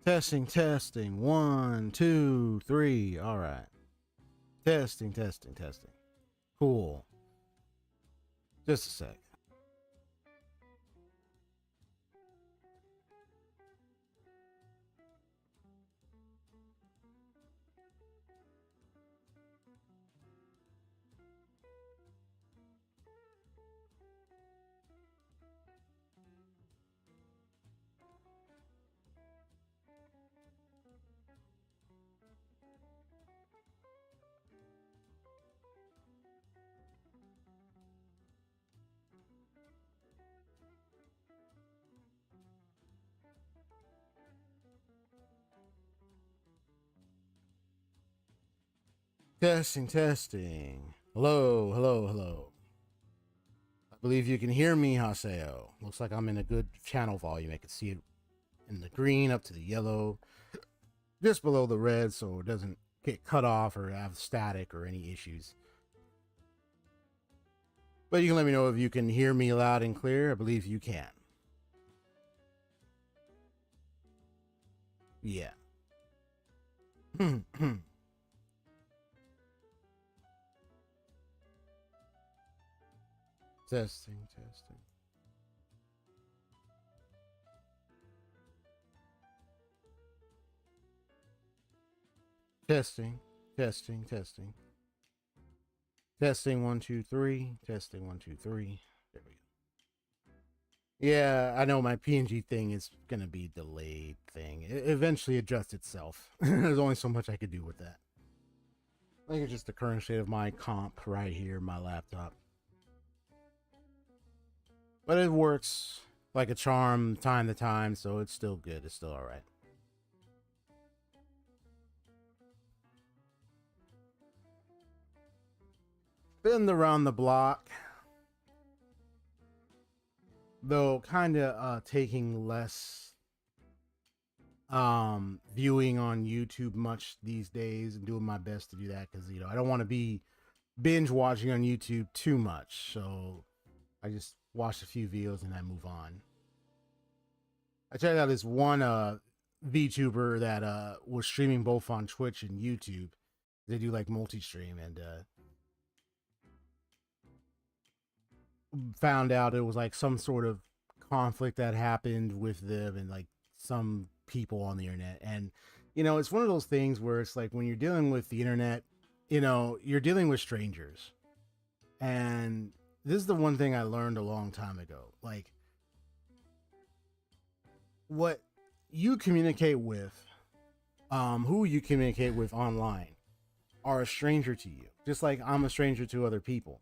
Testing, testing. 1, 2, 3. All right. Testing, testing, testing. Cool. Just a sec. Testing, testing. Hello, hello, hello. I believe you can hear me, Haseo. Looks like I'm in a good channel volume. I can see it in the green up to the yellow, just below the red, so it doesn't get cut off or have static or any issues. But you can let me know if you can hear me loud and clear. I believe you can. Yeah. Testing, testing. Testing, testing, testing. Testing 1, 2, 3. Testing 1, 2, 3. There we go. Yeah, I know my PNG thing is gonna be delayed thing. It eventually adjusts itself. There's only so much I could do with that. I think it's just the current state of my comp right here, my laptop. But it works like a charm time to time, so it's still good. It's still alright. Been around the block. Though kind of taking less viewing on YouTube much these days and doing my best to do that because I don't want to be binge watching on YouTube too much. So I just watch a few videos and I move on. I checked out this one VTuber that was streaming both on Twitch and YouTube. They do like multi-stream and found out it was like some sort of conflict that happened with them and like some people on the internet. And it's one of those things where it's like when you're dealing with the internet, you're dealing with strangers. And this is the one thing I learned a long time ago. Like what you communicate with, who you communicate with online are a stranger to you. Just like I'm a stranger to other people.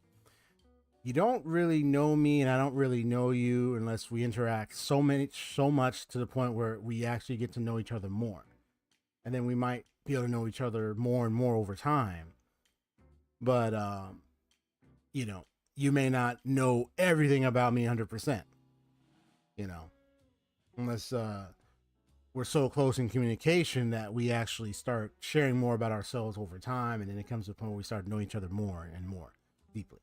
You don't really know me and I don't really know you unless we interact so much to the point where we actually get to know each other more. And then we might be able to know each other more and more over time. But you may not know everything about me 100%. Unless we're so close in communication that we actually start sharing more about ourselves over time, and then it comes to a point where we start knowing each other more and more deeply.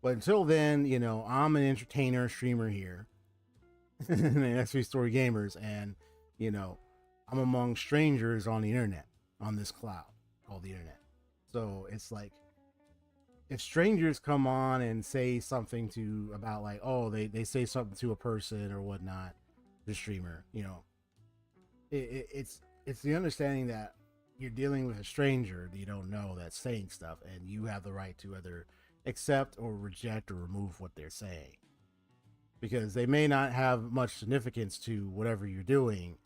But until then, I'm an entertainer, streamer here, XP Story Gamers, and I'm among strangers on the internet, on this cloud called the internet. So it's like, if strangers come on and say something about like, oh, they say something to a person or whatnot, the streamer, it's the understanding that you're dealing with a stranger that you don't know that's saying stuff, and you have the right to either accept or reject or remove what they're saying, because they may not have much significance to whatever you're doing,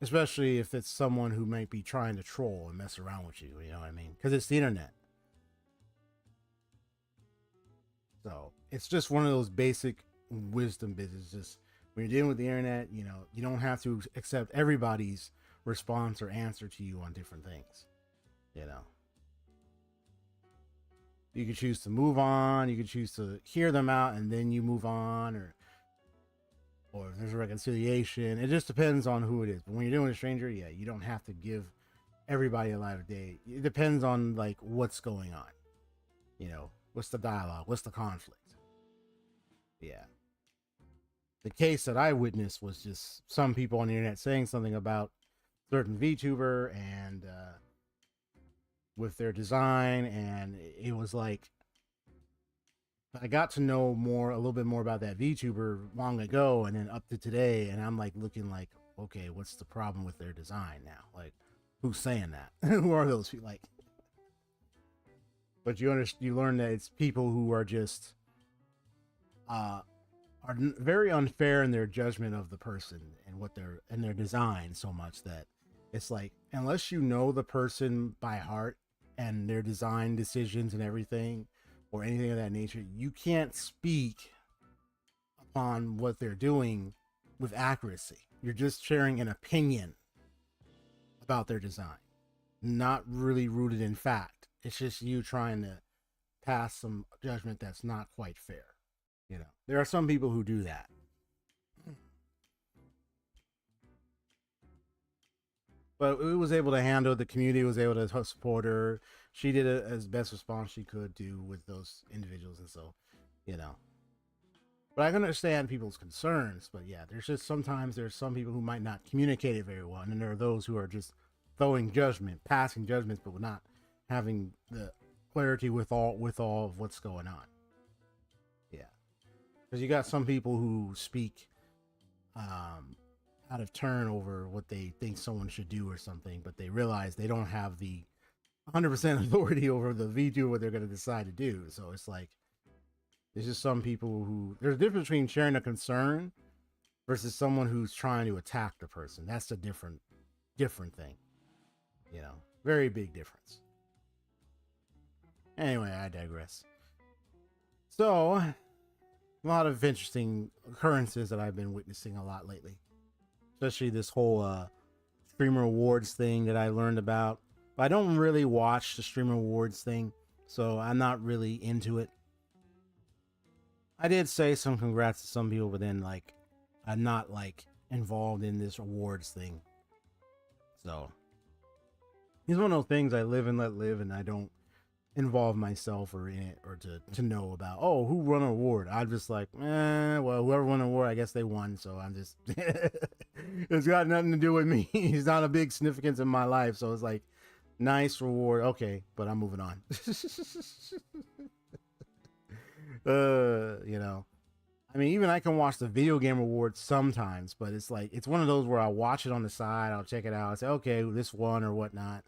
especially if it's someone who might be trying to troll and mess around with you. You know what I mean? Because it's the internet. So it's just one of those basic wisdom businesses. When you're dealing with the internet, you don't have to accept everybody's response or answer to you on different things. You can choose to move on. You can choose to hear them out and then you move on, or if there's a reconciliation. It just depends on who it is. But when you're dealing with a stranger, yeah, you don't have to give everybody a light of day. It depends on like what's going on. What's the dialogue? What's the conflict? Yeah. The case that I witnessed was just some people on the internet saying something about certain VTuber and with their design, and it was like I got to know a little bit more about that VTuber long ago, and then up to today, and I'm like looking like, okay, what's the problem with their design now? Like, who's saying that? Who are those people? Like, but you learn that it's people who are just very unfair in their judgment of the person and their design, so much that it's like, unless you know the person by heart and their design decisions and everything or anything of that nature, you can't speak upon what they're doing with accuracy. You're just sharing an opinion about their design, not really rooted in fact. It's just you trying to pass some judgment that's not quite fair. You know, there are some people who do that. But we was able to handle, the community was able to support her. She did it as best response she could do with those individuals, and so, you know. But I can understand people's concerns. But yeah, there's some people who might not communicate it very well, and then there are those who are just throwing judgment, passing judgments, but not having the clarity with all of what's going on. Yeah, because you got some people who speak out of turn over what they think someone should do or something, but they realize they don't have the 100% authority over the VTuber what they're going to decide to do. So it's like, there's just some people who, there's a difference between sharing a concern versus someone who's trying to attack the person. That's a different thing, you know, very big difference. Anyway, I digress. So, a lot of interesting occurrences that I've been witnessing a lot lately, especially this whole streamer awards thing that I learned about. But I don't really watch the streamer awards thing, so I'm not really into it. I did say some congrats to some people, but then like I'm not like involved in this awards thing. So it's one of those things I live and let live, and I don't involve myself or in it or to know about, oh, who won an award. I'm just like, well, whoever won an award, I guess they won. So I'm just it's got nothing to do with me. It's not a big significance in my life. So it's like, nice reward, okay, but I'm moving on. You know, I mean, even I can watch the video game awards sometimes, but it's like, it's one of those where I'll watch it on the side, I'll check it out, I say, okay, this one or whatnot.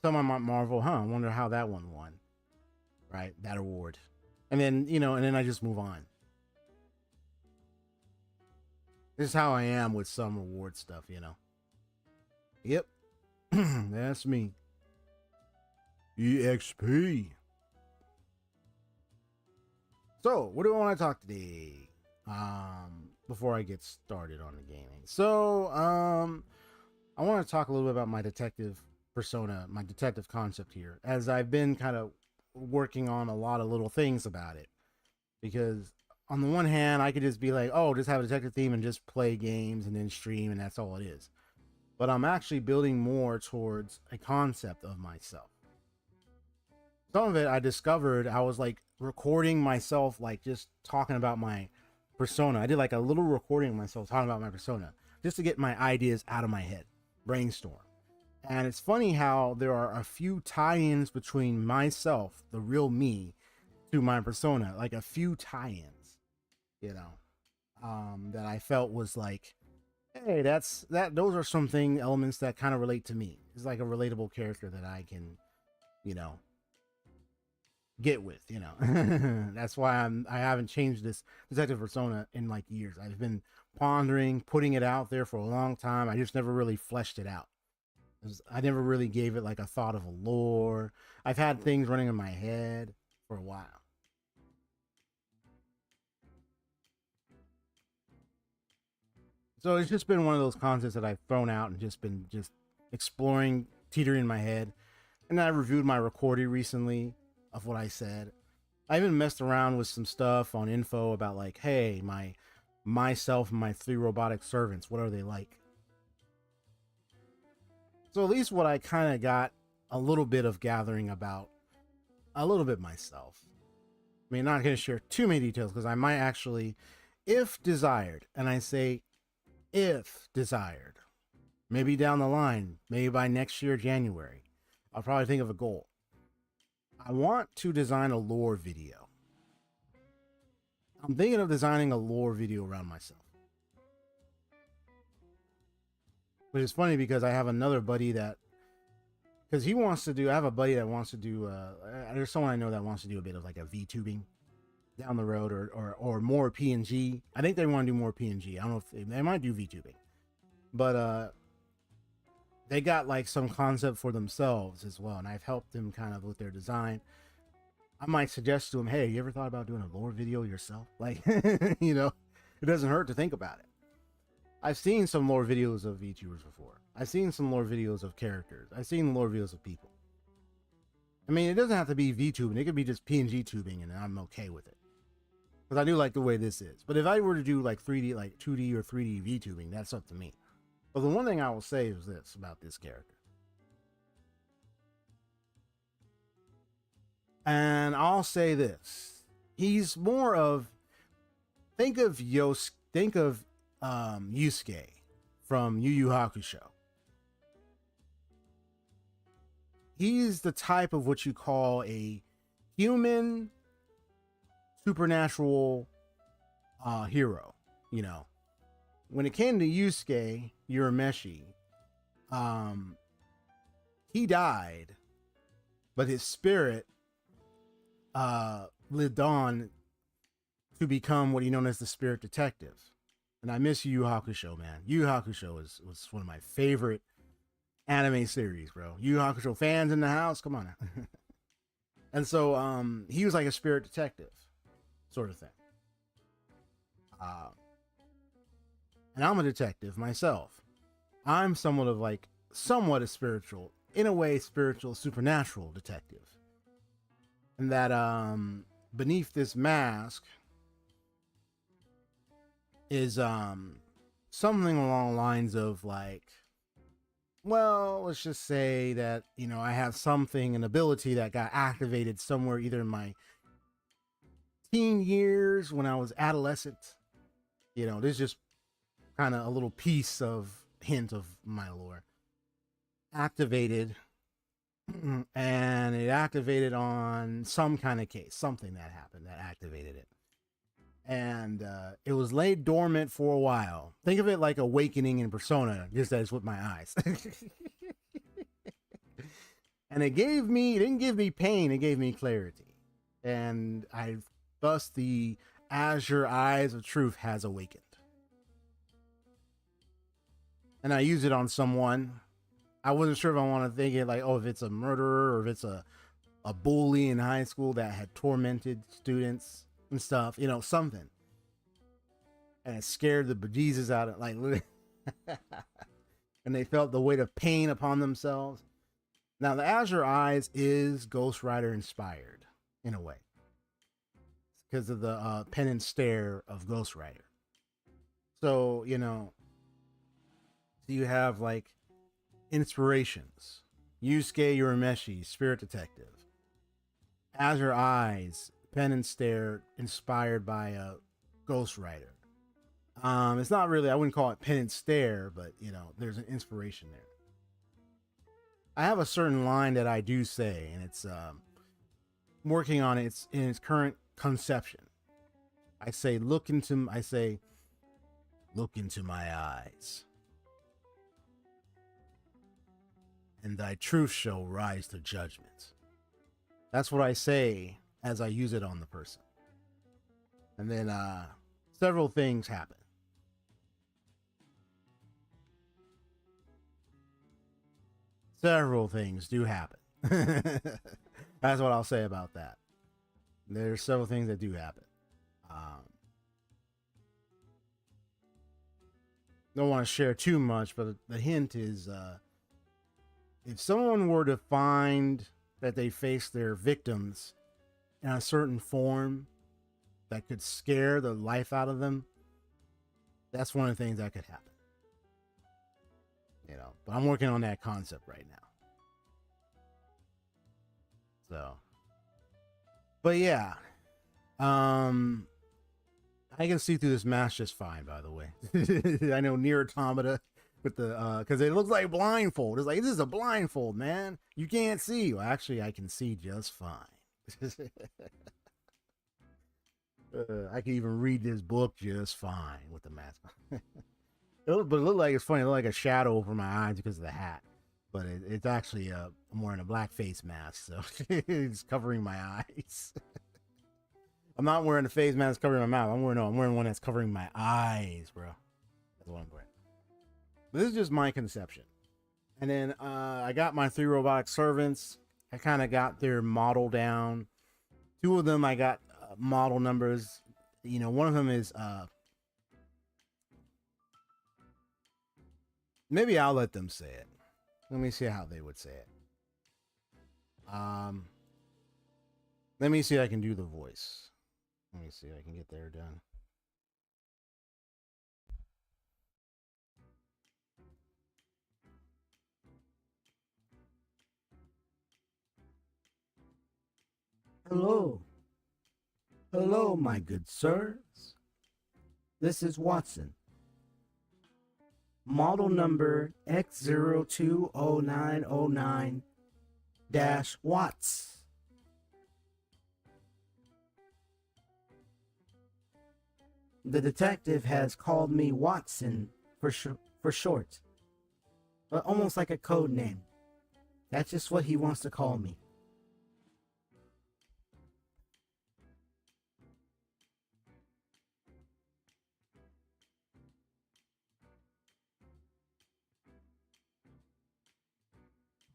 Some of my Marvel, I wonder how that one won, right? That award. And then, you know, and then I just move on. This is how I am with some award stuff, you know. Yep. That's me. EXP. So, what do I want to talk today? Before I get started on the gaming. So, I want to talk a little bit about my detective persona, my detective concept here, as I've been kind of working on a lot of little things about it. Because on the one hand, I could just be like, oh, just have a detective theme and just play games and then stream, and that's all it is. But I'm actually building more towards a concept of myself. Some of it I discovered, I was like recording myself, like just talking about my persona. I did like a little recording of myself talking about my persona just to get my ideas out of my head, brainstorm. And it's funny how there are a few tie-ins between myself, the real me, to my persona, like a few tie-ins, you know, that I felt was like, hey, those are something elements that kind of relate to me. It's like a relatable character that I can, you know, get with, you know. That's why I haven't changed this detective persona in like years. I've been pondering, putting it out there for a long time. I just never really fleshed it out. I never really gave it like a thought of a lore. I've had things running in my head for a while. So it's just been one of those concepts that I've thrown out and just been exploring, teetering in my head. And I reviewed my recording recently of what I said. I even messed around with some stuff on info about like, hey, myself and my 3 robotic servants, what are they like? So at least what I kind of got a little bit of gathering about a little bit myself. I mean, not going to share too many details because I might actually if desired, and I say if desired, maybe down the line, maybe by next year, January, I'll probably think of a goal. I want to design a lore video. I'm thinking of designing a lore video around myself. Which is funny because I have another buddy that, because he wants to do, I have a buddy that wants to do, there's someone I know that wants to do a bit of like a VTubing down the road, or more PNG. I think they want to do more PNG. I don't know if they might do VTubing, but they got like some concept for themselves as well, and I've helped them kind of with their design. I might suggest to them, hey, you ever thought about doing a lore video yourself? Like, you know, it doesn't hurt to think about it. I've seen some lore videos of VTubers before. I've seen some lore videos of characters. I've seen lore videos of people. I mean, it doesn't have to be VTubing. It could be just PNG tubing, and I'm okay with it. Because I do like the way this is. But if I were to do like 3D, like 2D or 3D VTubing, that's up to me. But the one thing I will say is this about this character. And I'll say this. He's more of, think of Yusuke from Yu Yu Hakusho. He's the type of what you call a human supernatural hero. You know, when it came to Yusuke Urameshi, he died, but his spirit lived on to become what he known as the spirit detective. And I miss Yu Yu Hakusho, man. Yu Yu Hakusho was one of my favorite anime series, bro. Yu Yu Hakusho fans in the house, come on now. And so he was like a spirit detective sort of thing. And I'm a detective myself. I'm somewhat a spiritual, in a way, spiritual, supernatural detective. And that beneath this mask is something along the lines of like, well, let's just say that, you know, I have something, an ability that got activated somewhere either in my teen years when I was adolescent. You know, there's just kind of a little piece of hint of my lore. Activated, and it activated on some kind of case, something that happened that activated it. And it was laid dormant for a while. Think of it like awakening in Persona, just as with my eyes. And it didn't give me pain, it gave me clarity. And thus the azure eyes of truth has awakened. And I use it on someone. I wasn't sure if I want to think it like, oh, if it's a murderer or if it's a bully in high school that had tormented students and stuff, you know, something. And it scared the bejesus out of, like, and they felt the weight of pain upon themselves. Now, the Azure Eyes is Ghost Rider inspired in a way, because of the pen and stare of Ghost Rider. So, you know, so you have like inspirations. Yusuke Urameshi, Spirit Detective. Azure Eyes, pen and stare, inspired by a Ghost Rider. It's not really, I wouldn't call it pen and stare, but you know, there's an inspiration there. I have a certain line that I do say, and it's working on it. It's in its current conception. I say, look into my eyes, and thy truth shall rise to judgment. That's what I say as I use it on the person. And then several things happen. Several things do happen. That's what I'll say about that. There's several things that do happen. Don't want to share too much, but the hint is if someone were to find that they face their victims in a certain form that could scare the life out of them, that's one of the things that could happen. You know, but I'm working on that concept right now. So, but yeah, I I can see through this mask just fine, by the way. I know near automata with the because it looks like blindfold. It's like, this is a blindfold, man. You can't see. Well, actually, I can see just fine. I can even read this book just fine with the mask. But it looked like it's funny. It looked like a shadow over my eyes because of the hat. But it's actually I'm wearing a black face mask, so it's covering my eyes. I'm not wearing a face mask covering my mouth. I'm wearing one that's covering my eyes, bro. That's what I'm wearing. But this is just my conception. And then I got my 3 robotic servants. I kind of got their model down. 2 of them I got model numbers. You know, one of them is maybe I'll let them say it. Let me see how they would say it. Let me see if I can do the voice. Let me see if I can get there done. Hello. Hello, my good sirs. This is Watson. Model number X020909-Watts. The detective has called me Watson for short, but almost like a code name. That's just what he wants to call me.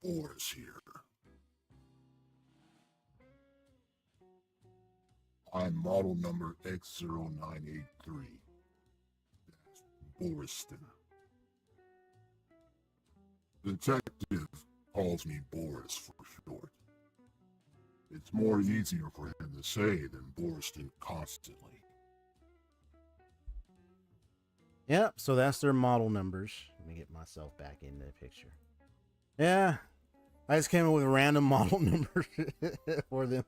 Boris here. I'm model number X0983. Boriston. The detective calls me Boris for short. It's more easier for him to say than Boriston constantly. Yep, so that's their model numbers. Let me get myself back in the picture. Yeah, I just came up with random model numbers for them.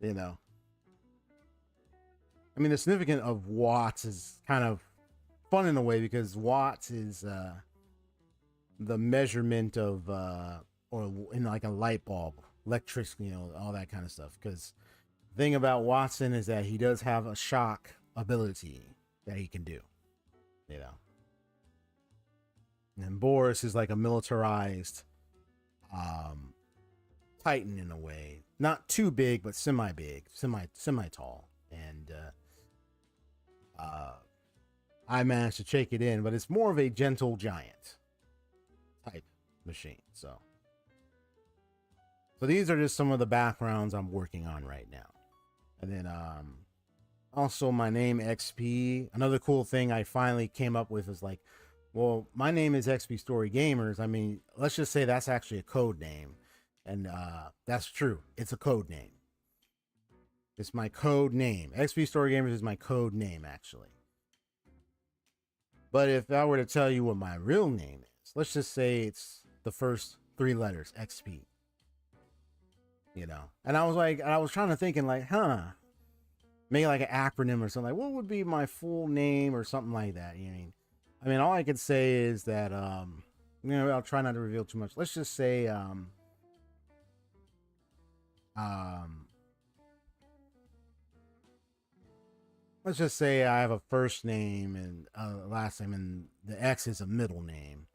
You know, I mean, the significance of watts is kind of fun in a way because watts is the measurement of or in like a light bulb, electricity, you know, all that kind of stuff. Because the thing about Watson is that he does have a shock ability that he can do, you know. And Boris is like a militarized Titan in a way. Not too big, but semi-big, semi-tall. And I managed to shake it in, but it's more of a gentle giant type machine. So these are just some of the backgrounds I'm working on right now. And then also my name XP. Another cool thing I finally came up with is like, well, my name is XP Story Gamers. I mean, let's just say that's actually a code name. And that's true. It's a code name. It's my code name. XP Story Gamers is my code name, actually. But if I were to tell you what my real name is, let's just say it's the first 3 letters, XP. You know? And I was trying to think and like, maybe like an acronym or something. Like, what would be my full name or something like that? You know? I mean, all I could say is that, you know, I'll try not to reveal too much. Let's just say, let's just say I have a first name and a last name, and the X is a middle name.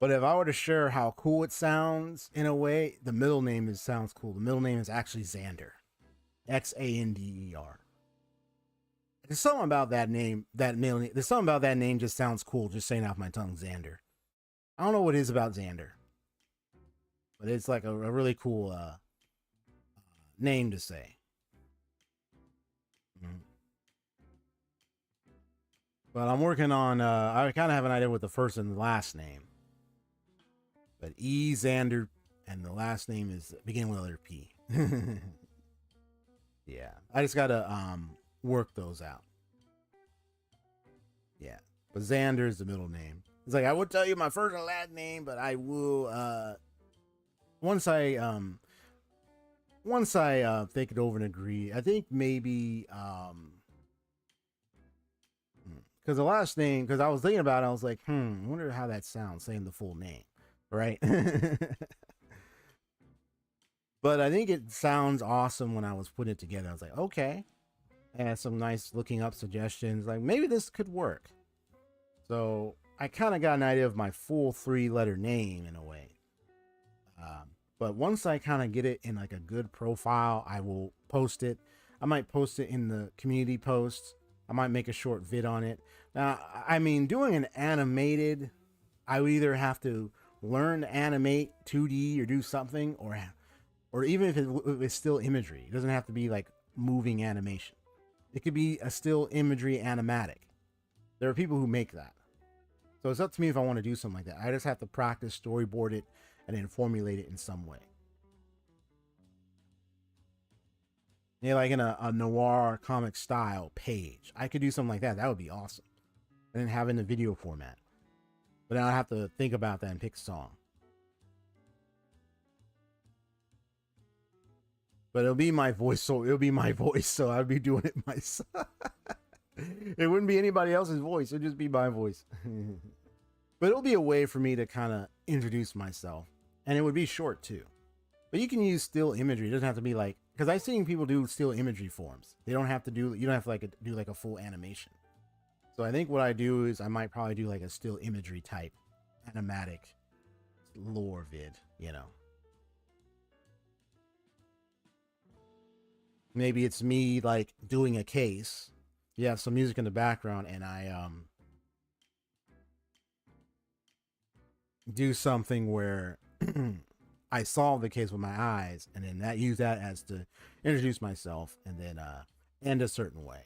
But if I were to share how cool it sounds, in a way, the middle name sounds cool. The middle name is actually Xander, Xander. There's something about that name, there's something about that name just sounds cool, just saying off my tongue, Xander. I don't know what it is about Xander, but it's like a really cool name to say. Mm-hmm. But I'm working on, I kind of have an idea with the first and the last name. But E. Xander, and the last name is beginning with the letter P. Yeah, I just gotta work those out. Yeah, but Xander is the middle name. It's like, I would tell you my first and last name, but I will once I once I think it over and agree, I think maybe because the last name, because I was thinking about it, I was like, I wonder how that sounds saying the full name, right? But I think it sounds awesome when I was putting it together. I was like, okay, and some nice looking up suggestions, like maybe this could work. So I kind of got an idea of my full 3-letter name in a way. But once I kind of get it in like a good profile, I will post it. I might post it in the community posts. I might make a short vid on it. Now, I mean, doing an animated, I would either have to learn to animate 2D or do something, or even if it's still imagery, it doesn't have to be like moving animation. It could be a still imagery animatic. There are people who make that. So it's up to me if I want to do something like that. I just have to practice, storyboard it, and then formulate it in some way. Yeah, like in a noir comic style page. I could do something like that. That would be awesome. And then have it in a video format. But then I have to think about that and pick a song. But it'll be my voice, so I'd be doing it myself. It wouldn't be anybody else's voice. It'd just be my voice. But it'll be a way for me to kind of introduce myself. And it would be short too. But you can use still imagery. It doesn't have to be like, because I've seen people do still imagery forms. You don't have to do like a full animation. So I think what I do is I might probably do like a still imagery type animatic lore vid, you know. Maybe it's me like doing a case. You have some music in the background and I do something where I solve the case with my eyes, and then use that as to introduce myself, and then end a certain way.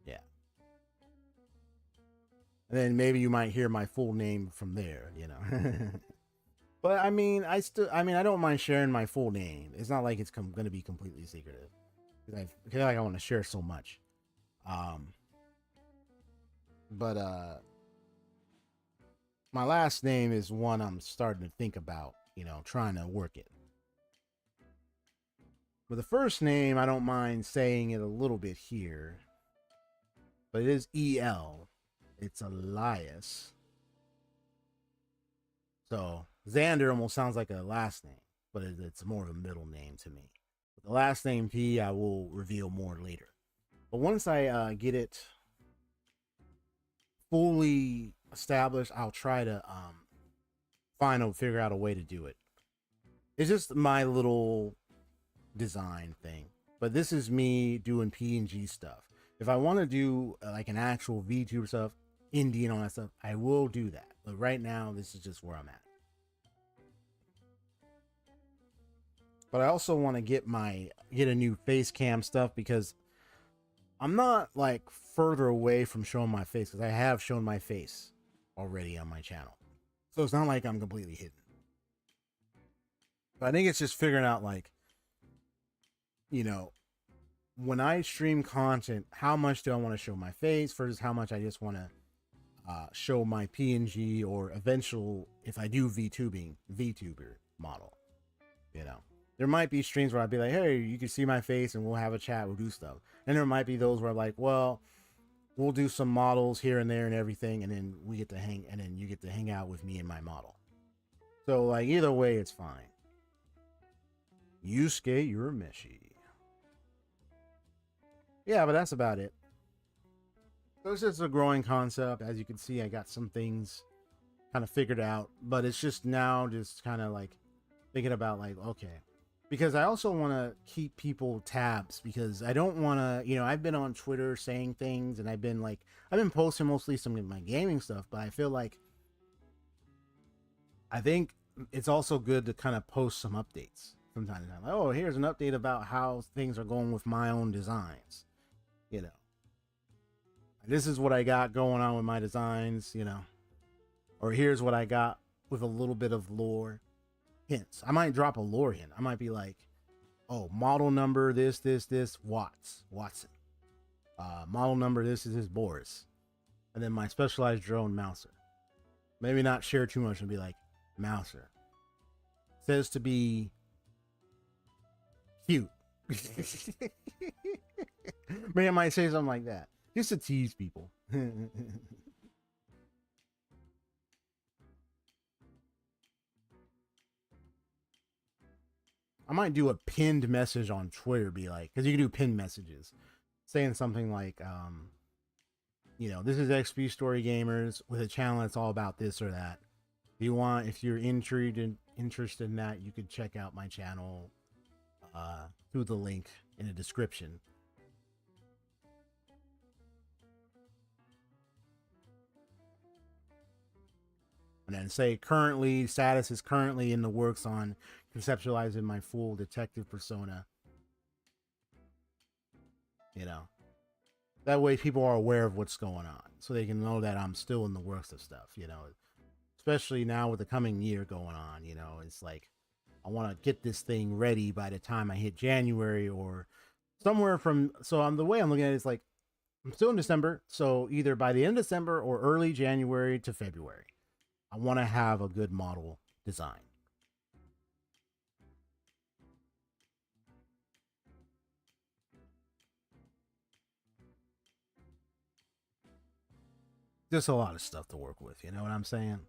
Yeah. And then maybe you might hear my full name from there, you know. But I mean, I don't mind sharing my full name. It's not like it's going to be completely secretive. Because I feel like I want to share so much. My last name is one I'm starting to think about, you know, trying to work it. But the first name, I don't mind saying it a little bit here. But it is E.L. It's Elias. So Xander almost sounds like a last name, but it's more of a middle name to me. But the last name P, I will reveal more later. But once I get it fully established, I'll try to figure out a way to do it. It's just my little design thing, but this is me doing PNG stuff. If I want to do like an actual VTuber stuff, indie and all that stuff, I will do that. But right now, this is just where I'm at. But I also want to get a new face cam stuff, because I'm not like further away from showing my face, because I have shown my face already on my channel. So it's not like I'm completely hidden. But I think it's just figuring out, like, you know, when I stream content, how much do I want to show my face versus how much I just want to show my PNG or eventual, if I do VTuber model. You know, there might be streams where I'd be like, hey, you can see my face and we'll have a chat, we'll do stuff. And there might be those where I'm like, well, we'll do some models here and there and everything, and then we get to hang, and then you get to hang out with me and my model. So like either way, it's fine. Yusuke, you're meshy. Yeah, but that's about it. So it's just a growing concept. As you can see, I got some things kind of figured out, but it's just now just kind of like thinking about like, okay, because I also want to keep people tabs, because I don't want to, you know, I've been on Twitter saying things, and I've been posting mostly some of my gaming stuff, but I feel like I think it's also good to kind of post some updates from time to time. Like, oh, here's an update about how things are going with my own designs, you know. This is what I got going on with my designs, you know. Or here's what I got with a little bit of lore hints. I might drop a lore hint. I might be like, oh, model number this, Watson. Model number this is Boris. And then my specialized drone, Mouser. Maybe not share too much and be like, Mouser says to be cute. Maybe I might say something like that just to tease people. I might do a pinned message on Twitter, be like, because you can do pinned messages, saying something like, this is XP Story Gamers with a channel that's all about this or that. If you're interested in that, you could check out my channel through the link in the description. And then say status is currently in the works on conceptualizing my full detective persona. That way people are aware of what's going on, so they can know that I'm still in the works of stuff, especially now with the coming year going on. It's like, I want to get this thing ready by the time I hit January or somewhere from, the way I'm looking at it is like, I'm still in December. So either by the end of December or early January to February, I want to have a good model design. Just a lot of stuff to work with. You know what I'm saying?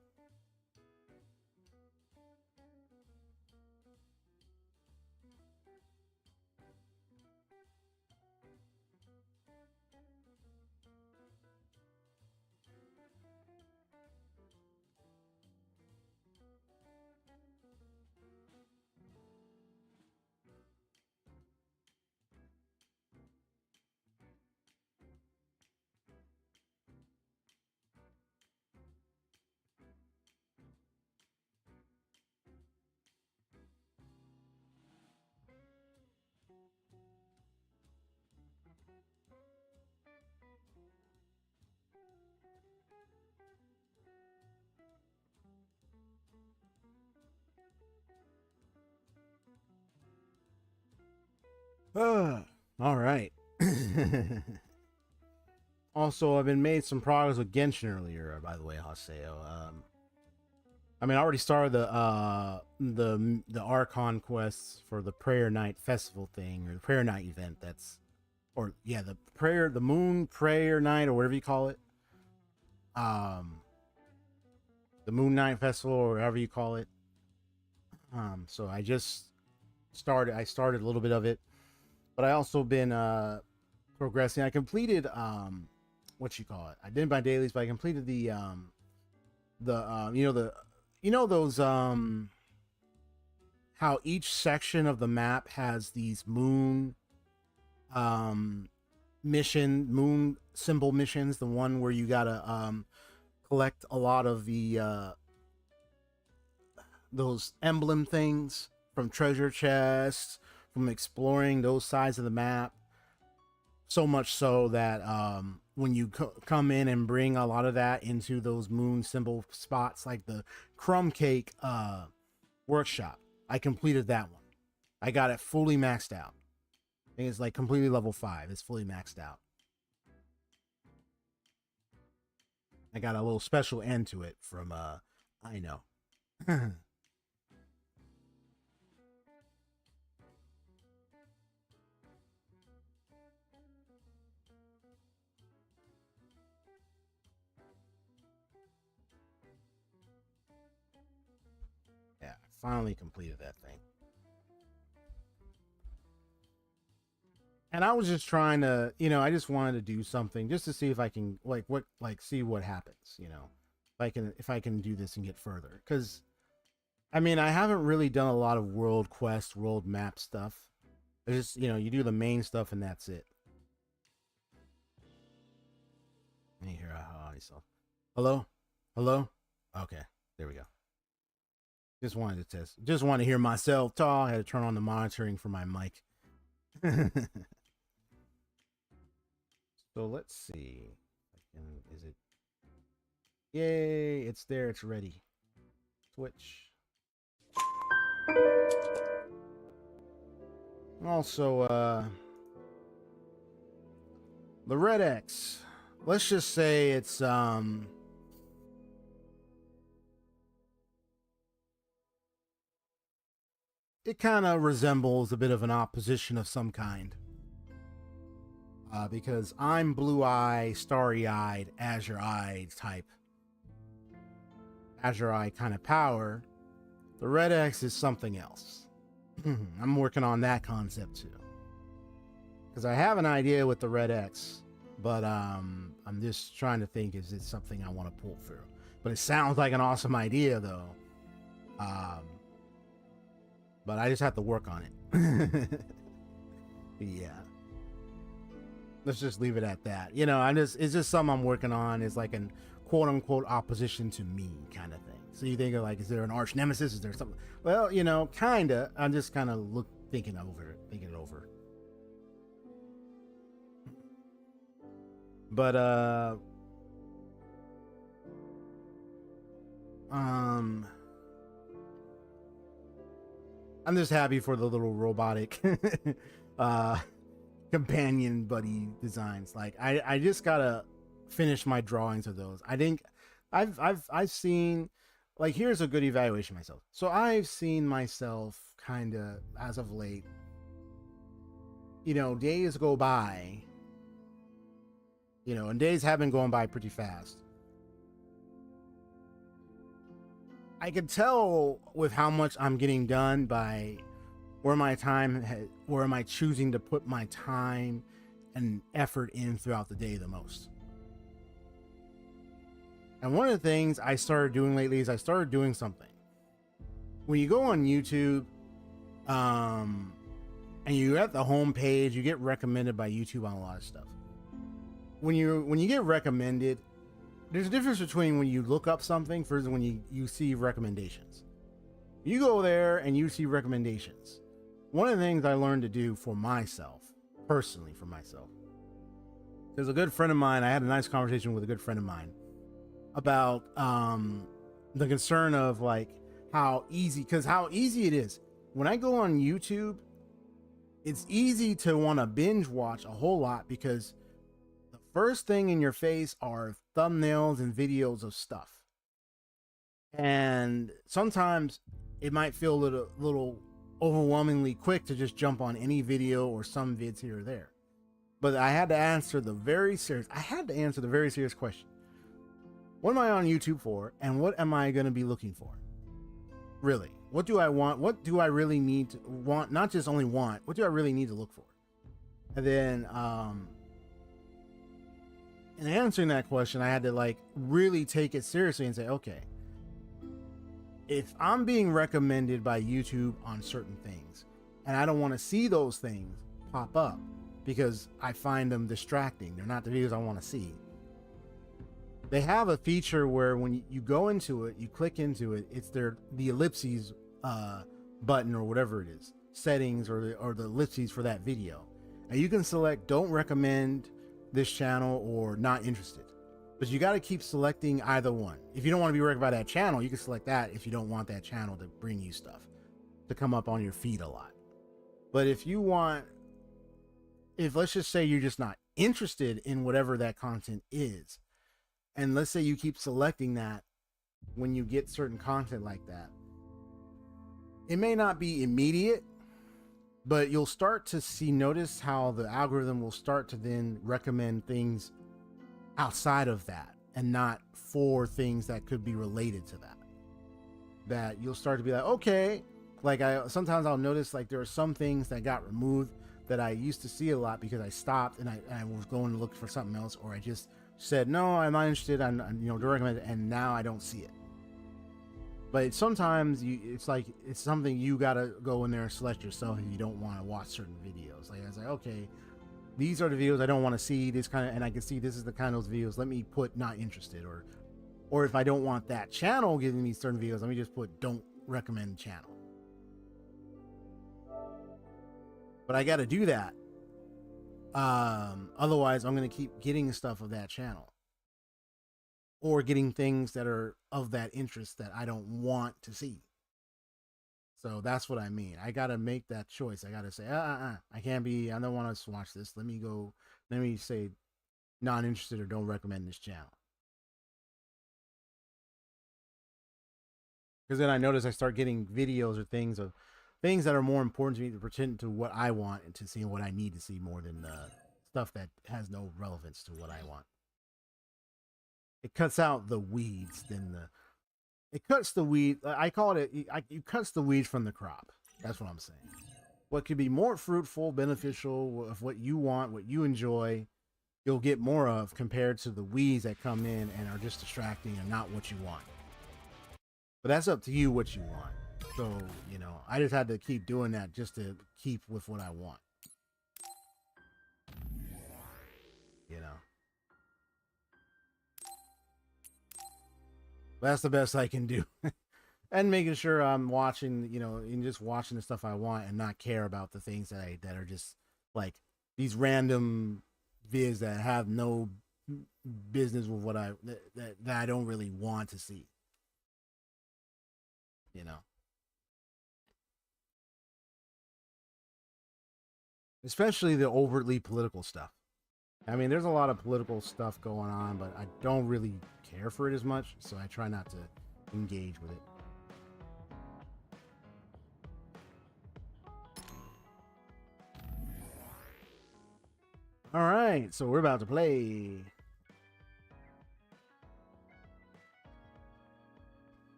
All right. Also, I've been made some progress with Genshin earlier, by the way, Haseo. I already started the Archon quests for the Prayer Night Festival thing, or the Prayer Night event. The Moon Prayer Night, or whatever you call it. The Moon Night Festival, or whatever you call it. So I started a little bit of it, but I also been progressing. I completed I did my dailies, but I completed those how each section of the map has these moon moon symbol missions. The one where you gotta collect a lot of the those emblem things from treasure chests, from exploring those sides of the map. So much so that when you come in and bring a lot of that into those moon symbol spots, like the crumb cake workshop, I completed that one. I got it fully maxed out. I think it's like completely level 5. It's fully maxed out. I got a little special end to it from I know. Yeah, finally completed that thing. And I was just trying to, I just wanted to do something just to see if I can see what happens, if I can do this and get further. Cause I haven't really done a lot of world quest, world map stuff. It's just, you do the main stuff and that's it. Let me hear myself. Hello? Hello? Okay, there we go. Just wanted to test. Just wanted to hear myself talk. I had to turn on the monitoring for my mic. So let's see. Is it? Yay! It's there. It's ready. Switch. Also, the Red X. Let's just say it's it kind of resembles a bit of an opposition of some kind. Because I'm blue-eyed, starry-eyed, azure-eyed type. Azure-eye kind of power. The Red X is something else. I'm working on that concept too. Because I have an idea with the Red X, but I'm just trying to think, is it something I want to pull through? But it sounds like an awesome idea though. But I just have to work on it. Yeah. Let's just leave it at that. You know, it's just something I'm working on. It's like an quote unquote opposition to me kind of thing. So you think of like, is there an arch nemesis? Is there something? Well, you know, kinda. I'm just kind of thinking it over. But I'm just happy for the little robotic companion buddy designs. Like I just gotta finish my drawings of those. I think I've seen, like, here's a good evaluation of myself. So I've seen myself kind of as of late, you know, days go by, you know, and days have been going by pretty fast. I can tell with how much I'm getting done by where am I choosing to put my time and effort in throughout the day the most. And one of the things I started doing lately is I started doing something. When you go on YouTube, and you're at the home page, you get recommended by YouTube on a lot of stuff. When you get recommended, there's a difference between when you look up something versus when you see recommendations. You go there and you see recommendations. One of the things I learned to do for myself, personally for myself, there's a good friend of mine, I had a nice conversation with a good friend of mine about the concern of like how easy it is. When I go on YouTube, it's easy to want to binge watch a whole lot because the first thing in your face are thumbnails and videos of stuff. And sometimes it might feel a little overwhelmingly quick to just jump on any video or some vids here or there. But I had to answer the very serious question. What am I on YouTube for? And what am I going to be looking for? Really? What do I want? What do I really need to want? Not just only want, what do I really need to look for? And then, in answering that question, I had to like really take it seriously and say, okay, if I'm being recommended by YouTube on certain things and I don't want to see those things pop up because I find them distracting, they're not the videos I want to see. They have a feature where when you go into it, you click into it, it's the ellipses button or whatever it is, settings or the ellipses for that video. And you can select don't recommend this channel or not interested. But you got to keep selecting either one. If you don't want to be recommended by that channel, you can select that if you don't want that channel to bring you stuff, to come up on your feed a lot. But if let's just say you're just not interested in whatever that content is, and let's say you keep selecting that when you get certain content like that, it may not be immediate, but you'll start to notice how the algorithm will start to then recommend things outside of that and not for things that could be related to that. That you'll start to be like, okay, like sometimes I'll notice like there are some things that got removed that I used to see a lot because I stopped and I was going to look for something else, or I just said, no, I'm not interested, I'm to recommend it, and now I don't see it. But sometimes it's like it's something you gotta go in there and select yourself if you don't want to watch certain videos. Like I was like, okay, these are the videos I don't want to see, this kind of, and I can see this is the kind of those videos, let me put not interested, or if I don't want that channel giving me certain videos, let me just put don't recommend channel. But I got to do that. Otherwise I'm going to keep getting stuff of that channel or getting things that are of that interest that I don't want to see. So that's what I mean. I got to make that choice. I got to say, I don't want to watch this. Let me say not interested or don't recommend this channel. Because then I notice I start getting videos or things of things that are more important to me to pretend to what I want and to see what I need to see more than stuff that has no relevance to what I want. It cuts out the weeds, it cuts the weed. I call it, it cuts the weeds from the crop. That's what I'm saying. What could be more fruitful, beneficial, of what you want, what you enjoy, you'll get more of compared to the weeds that come in and are just distracting and not what you want. But that's up to you what you want. So, you know, I just had to keep doing that just to keep with what I want. You know. That's the best I can do. And making sure I'm watching, you know, and just watching the stuff I want and not care about the things that are just like these random vids that have no business with what that I don't really want to see. You know. Especially the overtly political stuff. I mean, there's a lot of political stuff going on, but I don't really care for it as much, so I try not to engage with it. All right, so we're about to play.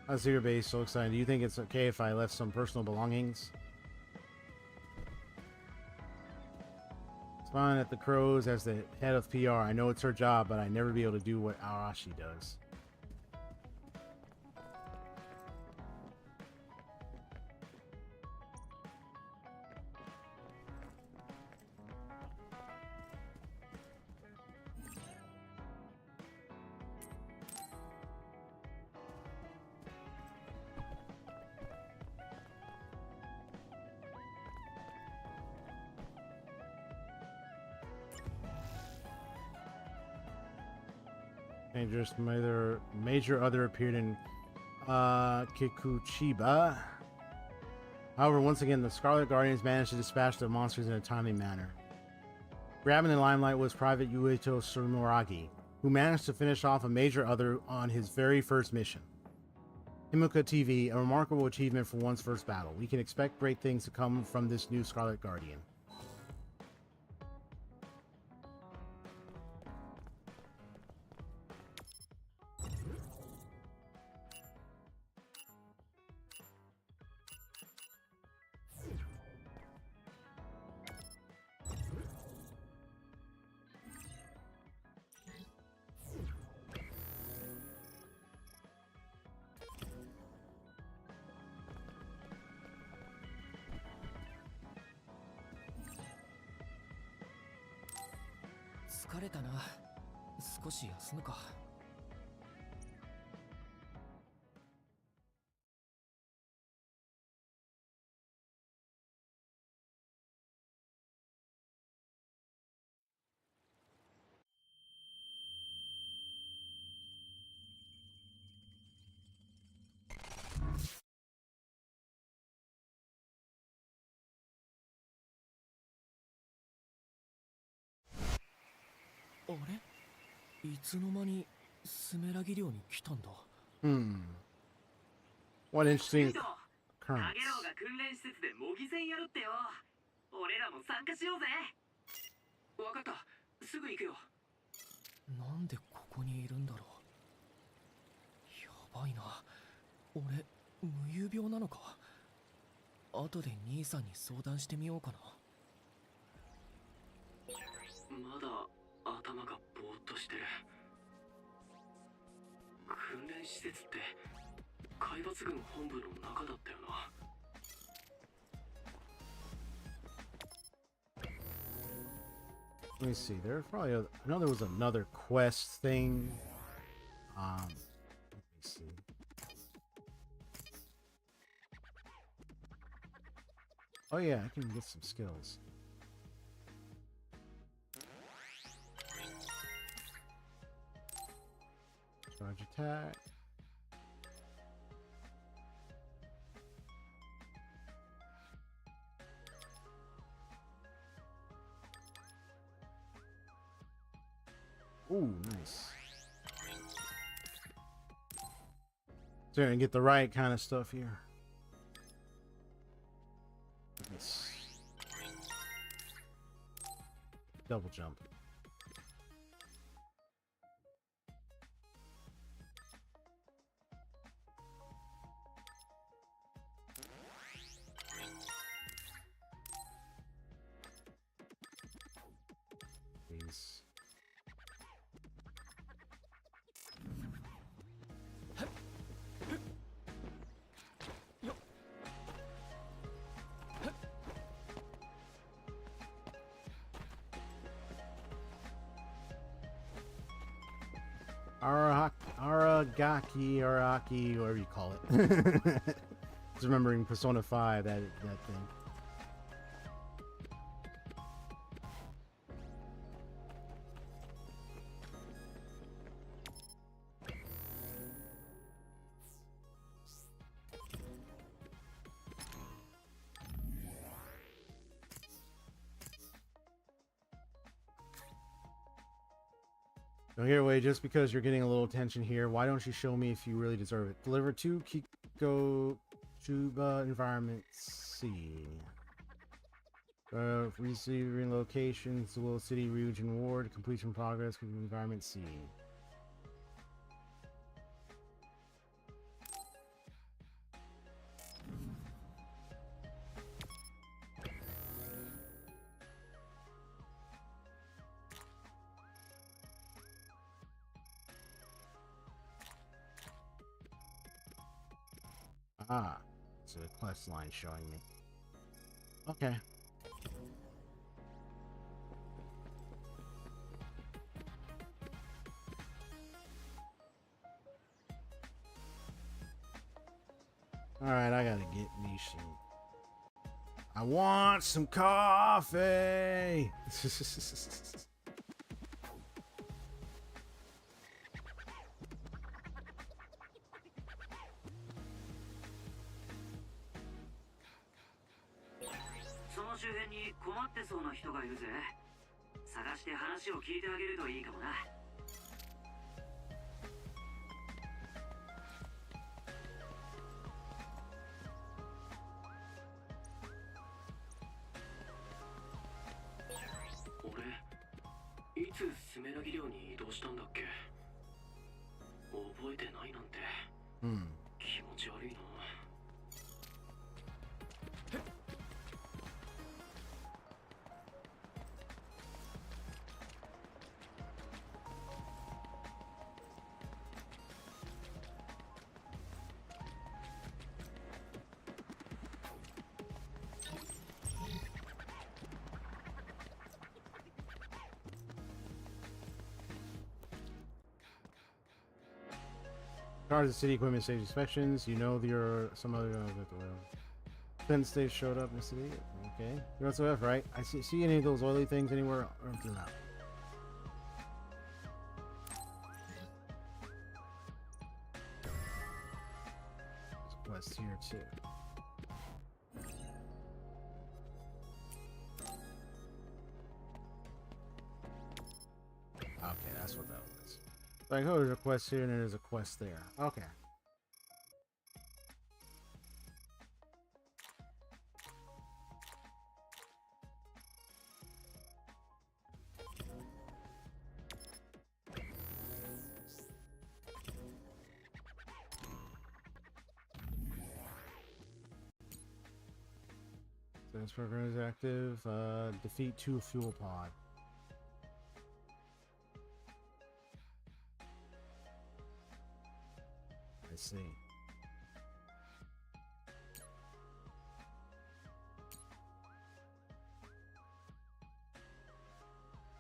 I see your base, so excited. Do you think it's okay if I left some personal belongings? It's fine at the Crows as the head of PR. I know it's her job, but I never be able to do what Arashi does. Dangerous major other appeared in Kikuchiba. However, once again, the Scarlet Guardians managed to dispatch the monsters in a timely manner. Grabbing the limelight was Private Yuito Tsurumuragi, who managed to finish off a major other on his very first mission. Himuka TV, a remarkable achievement for one's first battle. We can expect great things to come from this new Scarlet Guardian. What interesting occurrence. Let me see. There's probably I know there was another quest thing. Let me see. Oh yeah, I can get some skills. Charge attack. Ooh, nice. Starting to get the right kind of stuff here. Nice. Double jump. Please. Araki, whatever you call it. Just remembering Persona 5, that thing. So here, wait, just because you're getting a little attention here, why don't you show me if you really deserve it? Deliver to Kiko Chuba Environment C. Receiving locations, Will City Region Ward, completion progress with Environment C. Ah, it's a quest line showing me. Okay. Alright, I gotta get me some. I want some coffee! その周辺に困ってそうな人がいるぜ。探して話を聞いてあげるといいかもな。俺、いつスメラギ寮に移動したんだっけ？覚えてないなんて。気持ち悪いな。Cars of city equipment stage inspections. You know there are some other defense stage showed up in the city. Okay. You also have right. I see any of those oily things anywhere or do not. There's a quest here too. Okay, that's what that was. Like, oh, there's a quest here and there's a quest there. Okay. This program is active. Defeat 2 fuel pod. I see.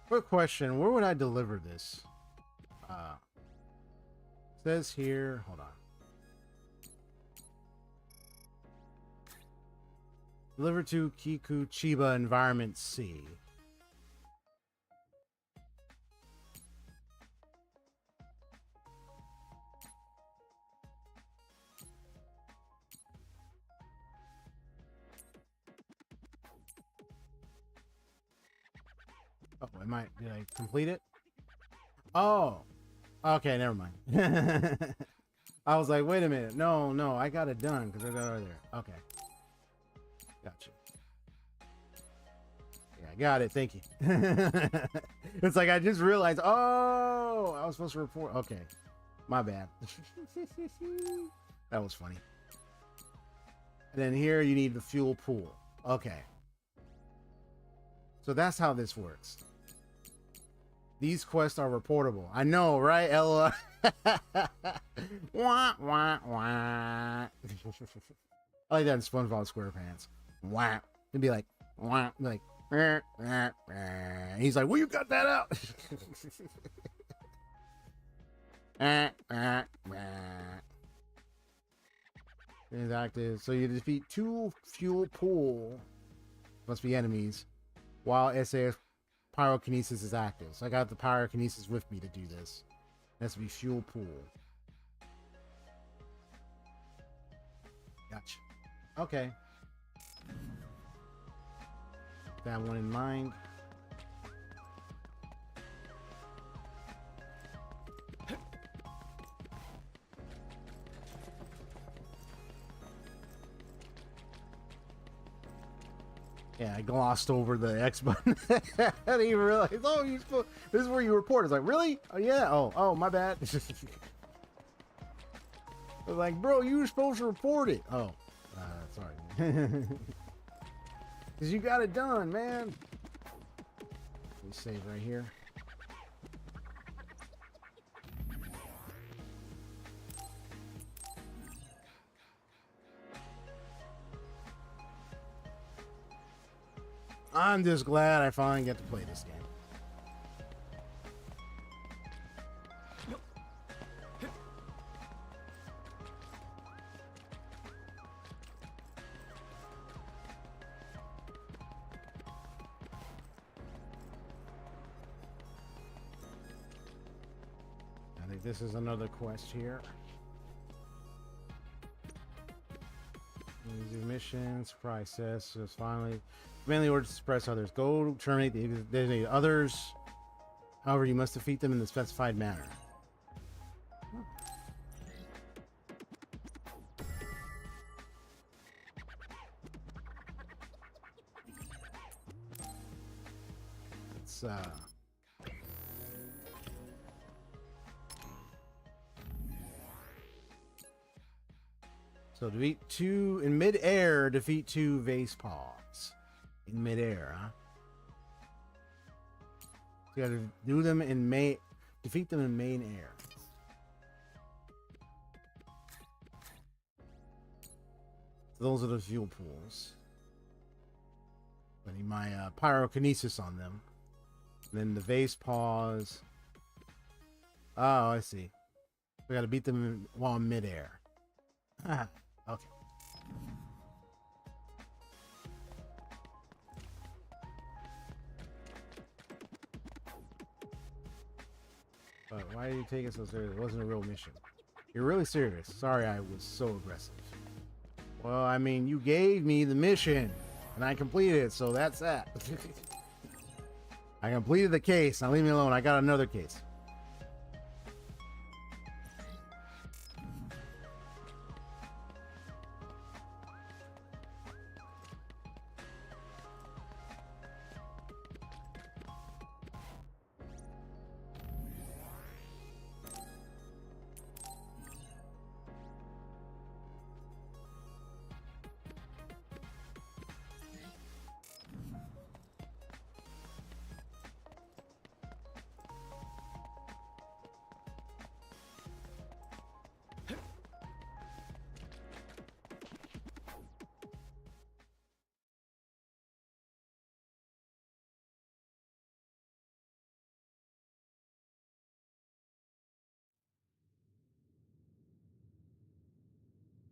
Quick question, where would I deliver this? Says here, hold on. Deliver to Kiku Chiba Environment C. Oh, did I complete it? Oh, okay, never mind. I was like, wait a minute. No, I got it done because I got it there. Okay. Gotcha. Yeah, I got it. Thank you. It's like I just realized, oh, I was supposed to report. Okay. My bad. That was funny. And then here you need the fuel pool. Okay. So that's how this works. These quests are reportable. I know, right, Ella? Wah, wah, wah. I like that in SpongeBob SquarePants. Wah. It'd be like, wah, like, rah, rah, rah. And he's like, well, you got that out. Is active. So you defeat 2 fuel pool, must be enemies, while SAS pyrokinesis is active. So I got the pyrokinesis with me to do this. It has to be fuel pool. Gotcha. Okay. That one in mind. Yeah, I glossed over the X button. I didn't even realize. Oh, you supposed. This is where you report. It's like, really? Oh yeah. Oh, my bad. I was like, bro, you were supposed to report it. Oh, sorry. Cause you got it done, man. Let me save right here. I'm just glad I finally get to play this game. I think this is another quest here. Easy mission, surprise test. So it's mainly order to suppress others. Go terminate the designated others. However, you must defeat them in the specified manner. It's so defeat 2 in mid-air. Defeat 2 vase paws in mid-air, huh? You gotta do them in defeat them in main air. So those are the fuel pools. I need my pyrokinesis on them. And then the vase paws. Oh, I see. We gotta beat them while in mid-air. Ah, okay. But why did you take it so serious? It wasn't a real mission. You're really serious. Sorry I was so aggressive. Well, I mean, you gave me the mission, and I completed it, so that's that. I completed the case. Now leave me alone. I got another case.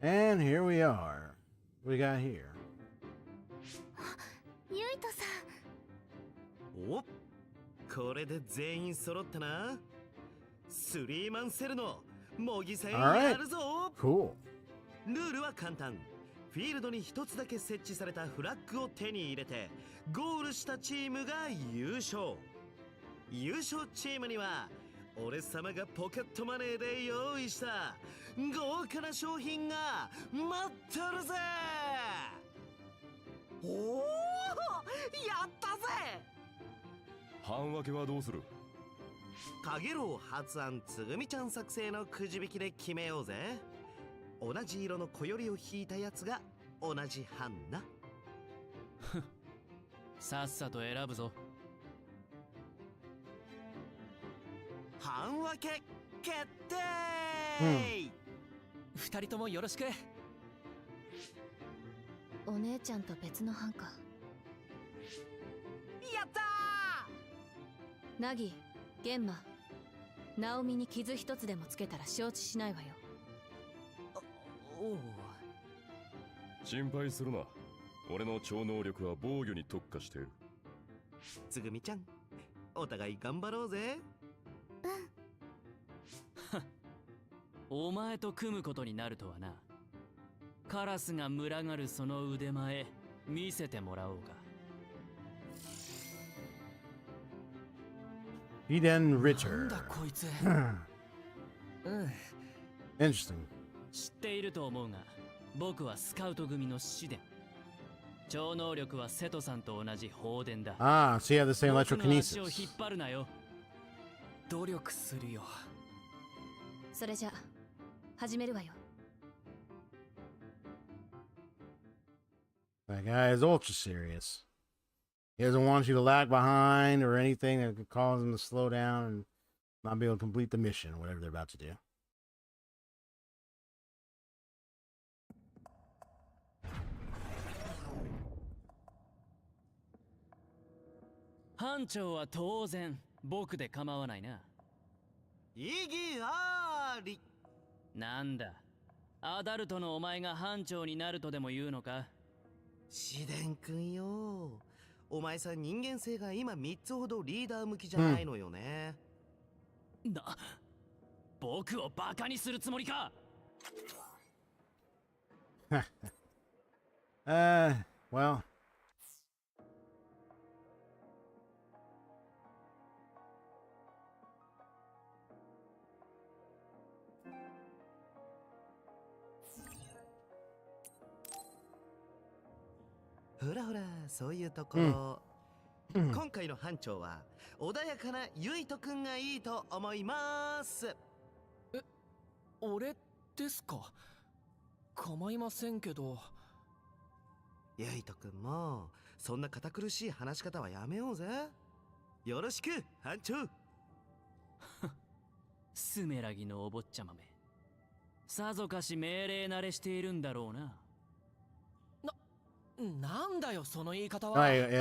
And here we are. What we got here? ゆいとさん。お、これで全員揃ったな。スリーマンセルの模擬戦やるぞ。Cool. ルールは簡単。フィールドに一つだけ設置されたフラッグを手に入れてゴールしたチームが優勝。優勝チームには俺様がポケットマネーで用意した豪華な商品が待ってるぜ。おお、やったぜ。半分けはどうする？かげろう発案つぐみちゃん作成のくじ引きで決めようぜ。同じ色の小よりを引いたやつが同じ班な。さっさと選ぶぞ。半分け決定。二人ともよろしく。お姉ちゃんと別の班か。やったー。ナギ、玄馬、ナオミに傷一つでもつけたら承知しないわよ。おお。心配するな。俺の超能力は防御に特化している。つぐみちゃん、お互い頑張ろうぜ。お前と組むことになるとはな。カラスが群がるその腕前見せてもらおうか。Eden なん Richer. だこいつ。Interesting. 知っていると思うが、僕はスカウト組のシデン。超能力は瀬戸さんと同じ放電だ。Ah, so you have the same 僕の足を electrokinesis. 引っ張るなよ。努力するよ。それじゃ始めるわよ。That guy is ultra serious. He doesn't want you to lag behind or anything that could cause him to slow down and not be able to complete the mission, whatever they're about to do. 班長は当然僕で構わないな。意義あり。なんだ、アダルトのお前が班長になるとでも言うのか？シデン君よ、お前さん人間性が今3つほどリーダー向きじゃないのよね。僕をバカにするつもりか？Well.ほらほら、そういうところ。今回の班長は穏やかなゆいとくんがいいと思います。俺ですか？構いませんけど。ゆいとくんもそんな堅苦しい話し方はやめようぜ。よろしく班長。スメラギのお坊ちゃまめ、さぞかし命令慣れしているんだろうな。なんだよその言い方は。Like,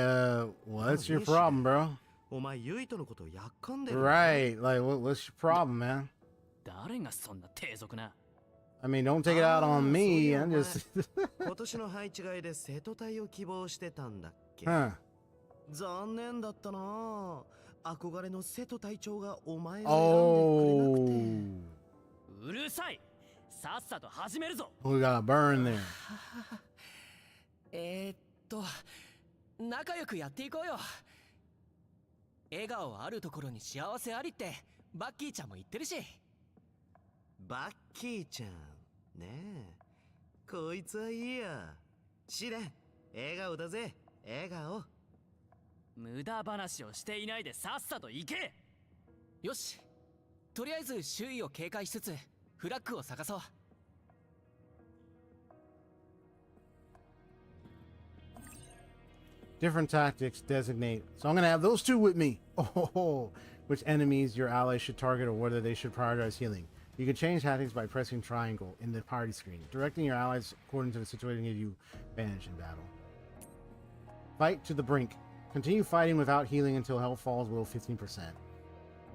what's your problem, bro? お前ゆいとのことをやっかんでる。Right, like, what's your problem, man? 誰がそんな低俗な。I mean, don't take it out on me. I'm just. 今年の配置換えで瀬戸隊を希望してたんだっけ。Huh. 残念だったな。憧れの瀬戸隊長がお前を選んでくれなくて。うるさい。さっさと始めるぞ。We got a burn there. 仲良くやっていこうよ。笑顔あるところに幸せありってバッキーちゃんも言ってるし。バッキーちゃんねえ、こいつはいいや。シレン、笑顔だぜ、笑顔。無駄話をしていないでさっさと行け。よし、とりあえず周囲を警戒しつつフラッグを探そう。Different tactics designate. So I'm going to have those two with me. Oh, which enemies your allies should target or whether they should prioritize healing. You can change tactics by pressing triangle in the party screen. Directing your allies according to the situation gives you advantage in battle. Fight to the brink. Continue fighting without healing until health falls below 15%.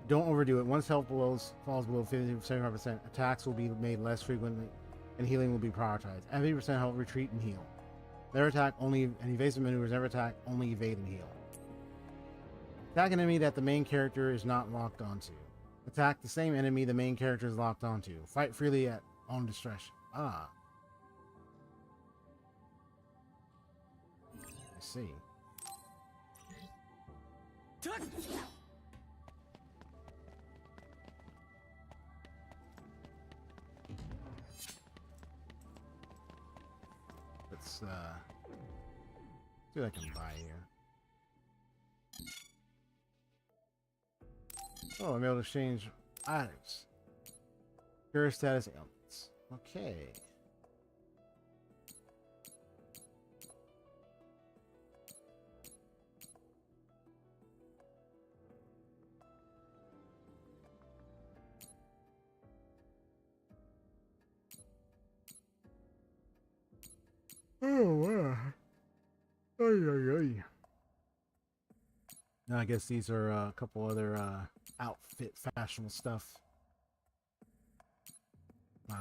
Don't overdo it. Once health falls below 75%, attacks will be made less frequently and healing will be prioritized. At 50% health, retreat and heal. Never attack, only and evasive maneuvers. Never attack, only evade and heal. Attack an enemy that the main character is not locked onto. Attack the same enemy the main character is locked onto. Fight freely at own discretion. Ah. I see. See what I can buy here. Oh, I'm able to exchange items. Cure status ailments. Okay. Oh, wow. Ay, ay, ay. Now I guess these are a couple other outfit fashionable stuff. Okay.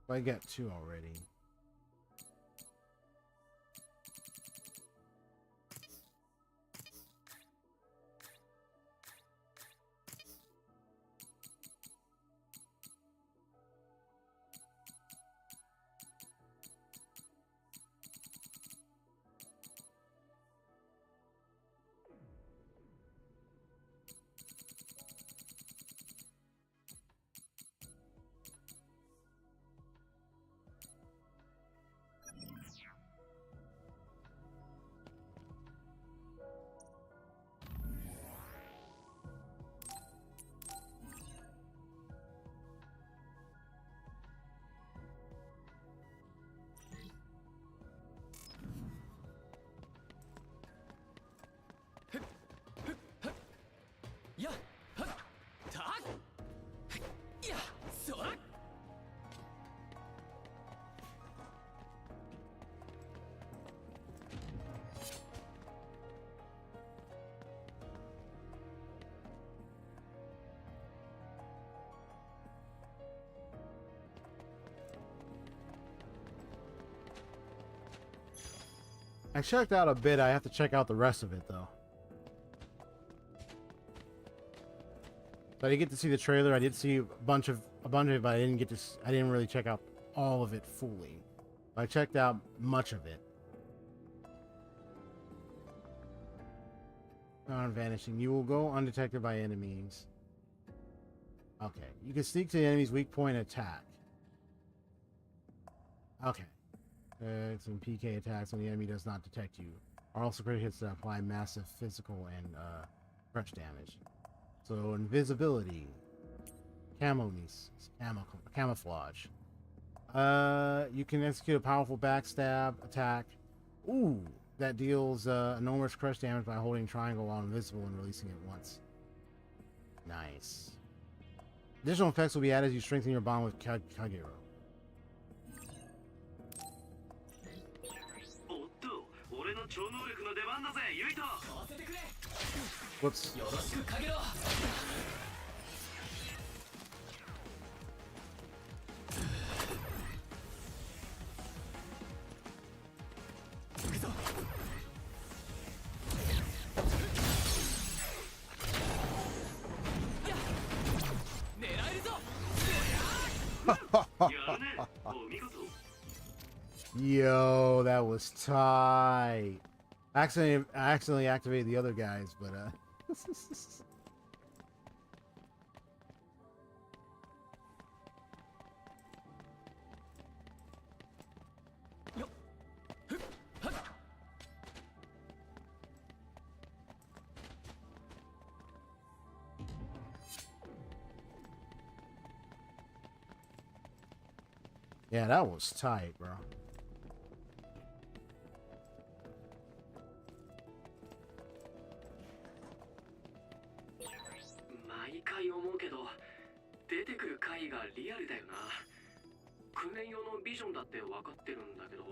I got 2 already. Yeah. Tak. Yeah. So. I checked out a bit. I have to check out the rest of it though. So I didn't get to see the trailer. I did see a bunch of it, but I didn't get to. I didn't really check out all of it fully. I checked out much of it. On vanishing, you will go undetected by enemies. Okay, you can sneak to the enemy's weak point and attack. Okay. Some PK attacks when the enemy does not detect you are also crit hits that apply massive physical and crush damage. So invisibility, camouflage. You can execute a powerful backstab attack. Ooh, that deals enormous crush damage by holding triangle while invisible and releasing it once. Nice. Additional effects will be added as you strengthen your bond with Kagero. Whoops. Yo, that was tight. I accidentally activated the other guys, but yeah, that was tight, bro. 毎回思うけど、出てくる回がリアルだよな。訓練用のビジョンだって分かってるんだけど。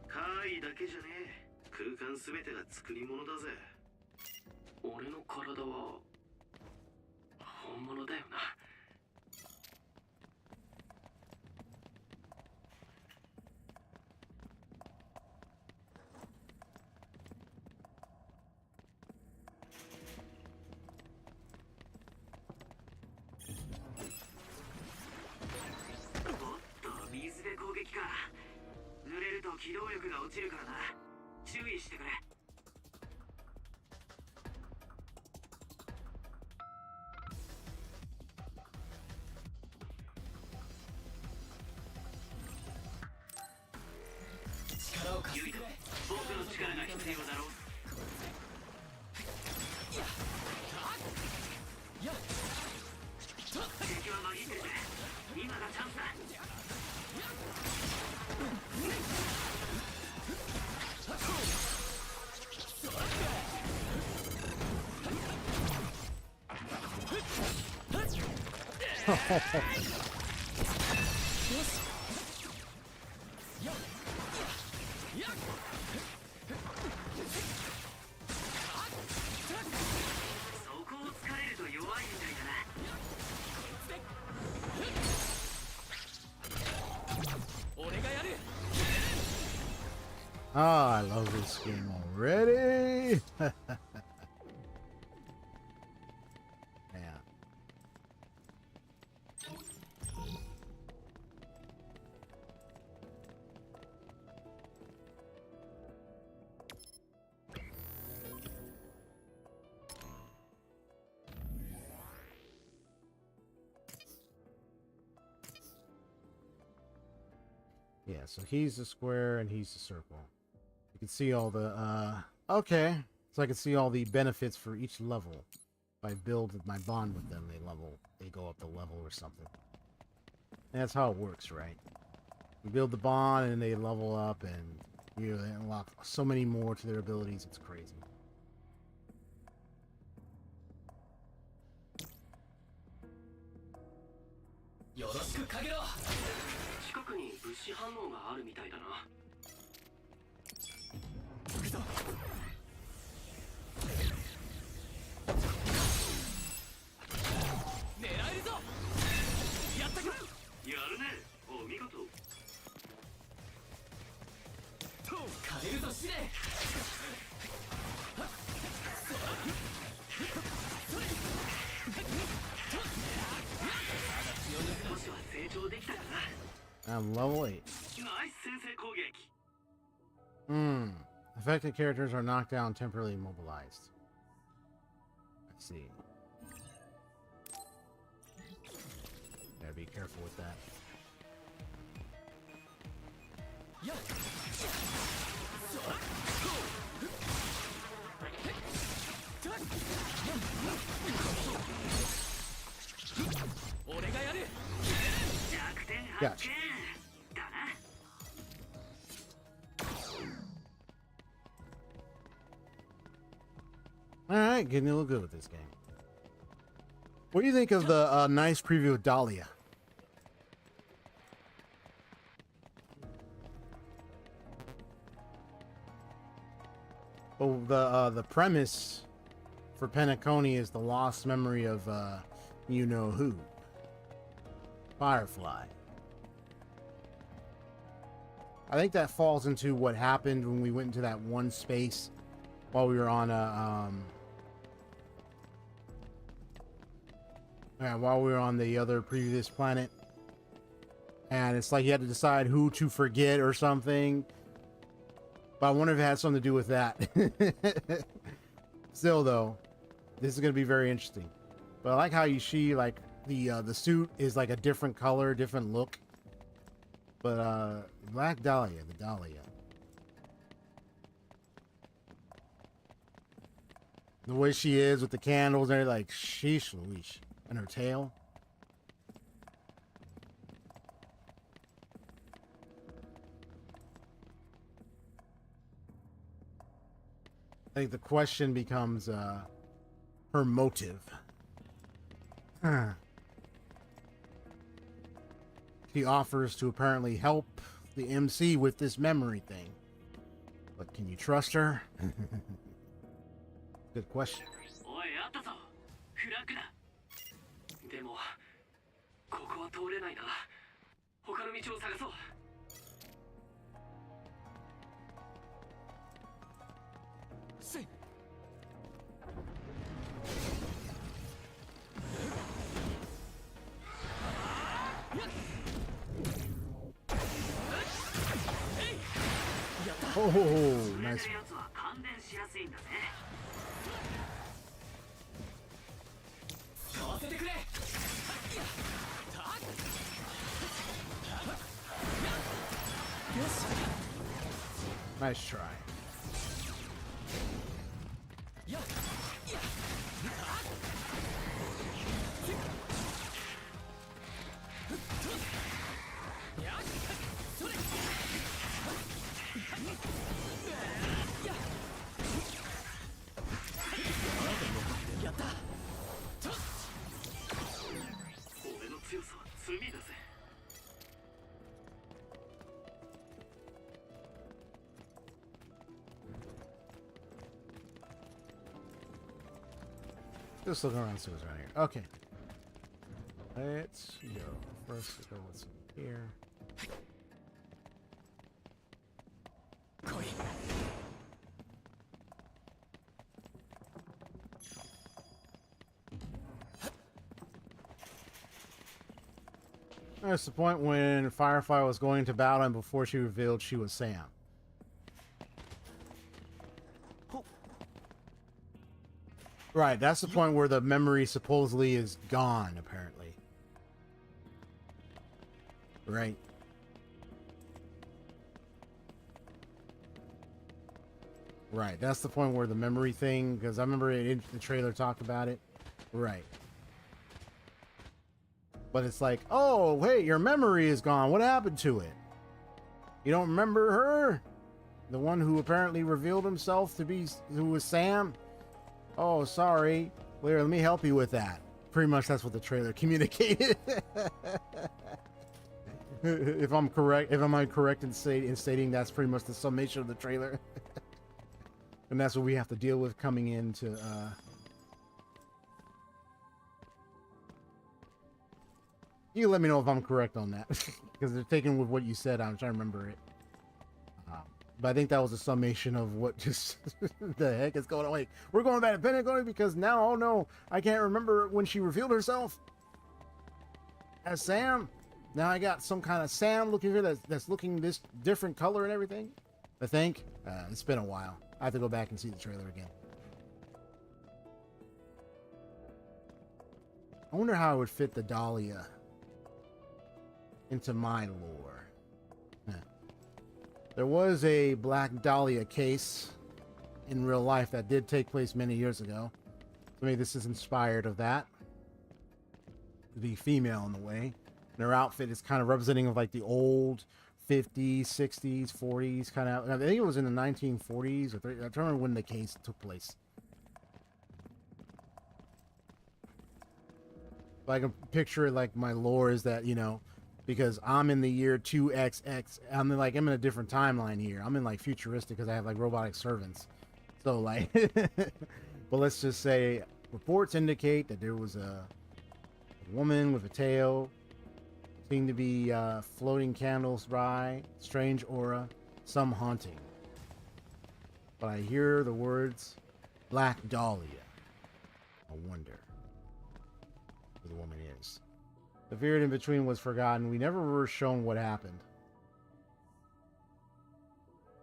怪だけじゃねえ。空間すべてが作り物だぜ。俺の体は本物だよな。機動力が落ちるからな。注意してくれ。ユイト、僕の力が必要だろう。敵は紛ってるぜ。今がチャンスだ。そこを突かれると弱いみたいだな。俺がやる。 Oh, I love this game already. Yeah. Yeah, so he's the square and he's the circle. You can see all the, okay. So I can see all the benefits for each level. If I build my bond with them, they go up the level or something. And that's how it works, right? You build the bond and they level up and you unlock so many more to their abilities, it's crazy. I'm level 8. Affected characters are knocked down, temporarily immobilized. Let's see. Gotta be careful with that. Gotcha. Alright, getting a little good with this game. What do you think of the nice preview of Dahlia? Oh, the premise for Penacony is the lost memory of you know who. Firefly. I think that falls into what happened when we went into that one space while we were on a while we were on the other previous planet, and it's like you had to decide who to forget or something. But I wonder if it had something to do with that. Still, though, this is gonna be very interesting. But I like how she like the suit is like a different color, different look. But Black Dahlia, the Dahlia. The way she is with the candles and everything, like sheesh Louise. And her tail. I think the question becomes her motive. She offers to apparently help the MC with this memory thing. But can you trust her? Good question. でもここは通れないな。他の道を探そう。nice. やつは感電しやすいんだぜ。買わせてくれ。 Nice try. Just looking around, see what's around here. Okay. Let's go. First, let's go with some here. That's the point when Firefly was going to battle and before she revealed she was Sam. Right, that's the point where the memory supposedly is gone, apparently. Right. Right, that's the point where the memory thing, because I remember the trailer talked about it. Right. But it's like, oh, hey, your memory is gone. What happened to it? You don't remember her? The one who apparently revealed himself to be, who was Sam? Oh, sorry. Here, let me help you with that. Pretty much that's what the trailer communicated. If I'm correct, in stating that's pretty much the summation of the trailer. And that's what we have to deal with coming into, you can let me know if I'm correct on that. Because they're taking with what you said. I'm trying to remember it. But I think that was a summation of what just the heck is going on. Wait, we're going back to Pentagon because now, oh no, I can't remember when she revealed herself as Sam. Now I got some kind of Sam looking here that's looking this different color and everything. I think it's been a while. I have to go back and see the trailer again. I wonder how I would fit the Dahlia into my lore. There was a Black Dahlia case in real life that did take place many years ago. So maybe this is inspired of that. The female in the way. And her outfit is kind of representing of like the old 50s, 60s, 40s kind of. I think it was in the 1940s or 30s. I don't remember when the case took place. But I can picture it like my lore is that, you know, because I'm in the year 2XX. I'm in a different timeline here. I'm in like futuristic because I have like robotic servants. So like, but let's just say reports indicate that there was a woman with a tail, seemed to be floating candles by, strange aura, some haunting. But I hear the words Black Dahlia. I wonder who the woman is. The period in between was forgotten. We never were shown what happened.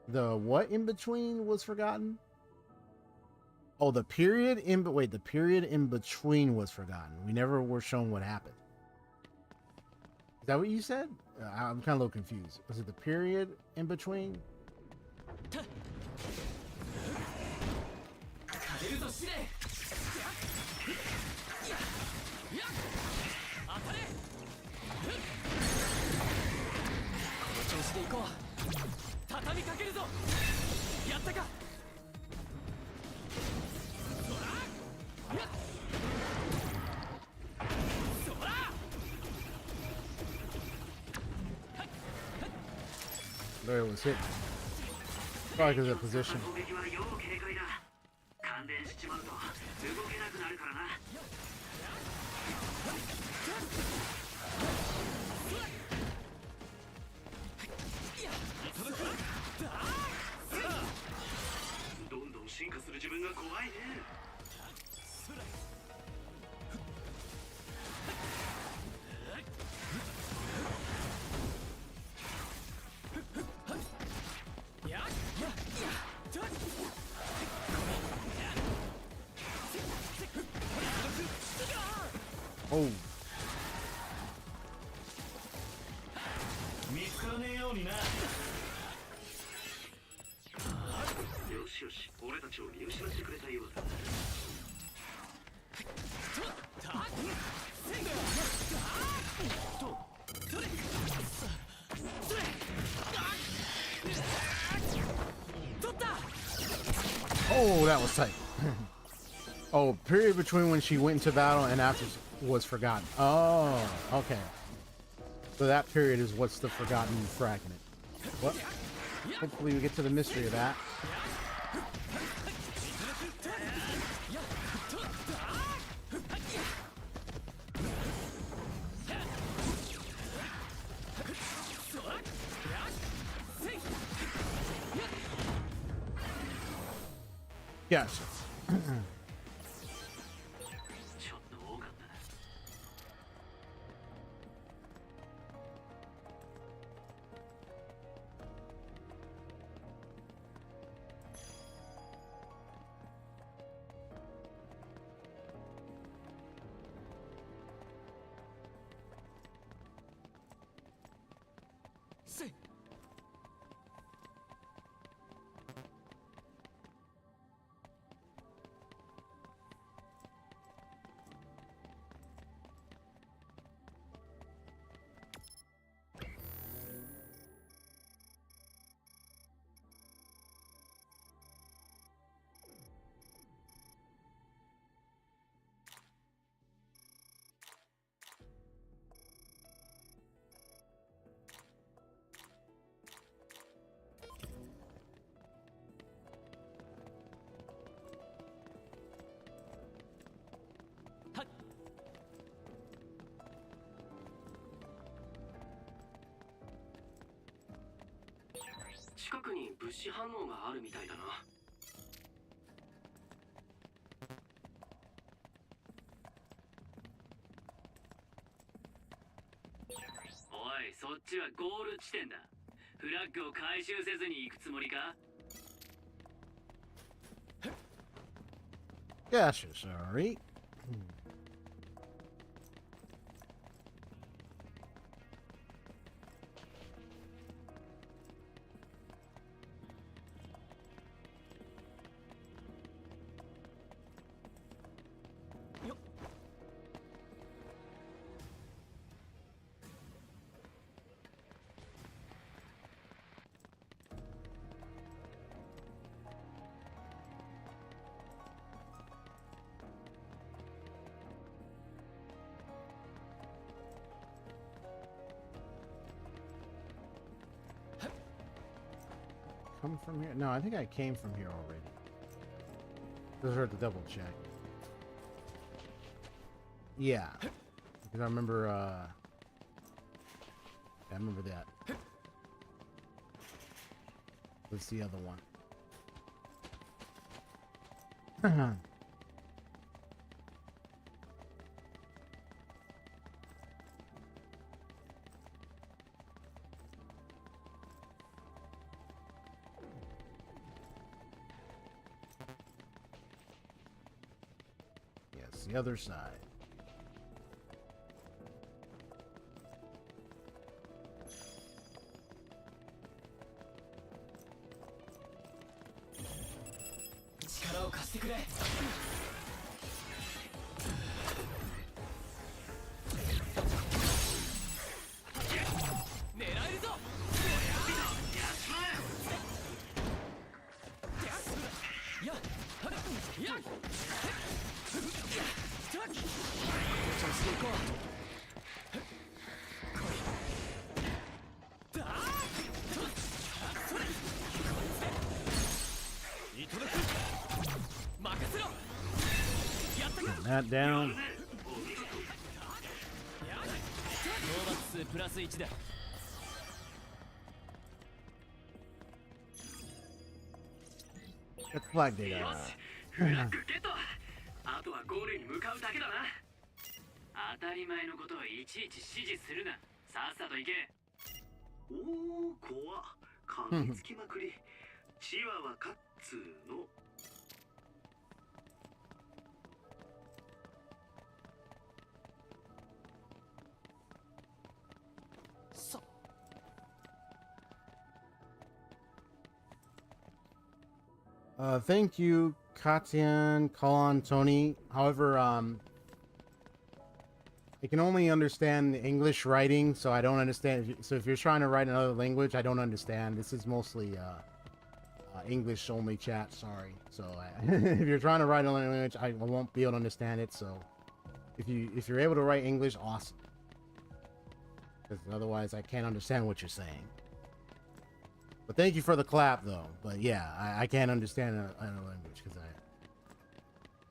The what in between was forgotten? Oh, the period in the period in between was forgotten. We never were shown what happened. Is that what you said? I'm kind of a little confused. Was it the period in between? There it was hit. Probably because of position. Oh. 見つからねえようにな。よしよし、俺たちを見失ってくれたようだ。Oh, that was tight. Oh, period between when she went into battle and after was forgotten. Oh, okay. So that period is what's the forgotten fragment. Well, hopefully we get to the mystery of that. Yes. See. 近くに物資反応があるみたいだな。おい、そっちはゴール地点だ。フラッグを回収せずに行くつもりか？ Gotcha, sorry. Come from here? No, I think I came from here already. Just heard to double check. Yeah, because I remember. I remember that. What's the other one? Yes, the other side. That down. Get the flag data. フラッグゲット。あとはゴールに向かうだけだな。当たり前のことをいちいち指示するな。さっさと行け。おお、怖っ。噛みつきまくり。チワワかっつーの。Thank you, Katian, Kalan, Tony. However, I can only understand English writing, so I don't understand. So if you're trying to write another language, I don't understand. This is mostly English only chat. Sorry. So if you're trying to write another language, I won't be able to understand it. So if you're able to write English, awesome. Because otherwise, I can't understand what you're saying. But thank you for the clap, though. But yeah, I can't understand another language because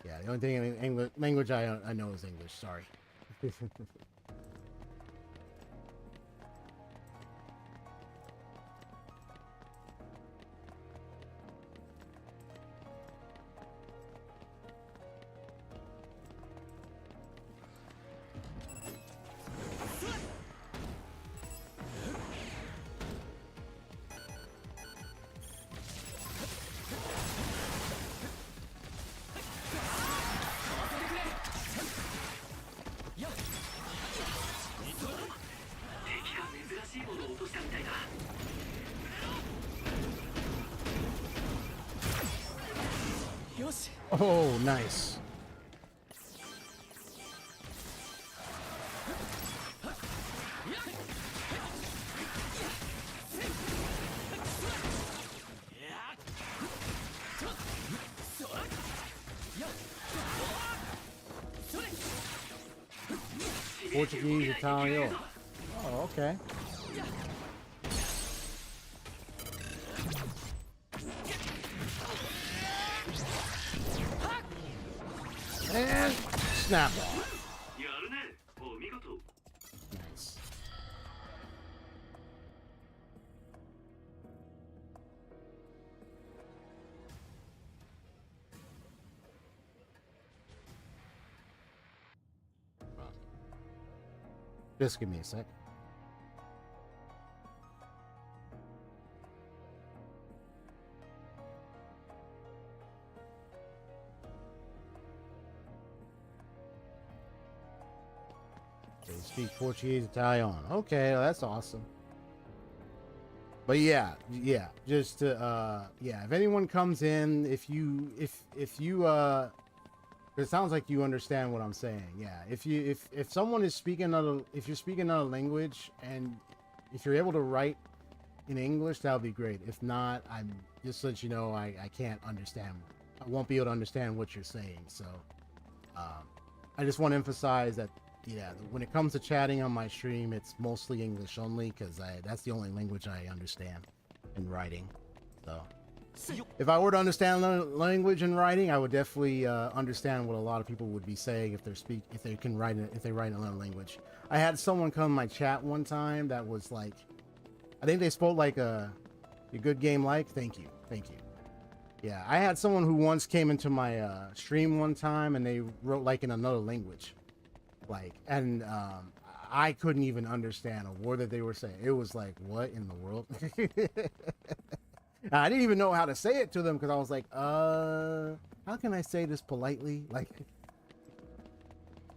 yeah, the only thing in English language I know is English. Sorry. Oh, nice. Portuguese, Italian. Oh, okay. And snap off. Nice. Just give me a sec. They speak Portuguese, Italian. Okay, well, that's awesome. But yeah, just to, yeah, if anyone comes in, if you, it sounds like you understand what I'm saying. Yeah, if someone is speaking if you're speaking another language and if you're able to write in English, that would be great. If not, I'm just to let you know I can't understand. I won't be able to understand what you're saying. So, I just want to emphasize that. Yeah, when it comes to chatting on my stream, it's mostly English only because that's the only language I understand in writing. So, if I were to understand language in writing, I would definitely understand what a lot of people would be saying if they write another language. I had someone come in my chat one time that was like, I think they spoke like a good game like. Thank you. Yeah, I had someone who once came into my stream one time and they wrote like in another language. And I couldn't even understand a word that they were saying. It was like, what in the world? I didn't even know how to say it to them because I was like, how can I say this politely? Like,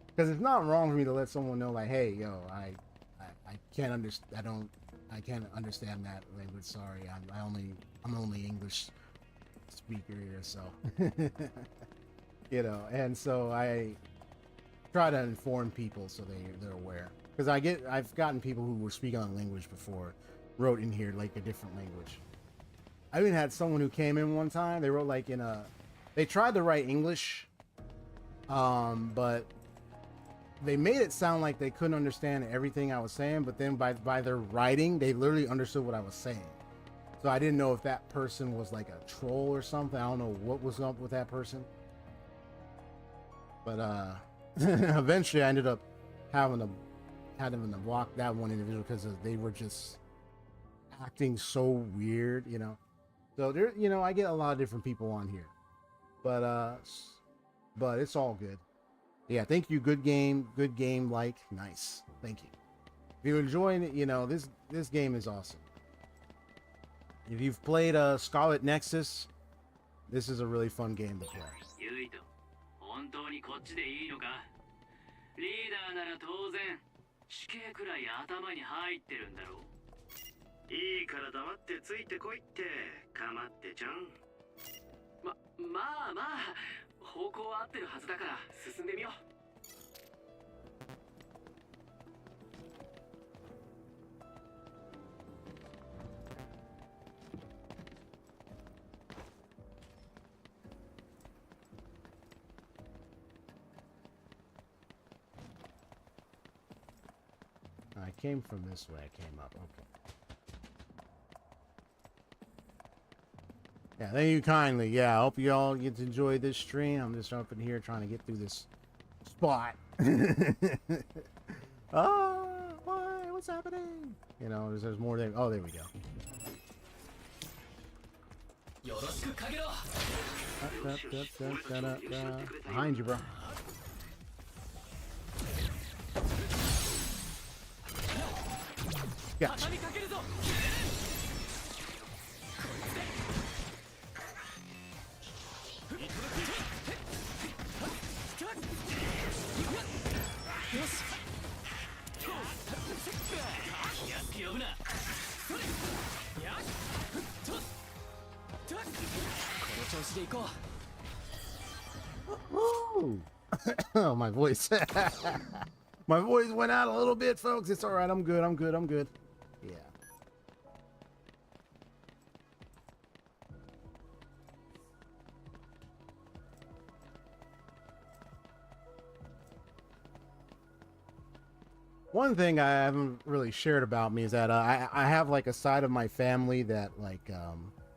because it's not wrong for me to let someone know, like, hey, yo, I can't understand. I can't understand that language. Sorry, I'm only English speaker here, so And so I try to inform people so they're aware, because I've gotten people who were speaking on language before wrote in here like a different language. I even had someone who came in one time, they wrote like they tried to write English, but they made it sound like they couldn't understand everything I was saying, but then by their writing they literally understood what I was saying. So I didn't know if that person was like a troll or something. I don't know what was up with that person, but eventually I ended up having to block that one individual because they were just acting so weird, So there, I get a lot of different people on here, but it's all good. Yeah, thank you. Good game. Like, nice. Thank you. If you're enjoying it, this game is awesome. If you've played Scarlet Nexus, this is a really fun game to play. 本当にこっちでいいのか？リーダーなら当然死刑くらい頭に入ってるんだろう。いいから黙ってついてこいってかまってちゃん。まあまあ、方向は合ってるはずだから進んでみよう。I came from this way. I came up. Okay. Yeah, thank you kindly. Yeah, I hope you all get to enjoy this stream. I'm just up in here trying to get through this spot. Oh, why? What's happening? You know, there's more there. Oh, there we go. Behind you, bro. Gotcha. Woo! Oh, my voice. My voice went out a little bit, folks. It's all right. I'm good. I'm good. I'm good. Yeah. One thing I haven't really shared about me is that I have like a side of my family that like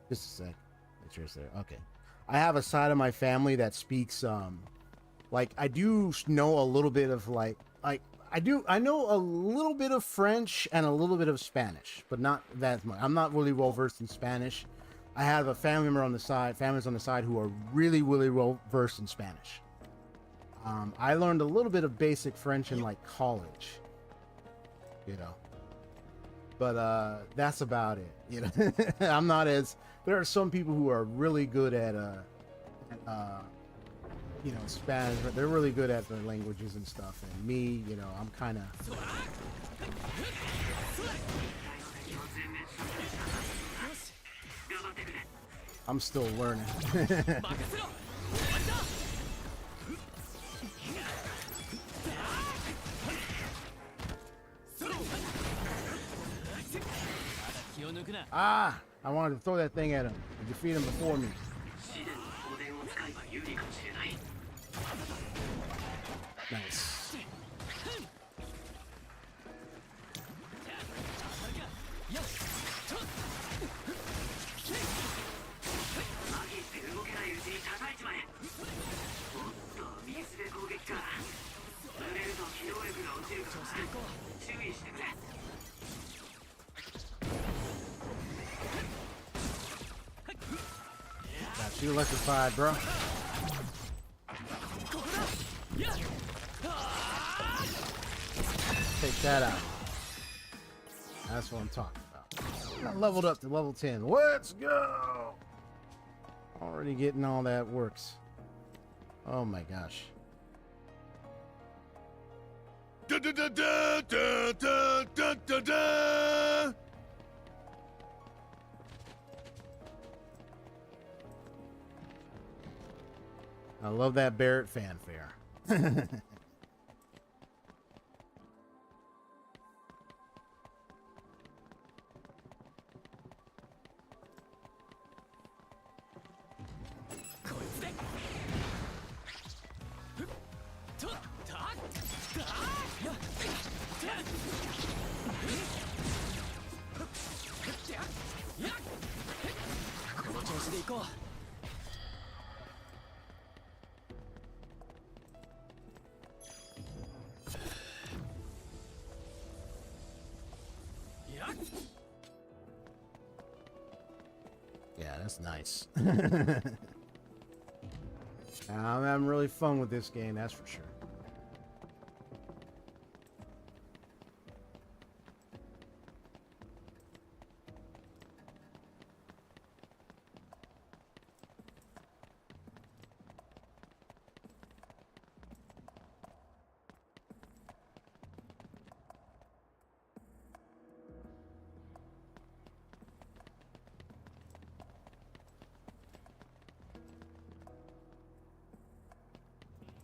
just a sec. Make sure it's there. Okay. I have a side of my family that speaks like I do know a little bit of like I know a little bit of French and a little bit of Spanish, but not that much. I'm not really well versed in Spanish. I have a family member on the side, families on the side who are really well versed in Spanish. I learned a little bit of basic French in like college, you know, but that's about it. You know, I'm not as. There are some people who are really good at you know, Spanish, but they're really good at the languages and stuff. And me, you know, I'm kind of. I'm still learning. Ah! I wanted to throw that thing at him and defeat him before me. Nice. Got you electrified, bro. Take that out. That's what I'm talking about. I leveled up to level 10. Let's go! Already getting all that works. Oh my gosh. Da da da da da da da da da. I love that Barrett fanfare. Yeah, that's nice. I'm having really fun with this game, that's for sure.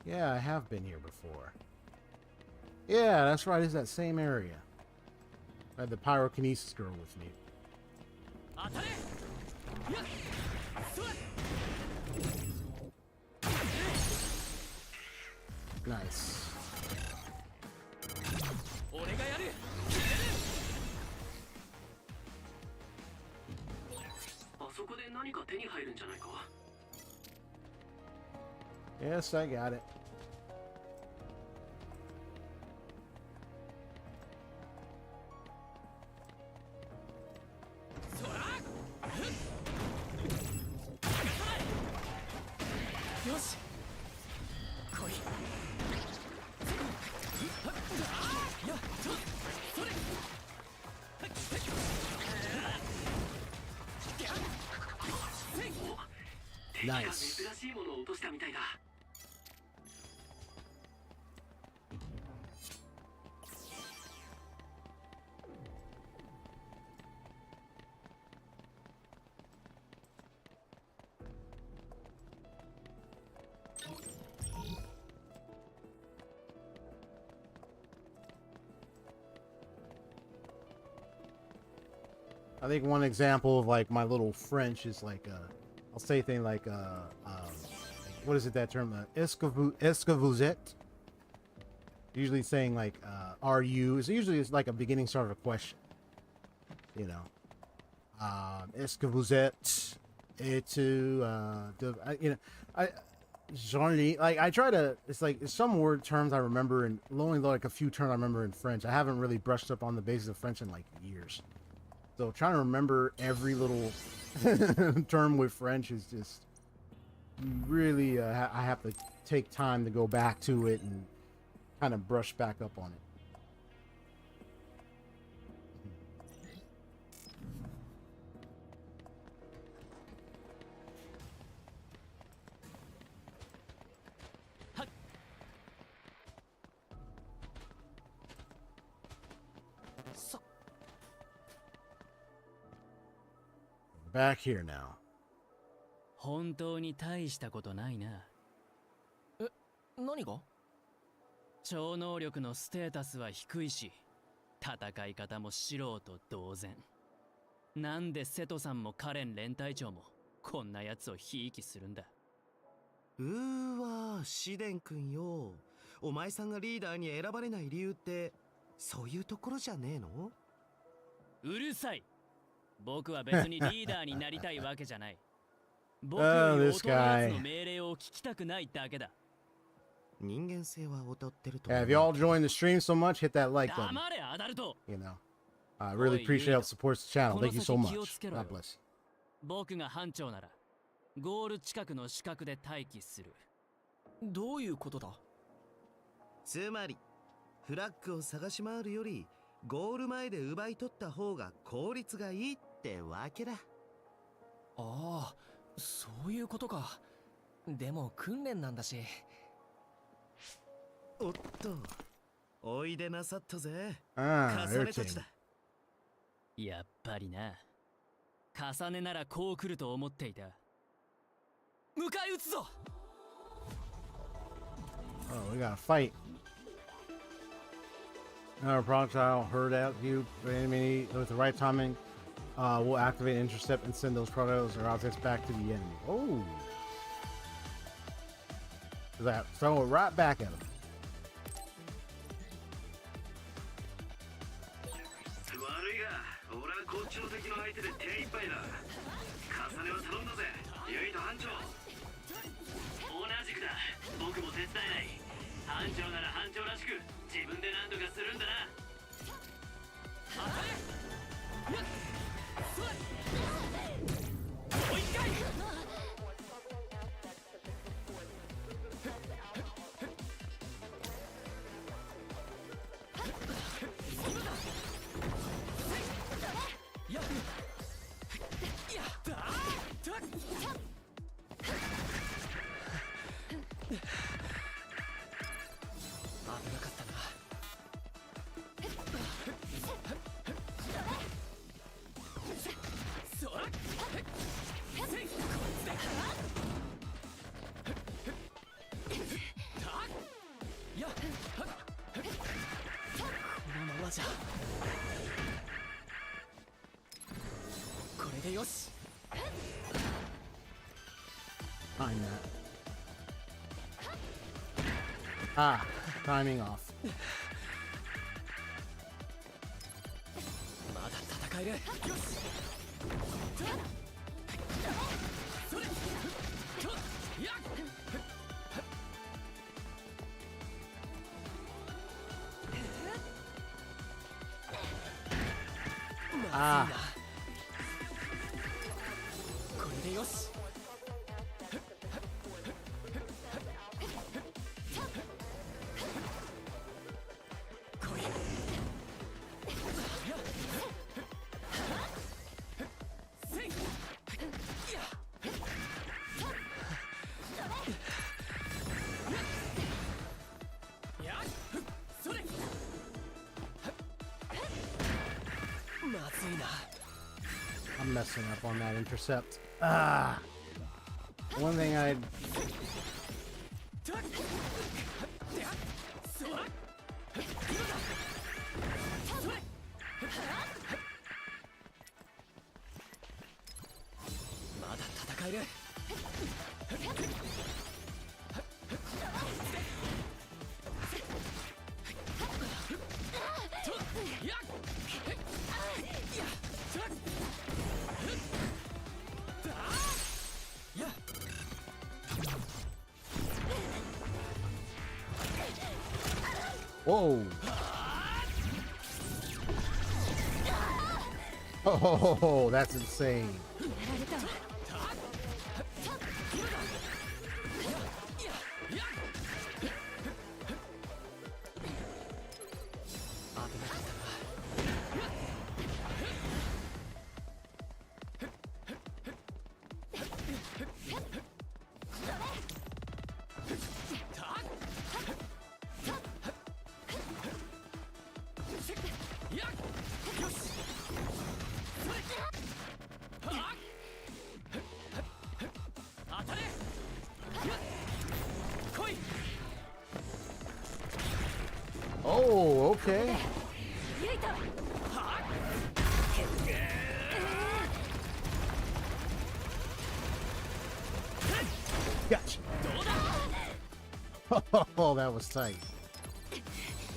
Yeah, I have been here before. Yeah, that's right. It's that same area. I had the pyrokinesis girl with me. Nice. 俺がやる。あそこで何か手に入るんじゃないか。 Yes, I got it. Nice. 珍しいものを落としたみたいだ。 I think one example of like my little French is like I'll say things like what is it, that term, est-ce que vous êtes? Usually saying like are you, it's usually it's like a beginning start of a question, you know. Est-ce que vous êtes, et-tu, you know, I try to, it's like some word terms I remember, and only like a few terms I remember in French. I haven't really brushed up on the basis of French in like years. So trying to remember every little term with French is just really, I have to take time to go back to it and kind of brush back up on it. Back here now. 本当に大したことないな。え、何が？超能力のステータスは低いし、戦い方も素人同然。なんで瀬戸さんもカレン連隊長もこんなやつをひいきするんだ。わ、シデン君よ。お前さんがリーダーに選ばれない理由ってそういうところじゃねえの？うるさい。僕は別にリーダーになりたいわけじゃない。僕より劣るやつの命令を聞きたくないだけだ。人間性は劣ってると。Yeah, if y'all join the stream so much, hit that like button. 黙れアダルト。You know, I really appreciate how it supports the channel. Thank you so much. God bless. 僕が班長ならゴール近くの死角で待機する。どういうことだ？つまりフラッグを探し回るよりゴール前で奪い取った方が効率がいいってわけだ。ああ、そういうことか。でも訓練なんだし。おっと、おいでなさったぜ。Ah, 重ねたちだ。やっぱりな。重ねならこう来ると思っていた。迎え撃つぞ。Oh, we gotta fight. Another projectile heard at you, enemy with the right timing. We'll activate intercept and send those projectiles or objects back to the enemy. Oh, that throw it right back at him. 悪いが、俺はこっちの敵の相手で手一杯だ。重ねは頼んだぜ、ユイと班長。同じくだ、僕も手伝えない。班長なら班長らしく自分で何とかするんだな。でよし。 Time that. Ah, timing off. まだ戦える。よし。それ。やっ。 Ah. これでよし。 I'm messing up on that intercept. Ah. One thing I'd... Whoa. Oh, that's insane. Oh, okay. Gotcha. Oh, that was tight.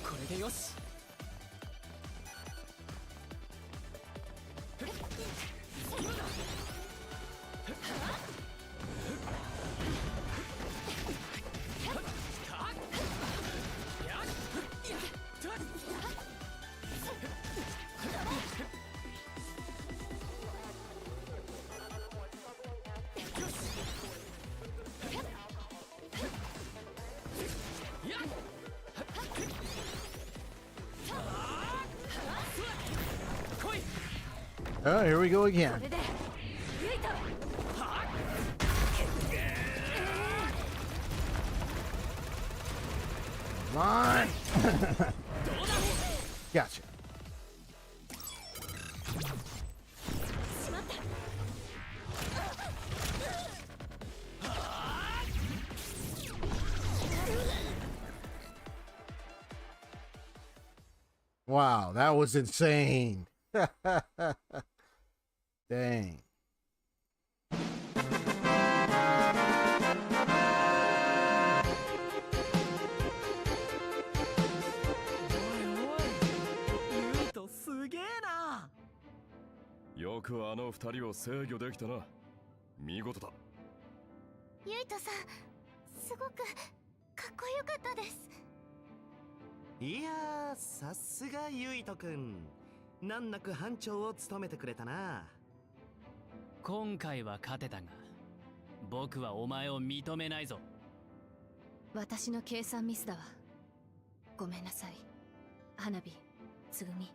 これでよし。 Oh, here we go again. Come on. Gotcha. Wow, that was insane. Dang. よくあの二人を制御できたな。見事だ。ユイトさん、すごくかっこよかったです。いやー、さすがユイトくん。難なく班長を務めてくれたな。今回は勝てたが、僕はお前を認めないぞ。私の計算ミスだわ。ごめんなさい。花火、つぐみ。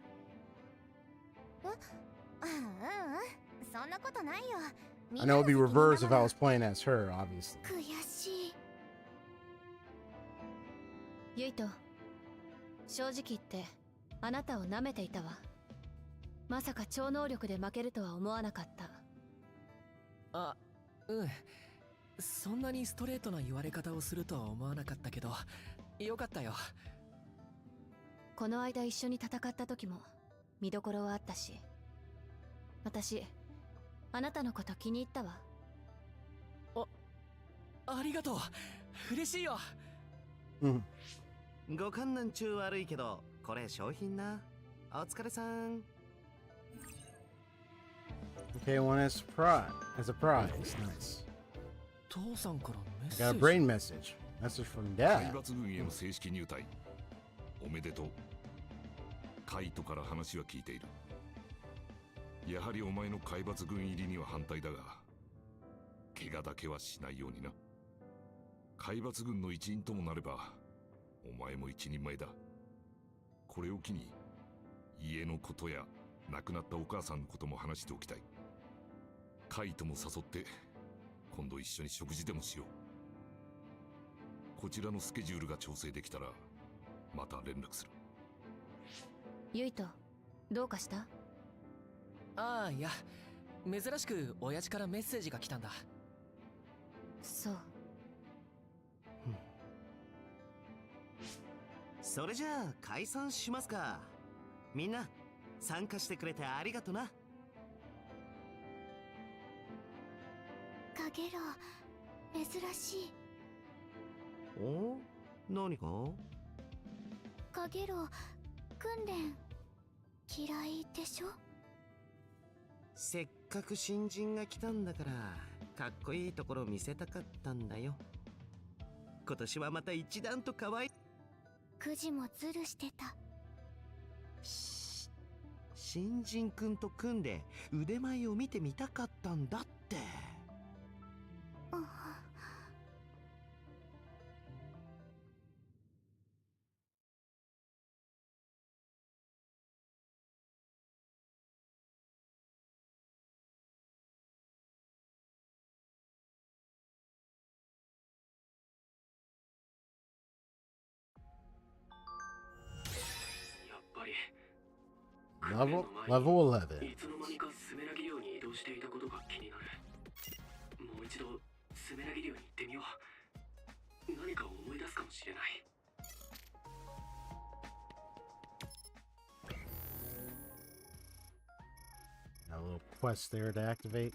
そんなことないよ。 I know it'd be reversed if I was playing as her, obviously. 悔しい。ユイト、正直言ってあなたを舐めていたわ。まさか超能力で負けるとは思わなかった。あ、うん。そんなにストレートな言われ方をするとは思わなかったけど、よかったよ。この間一緒に戦った時も見どころはあったし、私あなたのこと気に入ったわ。ありがとう。嬉しいよ。ご観覧中悪いけど、これ商品な。お疲れさん。Okay, one as a prize. Nice. 父さんからメッ I セ got a ージ。 brain message. Message from 海 Dad. 抜軍への正式入隊おめでとう。カイトから話は聞いている。やはりお前の海抜軍入りには反対だが、怪我だけはしないようにな。海抜軍の一員ともなればお前も一人前だ。これを機に家のことや亡くなったお母さんのことも話しておきたい。カイトも誘って今度一緒に食事でもしよう。こちらのスケジュールが調整できたらまた連絡する。ユイト、どうかした？ああ、いや、珍しく親父からメッセージが来たんだ。そう。それじゃあ解散しますか。みんな参加してくれてありがとな。かげろう、珍しい。お？何か？かげろう、訓練嫌いでしょ？せっかく新人が来たんだからかっこいいところ見せたかったんだよ。今年はまた一段と可愛い。くじもズルしてた。新人くんと組んで腕前を見てみたかったんだって。Level 11. いつの間にかスメラギ寮に移動していたことが気になる。もう一度スメラギ寮に行ってみよう。何か思い出すかもしれない。A little quest there to activate.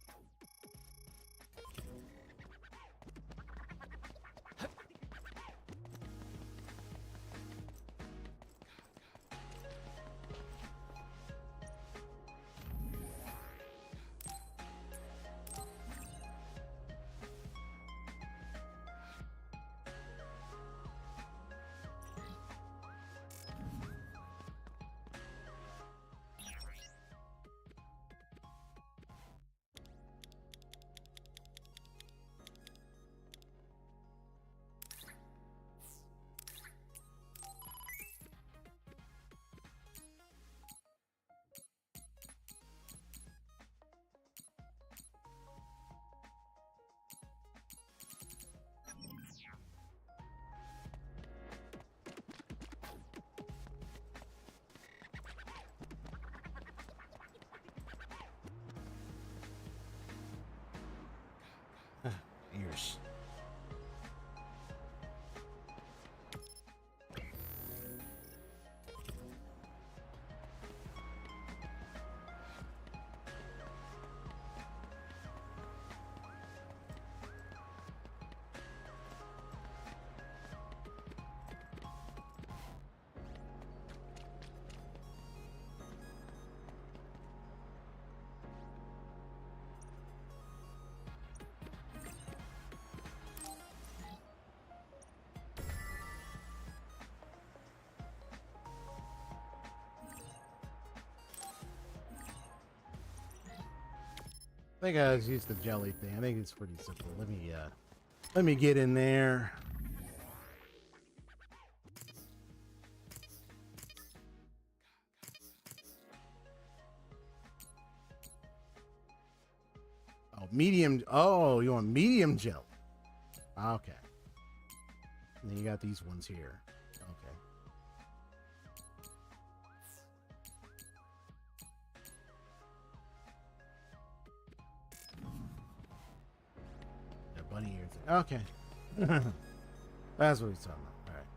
Ears. I think I just used the jelly thing. I think it's pretty simple. Let me get in there. Oh, medium. Oh, you want medium jelly? Okay. And then you got these ones here. Okay. Bunny ears. Okay. That's what he's talking about. All right.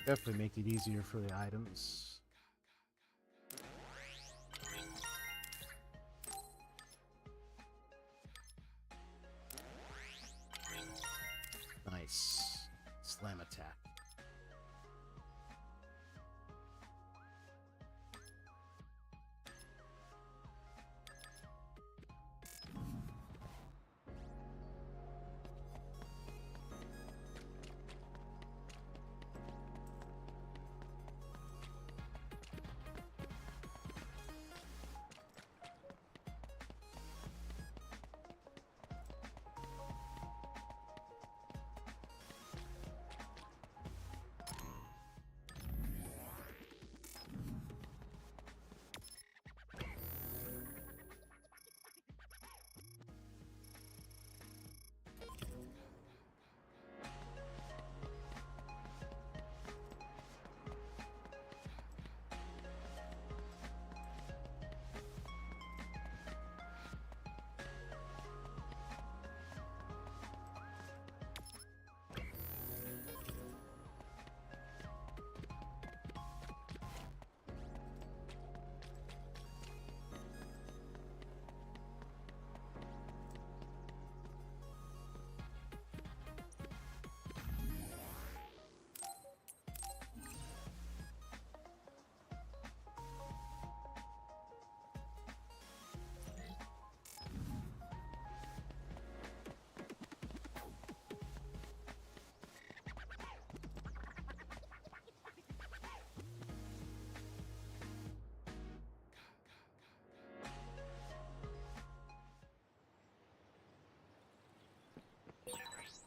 Definitely make it easier for the items. Nice. Slam attack.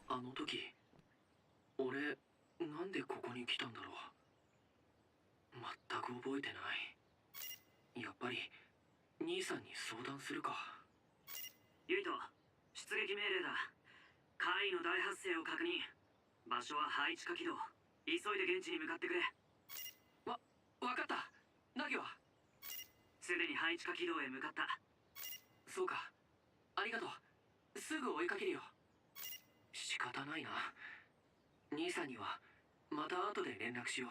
あの時俺なんでここに来たんだろう。全く覚えてない。やっぱり兄さんに相談するか。ユイト、出撃命令だ。怪異の大発生を確認。場所は配置下軌道。急いで現地に向かってくれ。わかった。ナギはすでに配置下軌道へ向かった。そうか、ありがとう。すぐ追いかけるよ。仕方ないな。兄さんにはまた後で連絡しよう。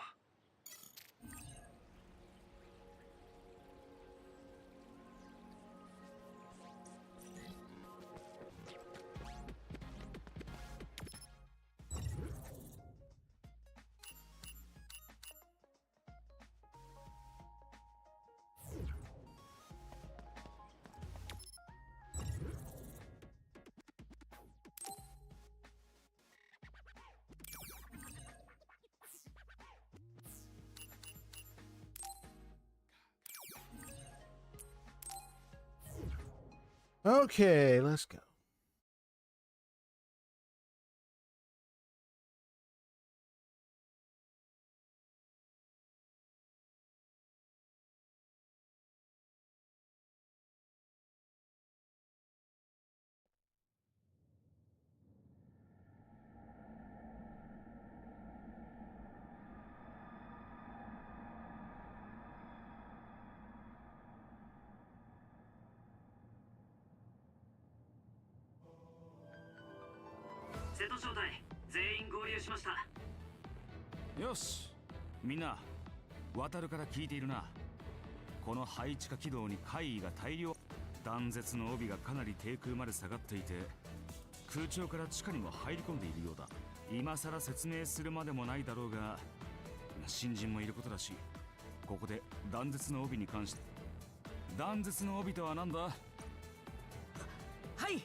Okay, let's go.瀬戸招待全員合流しました。よし、みんな渡るから聞いているな。この配置下軌道に怪異が大量。断絶の帯がかなり低空まで下がっていて、空調から地下にも入り込んでいるようだ。今さら説明するまでもないだろうが、新人もいることだし、ここで断絶の帯に関して。断絶の帯とは何だ？はい、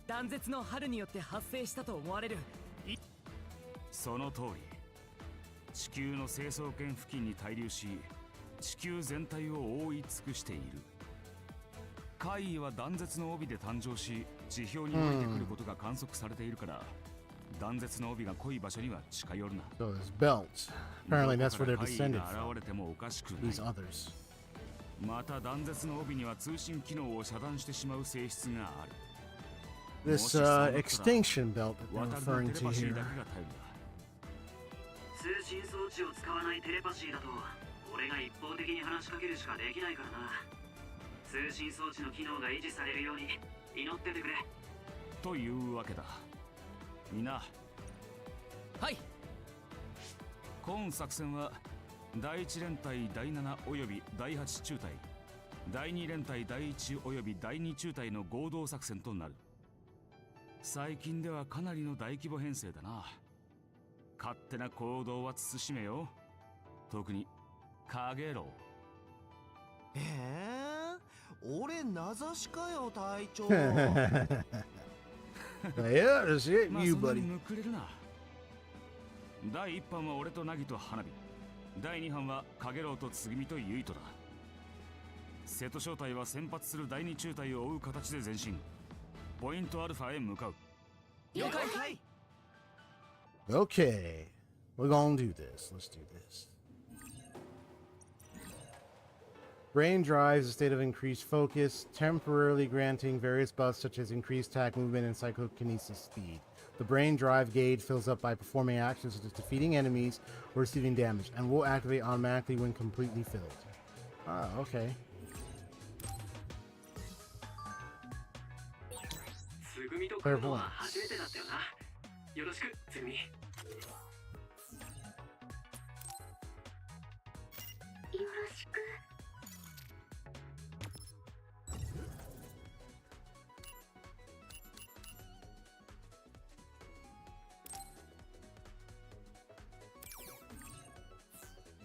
断絶の春によって発生したと思われる。その通り、地球の成層圏付近に滞留し、地球全体を覆い尽くしている。怪異は断絶の帯で誕生し、地表に降りてくることが観測されているから、断絶の帯が濃い場所には近寄るな。 So this belt. Apparently that's where they're descended 現 from. れてもおかしくない。 These others. また断絶の帯には通信機能を遮断してしまう性質がある。 This extinction belt that they're 渡るの referring テレ to パシー here. だけが頼りだ。通信装置を使わないテレパシーだと俺が一方的に話しかけるしかできないからな。通信装置の機能が維持されるように祈っててくれ。というわけだ。みんな、はい。本作戦は第1連隊第7および第8中隊、第2連隊第1および第2中隊の合同作戦となる。最近ではかなりの大規模編成だな。勝手な行動は慎めよ。特にカゲロウ。俺名指しかよ隊長。Yeah, that's it, まあ you そんなに buddy. むくれるな。第1班は俺とナギと花火、第2班はカゲロウとつぐみとユイトだ。瀬戸正体は先発する第2中隊を追う形で前進。ポイントアルファへ向かう。了解。 Okay, we're gonna do this. Let's do this. Brain drive is a state of increased focus, temporarily granting various buffs such as increased attack movement and psychokinesis speed. The brain drive gauge fills up by performing actions such as defeating enemies or receiving damage, and will activate automatically when completely filled. Ah, okay. つぐみと来るのは初めてだったよな。よろしく、つぐみ。よろしく。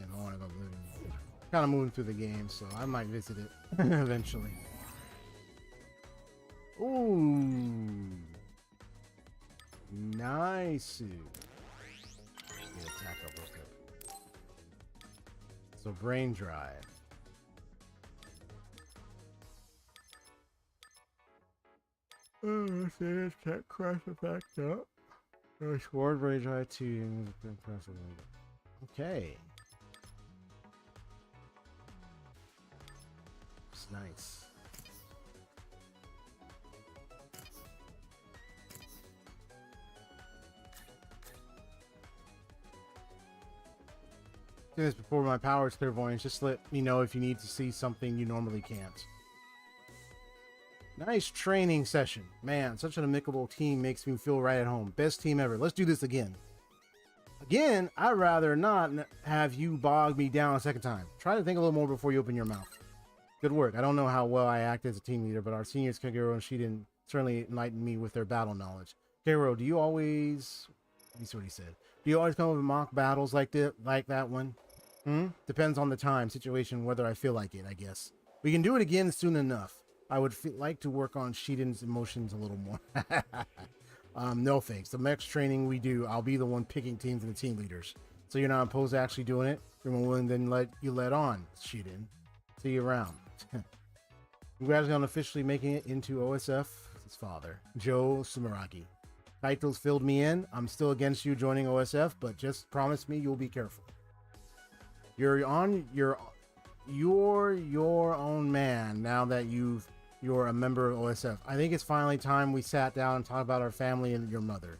And I want to go kind of moving through the game, so I might visit it eventually. Ooh, nice. Get attack up real quick. So brain drive. Oh, say attack crash effect up. Sword brain drive 2. Okay. It's nice. Do this before my powers clairvoyance. Just let me know if you need to see something you normally can't. Nice training session. Man, such an amicable team makes me feel right at home. Best team ever. Let's do this again. Again, I'd rather not have you bog me down a second time. Try to think a little more before you open your mouth. Good work. I don't know how well I act as a team leader, but our seniors, Kagero and Shiden, certainly enlightened me with their battle knowledge. Kagero, do you always... Let me see what he said. Do you always come up with mock battles like that one? Depends on the time, situation, whether I feel like it, I guess. We can do it again soon enough. I would like to work on Shiden's emotions a little more. No thanks. The next training we do, I'll be the one picking teams and the team leaders. So you're not opposed to actually doing it? You're more willing than let on, Shiden. See you around. Congratulations on officially making it into OSF. His father, Joe Sumeragi. Kaito's filled me in. I'm still against you joining OSF, but just promise me you'll be careful. You're your own man now that you're a member of OSF. I think it's finally time we sat down and talked about our family and your mother.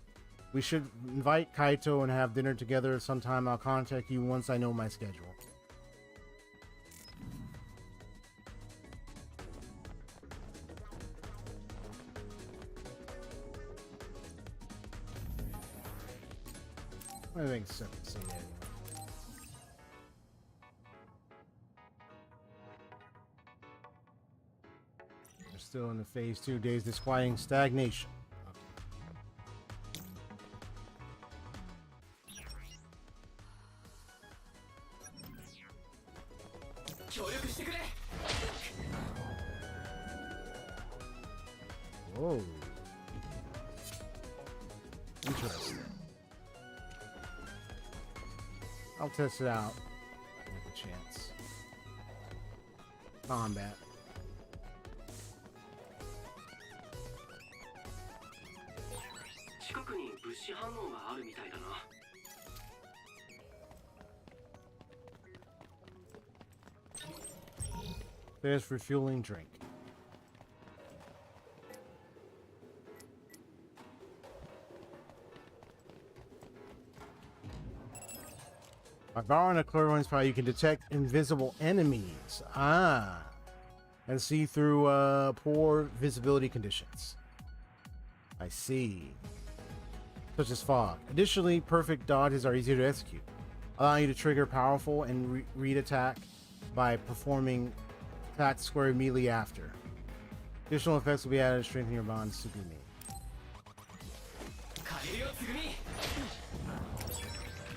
We should invite Kaito and have dinner together sometime. I'll contact you once I know my schedule. I think so. Yeah. We're still in the phase 2 days disquieting stagnation. Whoa. Interesting. I'll test it out. With a chance. Combat. There's refueling drink. By borrowing a clairvoyance power, you can detect invisible enemies. And see through poor visibility conditions. I see. Such as fog. Additionally, perfect dodges are easier to execute. allowing you to trigger powerful and read attack by performing attack square immediately after. Additional effects will be added to strengthen your bond, Super Me.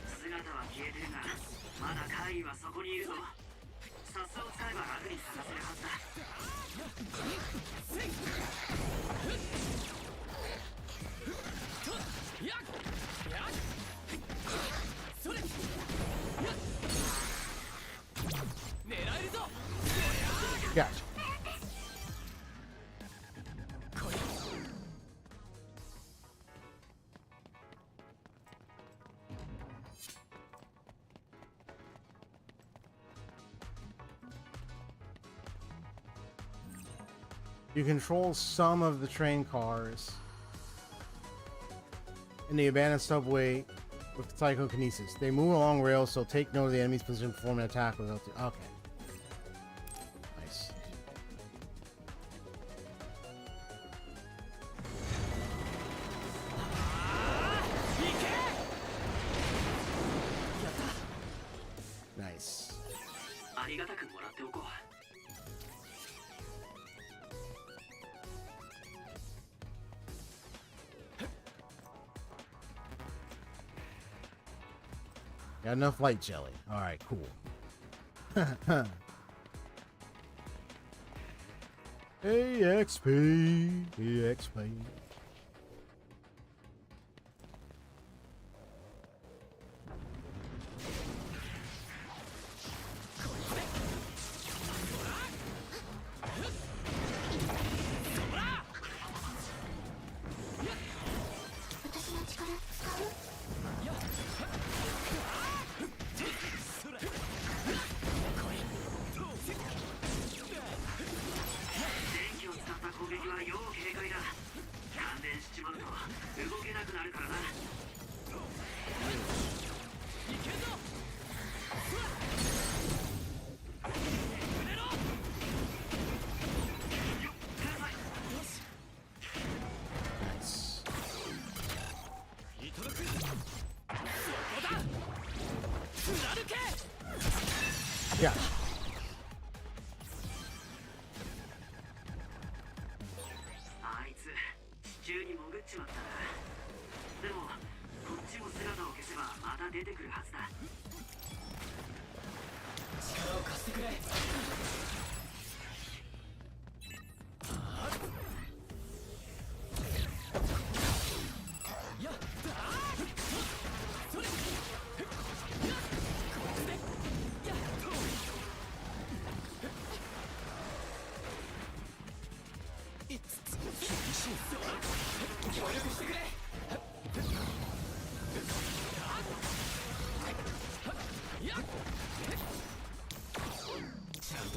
姿は消えてるが、まだ怪異はそこにいるぞ。さすを使えば楽に探せるはずだ。Gotcha. You control some of the train cars in the abandoned subway with psychokinesis. They move along rails, so take note of the enemy's position, perform an attack without the... Okay. Nice. Nice. ありがたくもらっておこう。Got enough light jelly. All right, cool. EXP, EXP. Yeah. あいつ地中に潜っちまったな。でもこっちも姿を消せばまた出てくるはずだ。力を貸してくれ。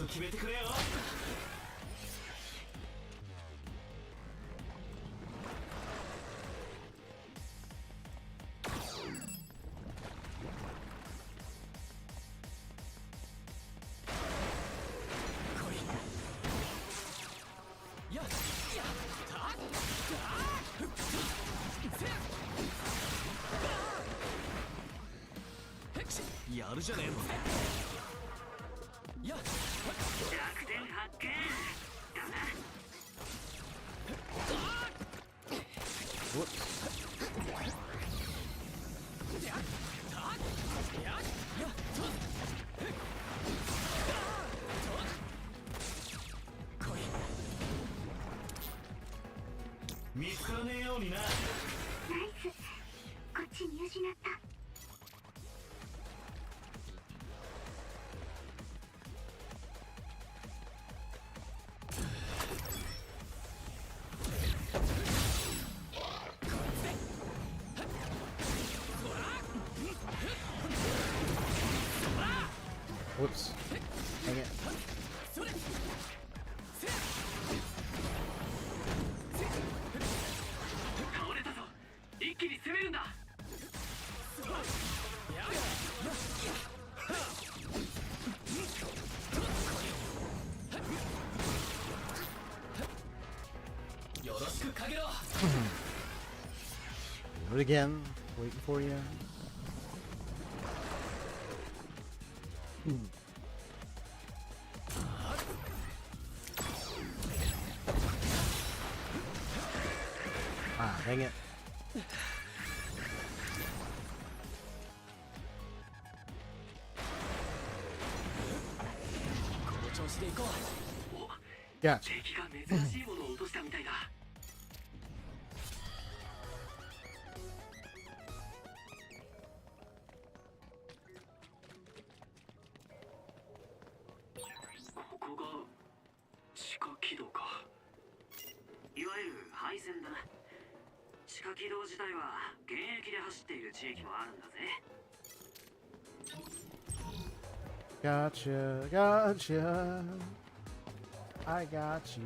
決めてくれよ。やるじゃねえの。弱点発見だな。見つからねえようにな。ナイス。こっち見失った。Whoops. Dang it. 倒れたぞ。一気に攻めるんだ。よろしくかけろ。Do it again. Waiting for you. Ah, dang it. Gotcha. 敵が珍しいものを落としたみたいだ。ここが地下軌道か。いわゆる配線だな。地下軌道自体は現役で走っている地域もあるんだぜ。Gotcha, gotcha. I got you.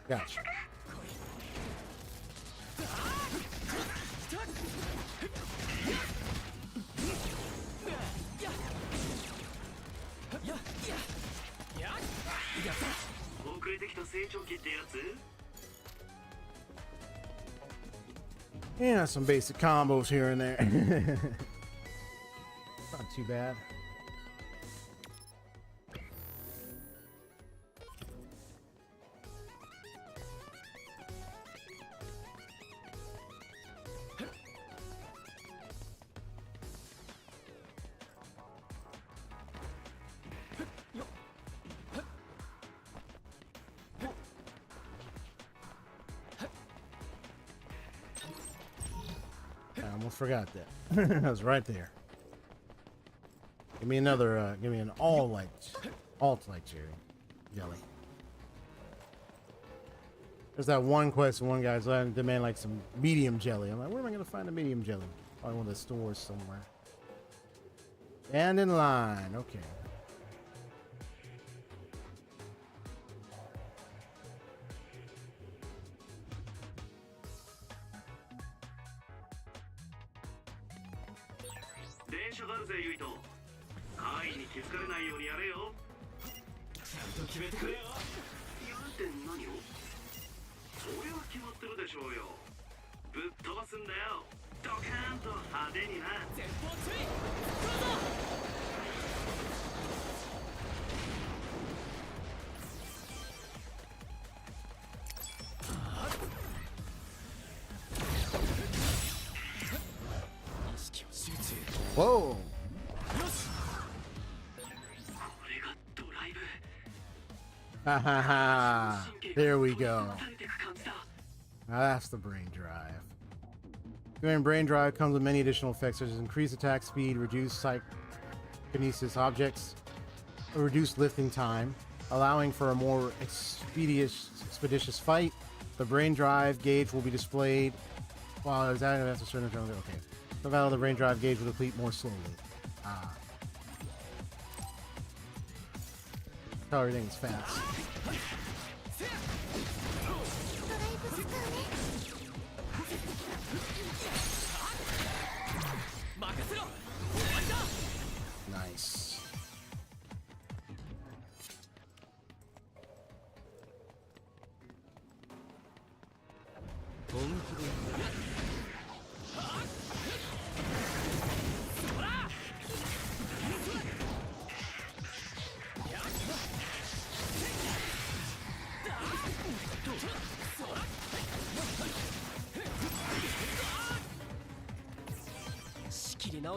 Gotcha. Yeah, some basic combos here and there. Not too bad. I almost forgot that. I was right there. Give me another, give me an alt light cherry jelly. There's that one quest, one guy's demand like some medium jelly. I'm like, where am I gonna find a medium jelly? Probably one of the stores somewhere. And in line, okay. Whoa! Ha ha ha! There we go. Now that's the brain drive. Doing brain drive comes with many additional effects such as increased attack speed, reduced psychokinesis objects, or reduced lifting time, allowing for a more expeditious fight. The brain drive gauge will be displayed while it's active after certain terms. Okay. The value of the brain drive gauge will deplete more slowly. Ah. How everything is fast. Nice.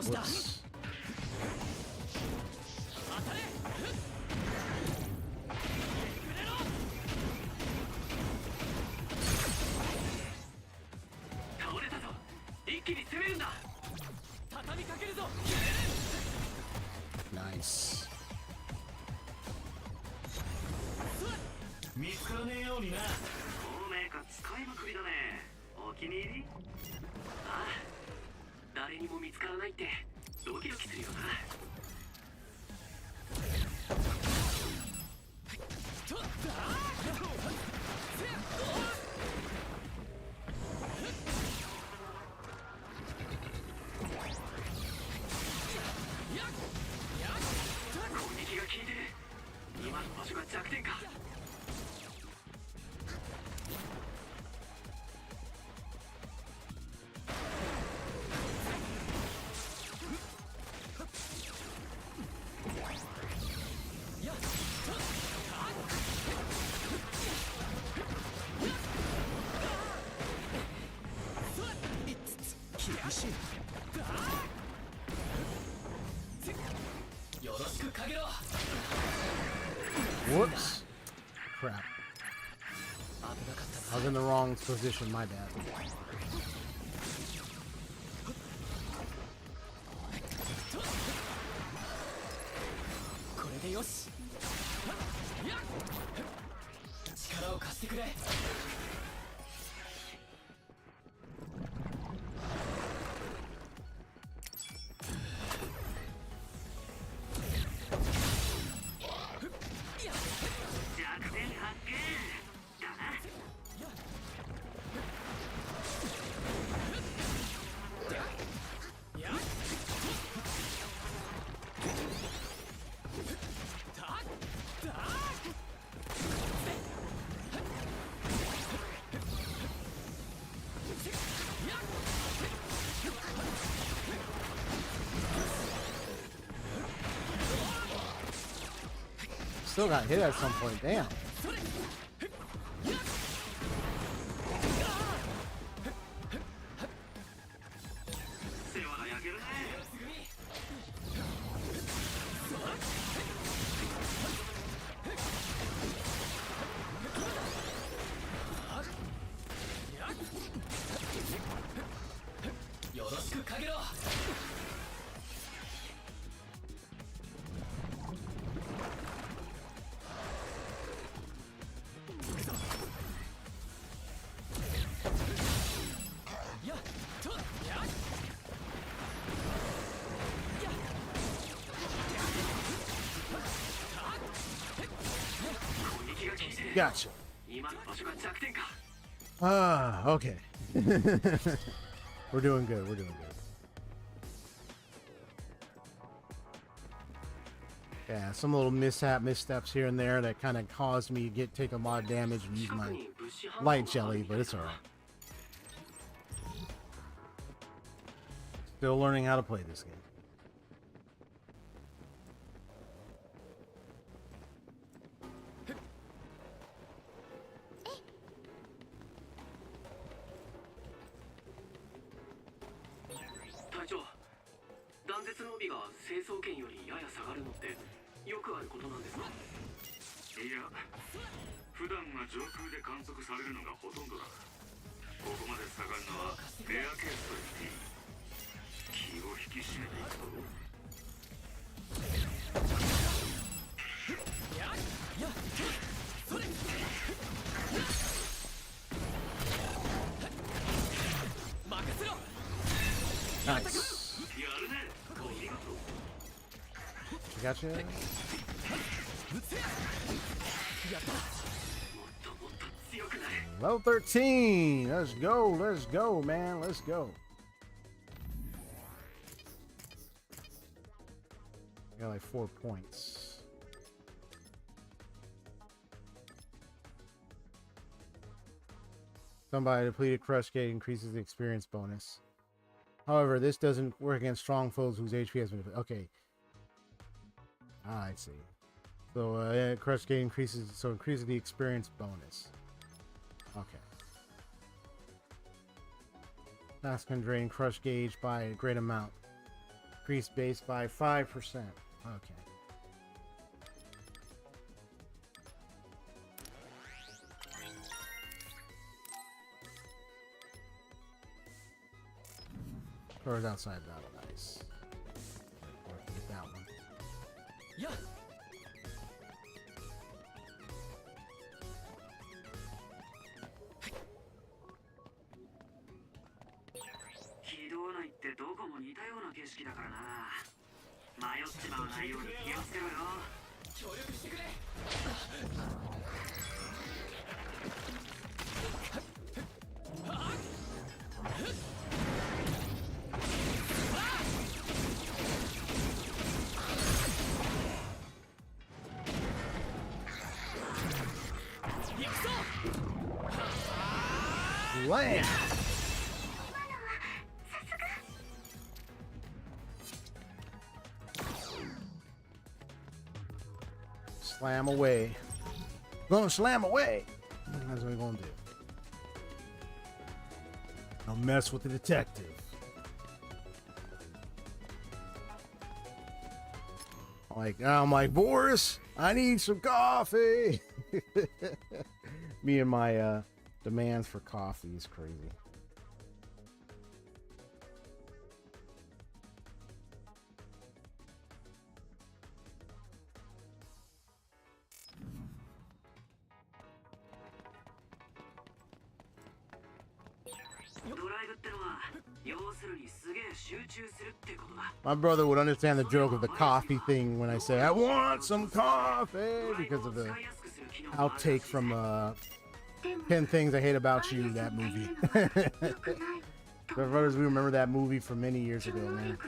Whoops. 気に攻めるんだ。畳みかけるぞ。 Nice. 見つからねえようにな。透明化使いまくりだね。お気に入り？ああ、誰にも見つからないってドキドキするよな。攻撃が効いてる。今の場所が弱点か。厳しい。よろしくかけろ。 Whoops. Crap. I was in the wrong position, my bad. これでよし。力を貸してくれ。 弱点発見だな。Still got hit at some point. Damn. 世話が焼けるね。 よろしくかけろ。 Gotcha. 今の場所が弱点か。 Ah, okay. We're doing good. We're doing good. Yeah, some little missteps here and there that kind of caused me to take a lot of damage and use my light jelly, but it's alright. Still learning how to play this game. Nice. Gotcha. Level 13. Let's go. Let's go, man. Let's go. Got like 4 points. Somebody depleted crush gate increases the experience bonus. However, this doesn't work against strong foes whose HP has been... Okay. I see. So, crush gate increases... So, increases the experience bonus. Okay. Task can drain crush gauge by a great amount. Increase base by 5%. Okay. Doors outside battle. Nice. Get that one. Yeah. 軌道内ってどこも似たような景色だからな。迷っちまわないように気をつけろよ。協力してくれ。Land. Slam away. Gonna slam away. That's what we're gonna do. Don't mess with the detective. I'm like, Boris, I need some coffee. Me and my demands for coffee is crazy. My brother would understand the joke of the coffee thing when I say, I want some coffee, because of the outtake from 10 Things I Hate About You, that movie. Brothers, we remember that movie from many years ago, man.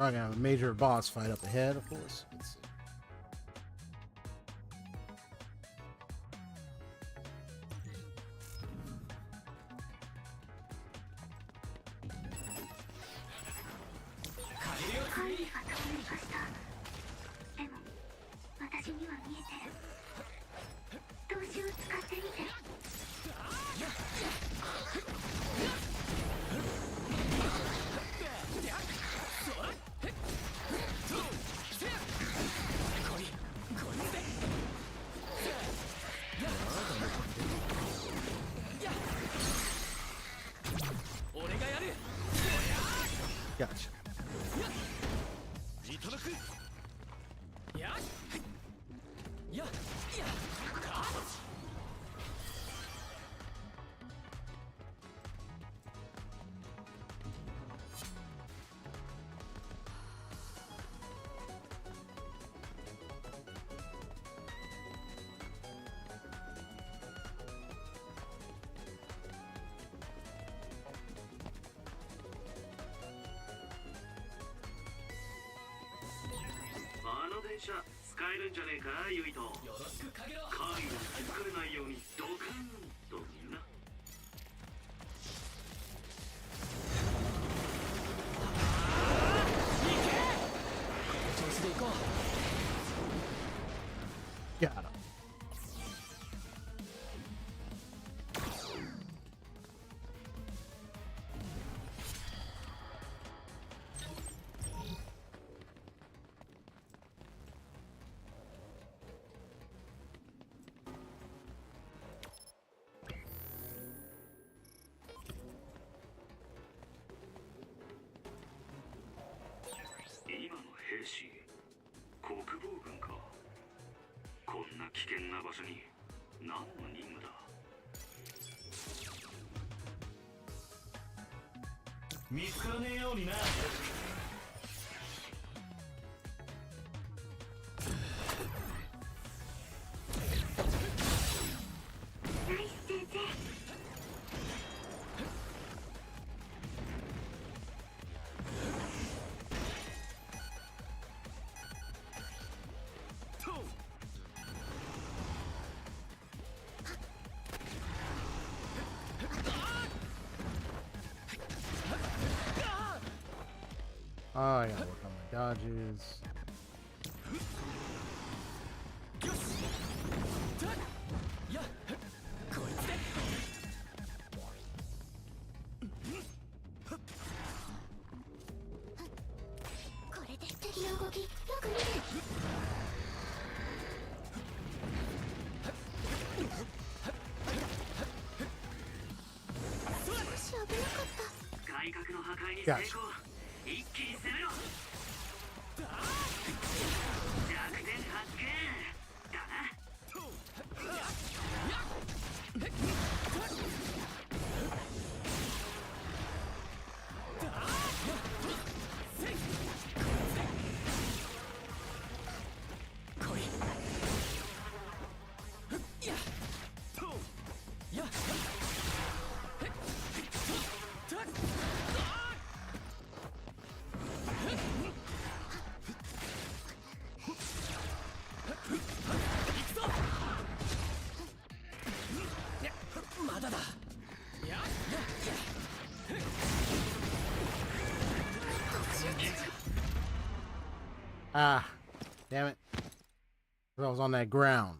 We're gonna have a major boss fight up ahead, of course. Let's see. Gotcha. Got him. Oh, I gotta work on my dodges. これで敵の動きよく見て。少し危なかった。外角の破壊に成功。一気に攻めろ。弱点発見だな。まだだ。 Ah, damn it. I was on that ground.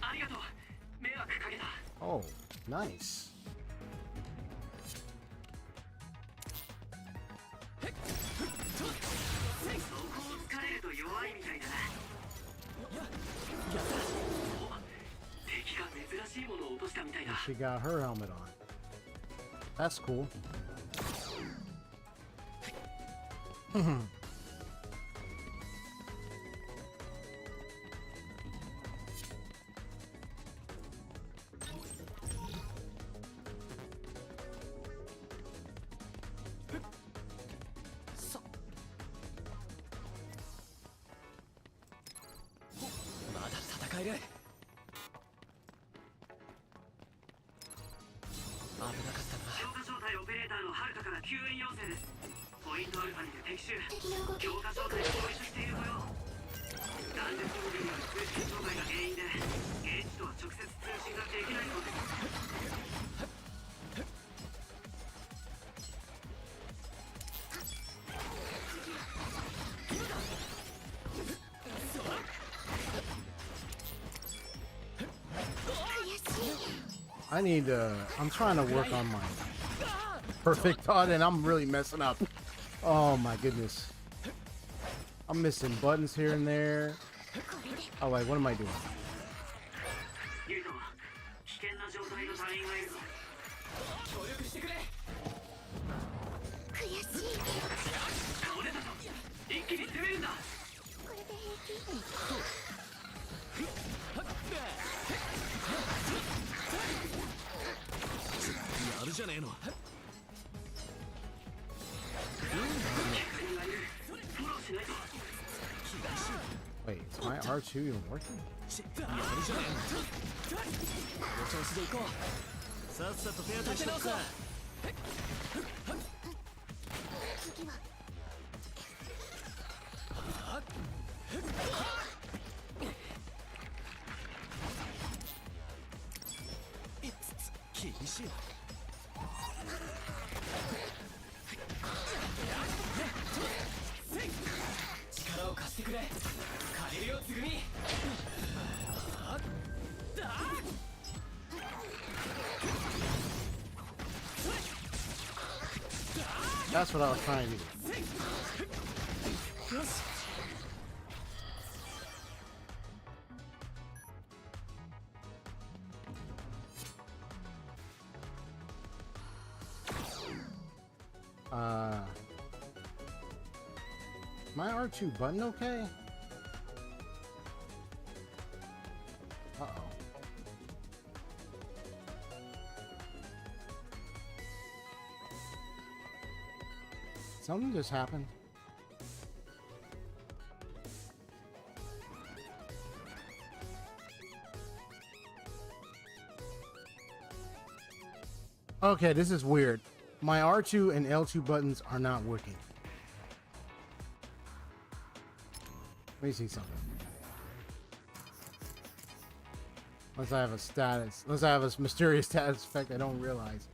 ありがとう。迷惑かけた。 Oh, nice. そこを疲れると弱いみたいだな。お、敵が珍しいものを落としたみたいだ。 She got her helmet on. That's cool. I need I'm trying to work on my perfect thought and I'm really messing up. Oh my goodness. I'm missing buttons here and there. Oh wait, what am I doing? Wait, is my R2 even working? さっさと手当てしとくか。 厳しい。力を貸してくれ。借りるよつぐみ。 That's what I was trying to do. My R2 button okay? Uh-oh. Something just happened. Okay, this is weird. My R2 and L2 buttons are not working. Let me see something. Unless I have a status. Unless I have a mysterious status effect I don't realize.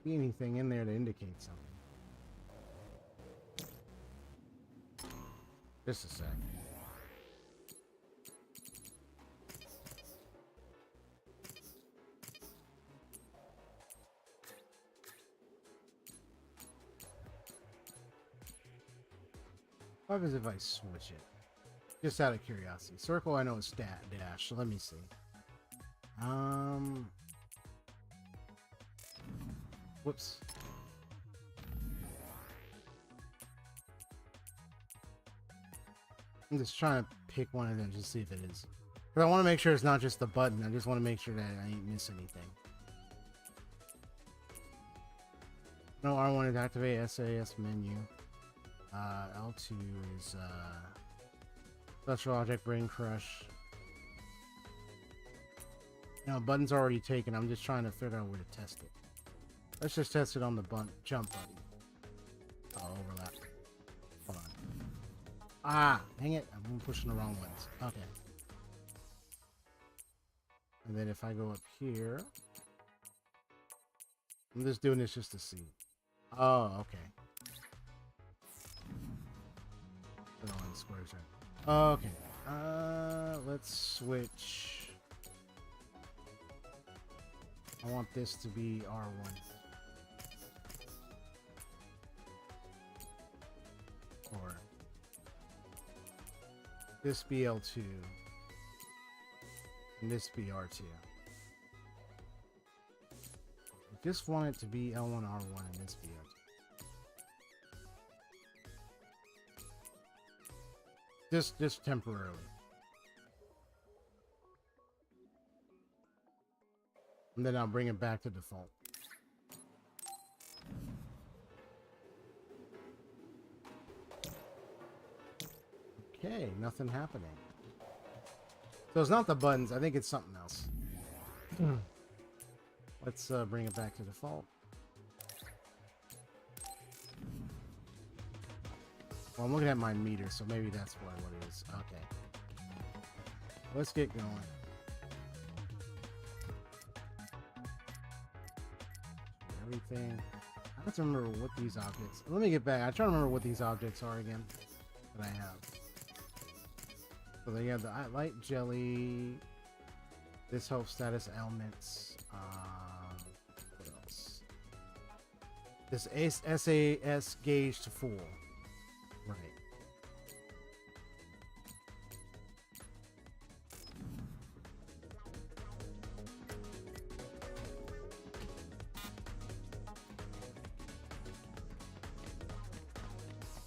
see anything in there to indicate something. Just a sec. What happens if I switch it? Just out of curiosity. Circle, I know it's stat dash, so let me see. Whoops. I'm just trying to pick one of them just to see if it is. But I want to make sure it's not just the button. I just want to make sure that I ain't miss anything. No, R1 is activate SAS menu. L2 is special object brain crush. Now button's already taken. I'm just trying to figure out where to test it. Let's just test it on the jump button. I'll overlap. Hold on. Ah, dang it! I'm pushing the wrong ones. Okay. And then if I go up here, I'm just doing this just to see. Oh, okay. Squares right. Okay. Let's switch. I want this to be R1. Or this be L2. And this be R2. I just want it to be L1, R1, and this be L2. Just temporarily. And then I'll bring it back to default. Okay, nothing happening. So it's not the buttons, I think it's something else. Let's bring it back to default. Well, I'm looking at my meter, so maybe that's what it is. Okay. Let's get going. Everything. I have to remember what these objects... Let me get back. I'm trying to remember what these objects are again that I have. So they have the light jelly. This health status elements. What else? This SAS gauge to full. Right.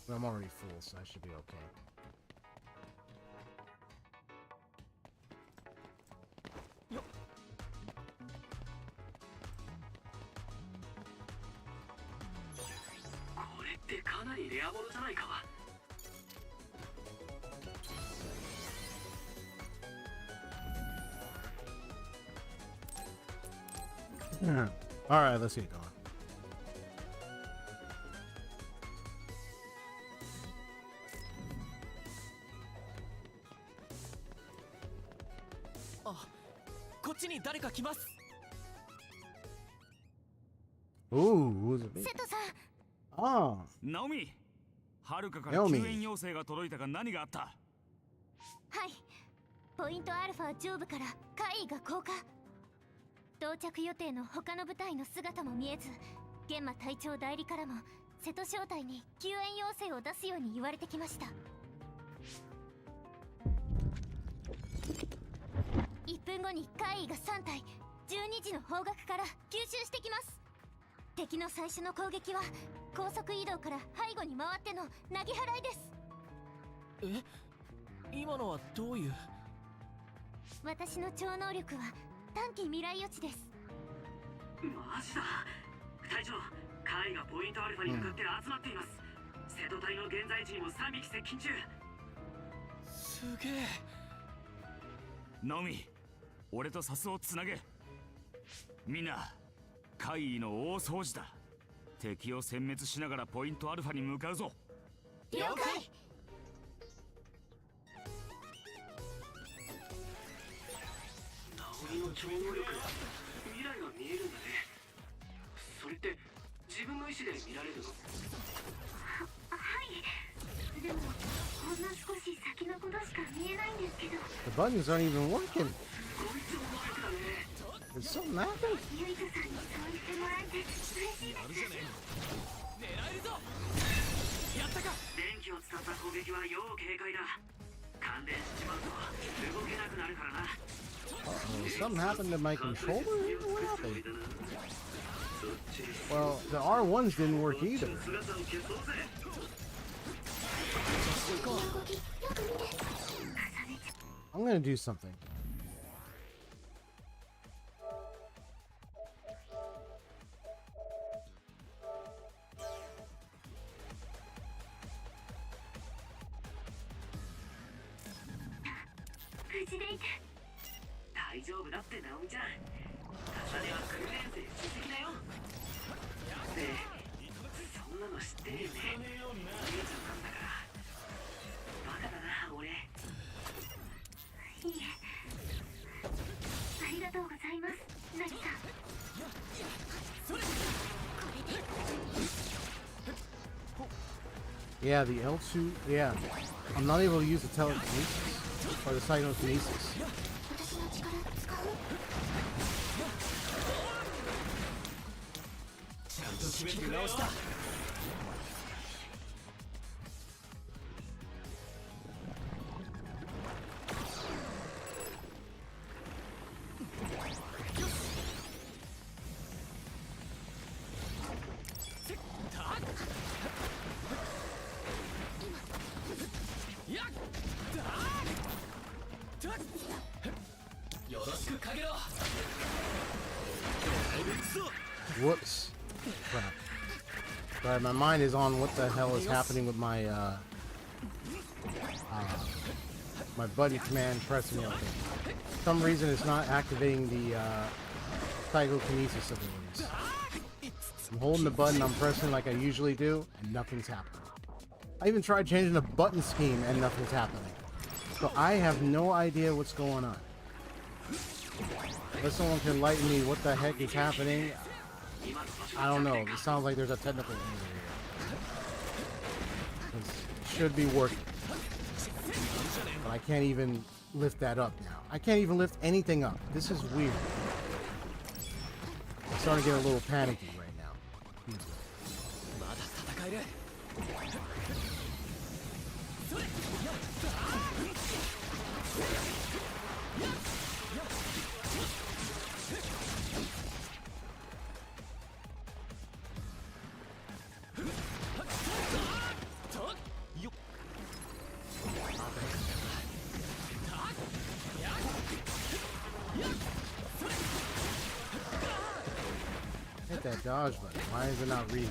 But I'm already full, so I should be okay. All right, let's get going. Ooh, who's it? 瀬戸さん、 Oh, ナオミ、はるかから救援要請が届いたが何があった？はい、ポイントアルファ上部から怪異が降下。到着予定の他の部隊の姿も見えず、玄馬隊長代理からも瀬戸小隊に救援要請を出すように言われてきました。1分後に怪異が3体、12時の方角から吸収してきます。敵の最初の攻撃は高速移動から背後に回っての投げ払いです。え、今のはどういう？私の超能力は短期未来予知です。マジだ。隊長、怪異がポイントアルファに向かって集まっています。瀬戸隊の現在地にも3匹接近中。すげえ。ナオミ、俺とサスをつなげ。みんな、怪異の大掃除だ。敵を殲滅しながらポイントアルファに向かうぞ。了解。ナオミの超能力、未来が見えるんだね。それって自分の意思で見られるの？はい。でもほんの少し先のことしか見えないんですけど。 The buttons aren't even working. こいつお前だね。 Did something happen? ユイトさんにそう言ってもらえて嬉しいです。狙えるぞ。やったか。電気を使った攻撃は要警戒だ。感電しちまうと動けなくなるからな。Something happened to my controller? What happened? Well, the R1s didn't work either. I'm gonna do something. Yeah, the L2, yeah. I'm not able to use the telekinesis or the cybernetic. Whoops. Crap. Sorry, my mind is on what the hell is happening with my my buddy command pressing everything. For some reason it's not activating the psychokinesis abilities. I'm holding the button, I'm pressing like I usually do, and nothing's happening. I even tried changing the button scheme and nothing's happening. So I have no idea what's going on. Unless someone can enlighten me what the heck is happening, I don't know. It sounds like there's a technical error here. It should be working. But I can't even lift that up now. I can't even lift anything up. This is weird. I'm starting to get a little panicky right now. Hit that dodge button. Why is it not reading?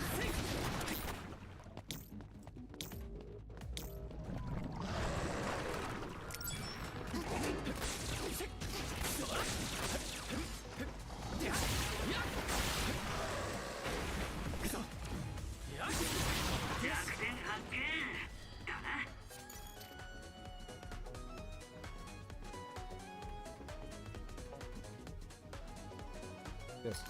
This.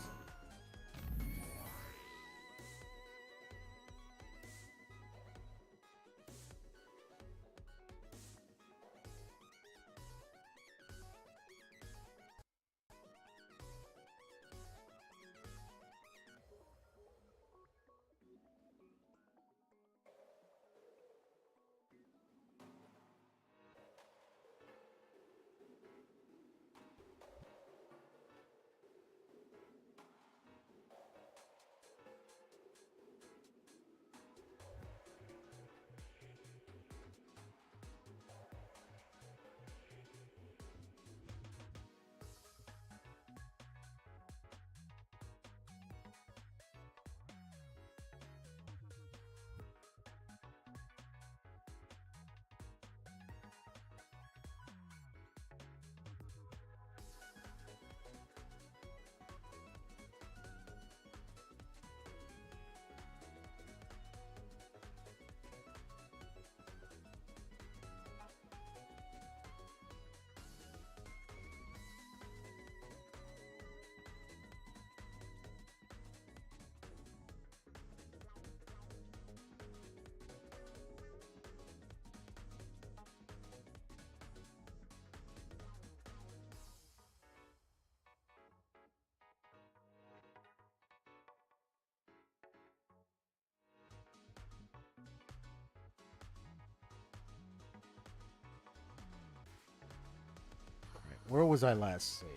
Where was I last saved?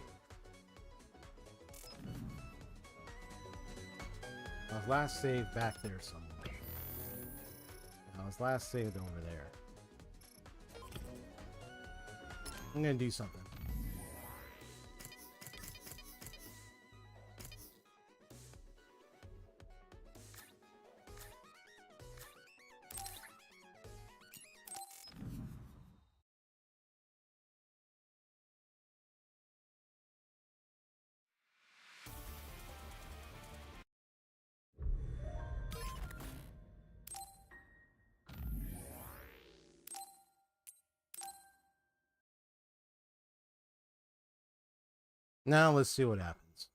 I was last saved back there somewhere. I was last saved over there. I'm gonna do something. Now let's see what happens.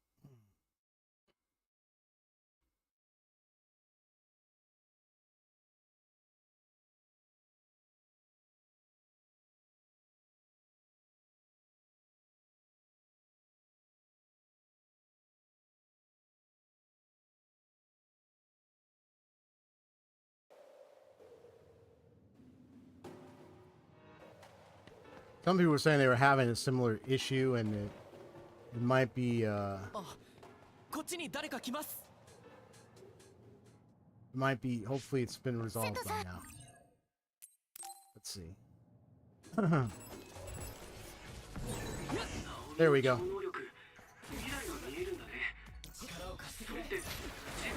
Some people were saying they were having a similar issue and it might be hopefully it's been resolved by now. Let's see. There we go.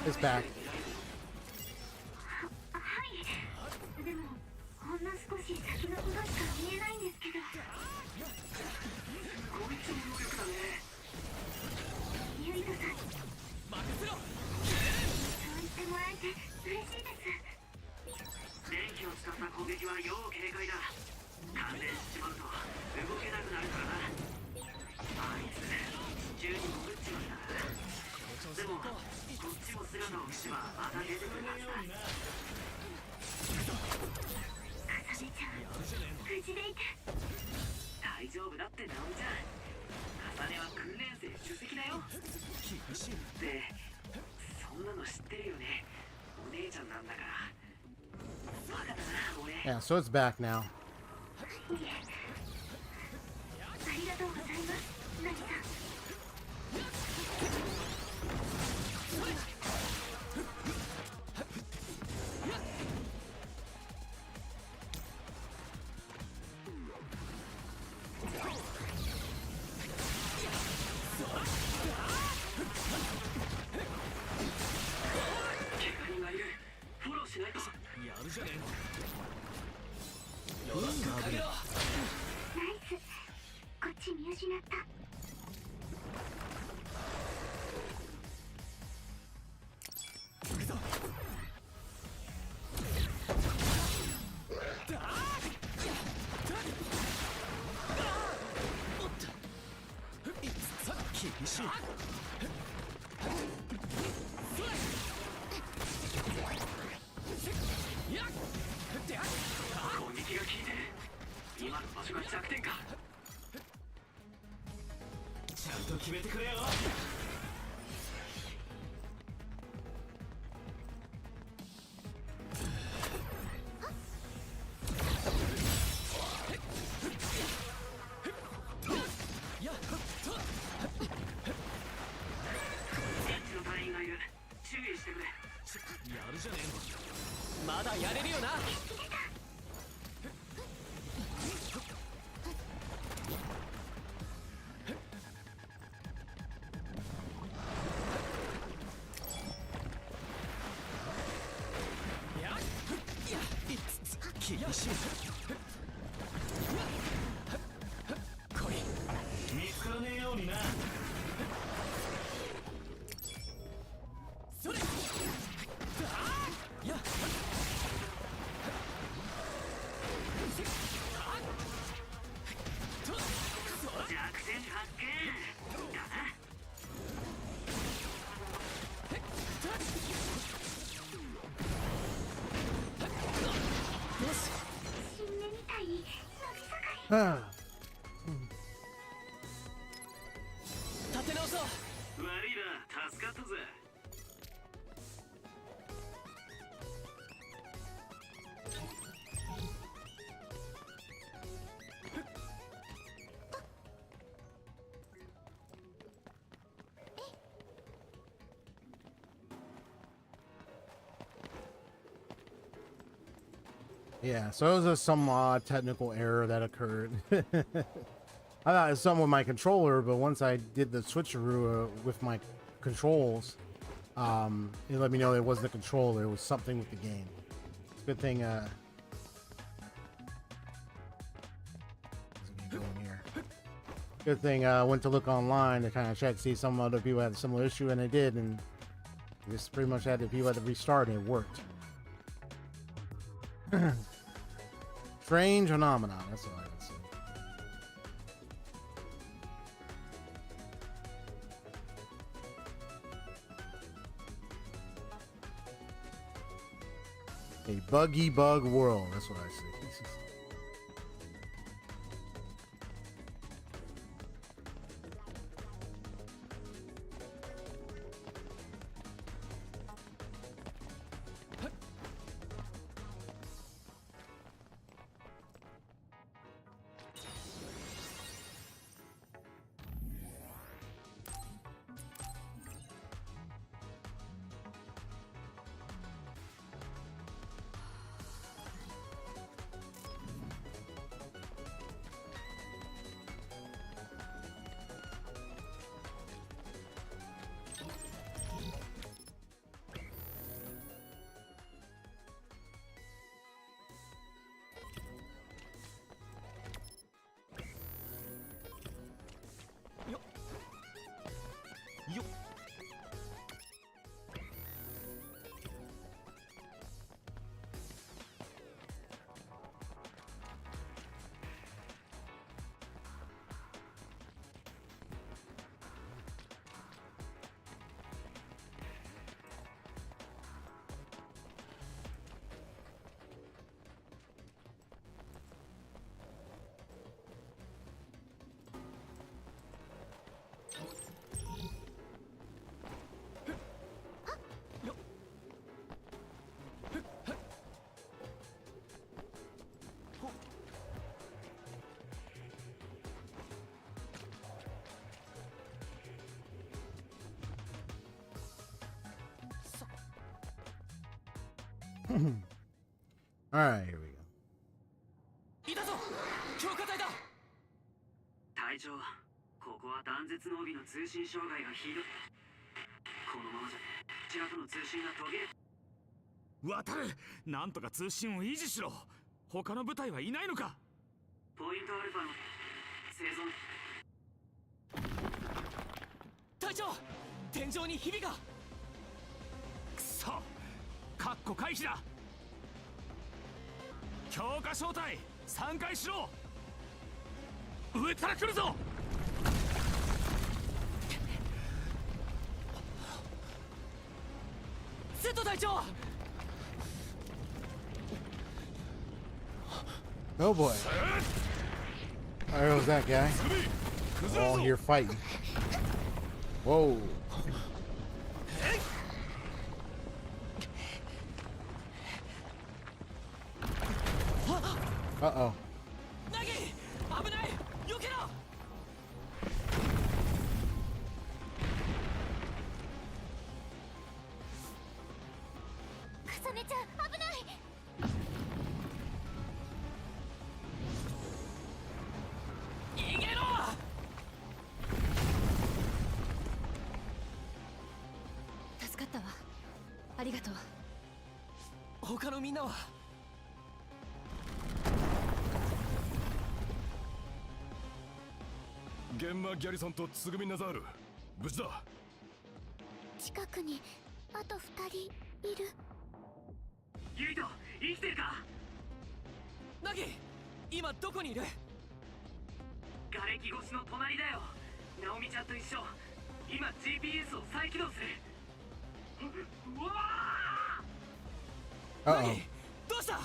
It's back. Yeah, so it's back now. Ah. Yeah, so it was some odd technical error that occurred. I thought it was something with my controller, but once I did the switcheroo with my controls, it let me know it wasn't the controller, it was something with the game. It's a good thing, good thing I went to look online to kind of check, see some other people had a similar issue, and they did, and just pretty much had the people had to restart, and it worked. Strange phenomenon, that's all I can say. A buggy bug world, that's what I see. All right, here we go. いたぞ強化隊だ隊長ここは断絶の帯の通信障害がひどいこのままじゃこちらとの通信が途切れ渡るなんとか通信を維持しろ他の部隊はいないのかポイントアルファの生存隊長天井にひびがくそカッコ回避だ強化小隊3回しろ上から来るぞ瀬戸隊長 Oh boy. There goes that guy. All here fighting. Whoa. Uh-oh. Nagi! 危ない避けろかさねちゃん危ない逃げろ助かったわありがとう他のみんなは現場ギャリソンとつぐみナザール無事だ近くにあと2人いるユイト生きてるかナギ今どこにいる瓦礫越しの隣だよナオミちゃんと一緒今 GPS を再起動するうわUh-oh. ナギどうした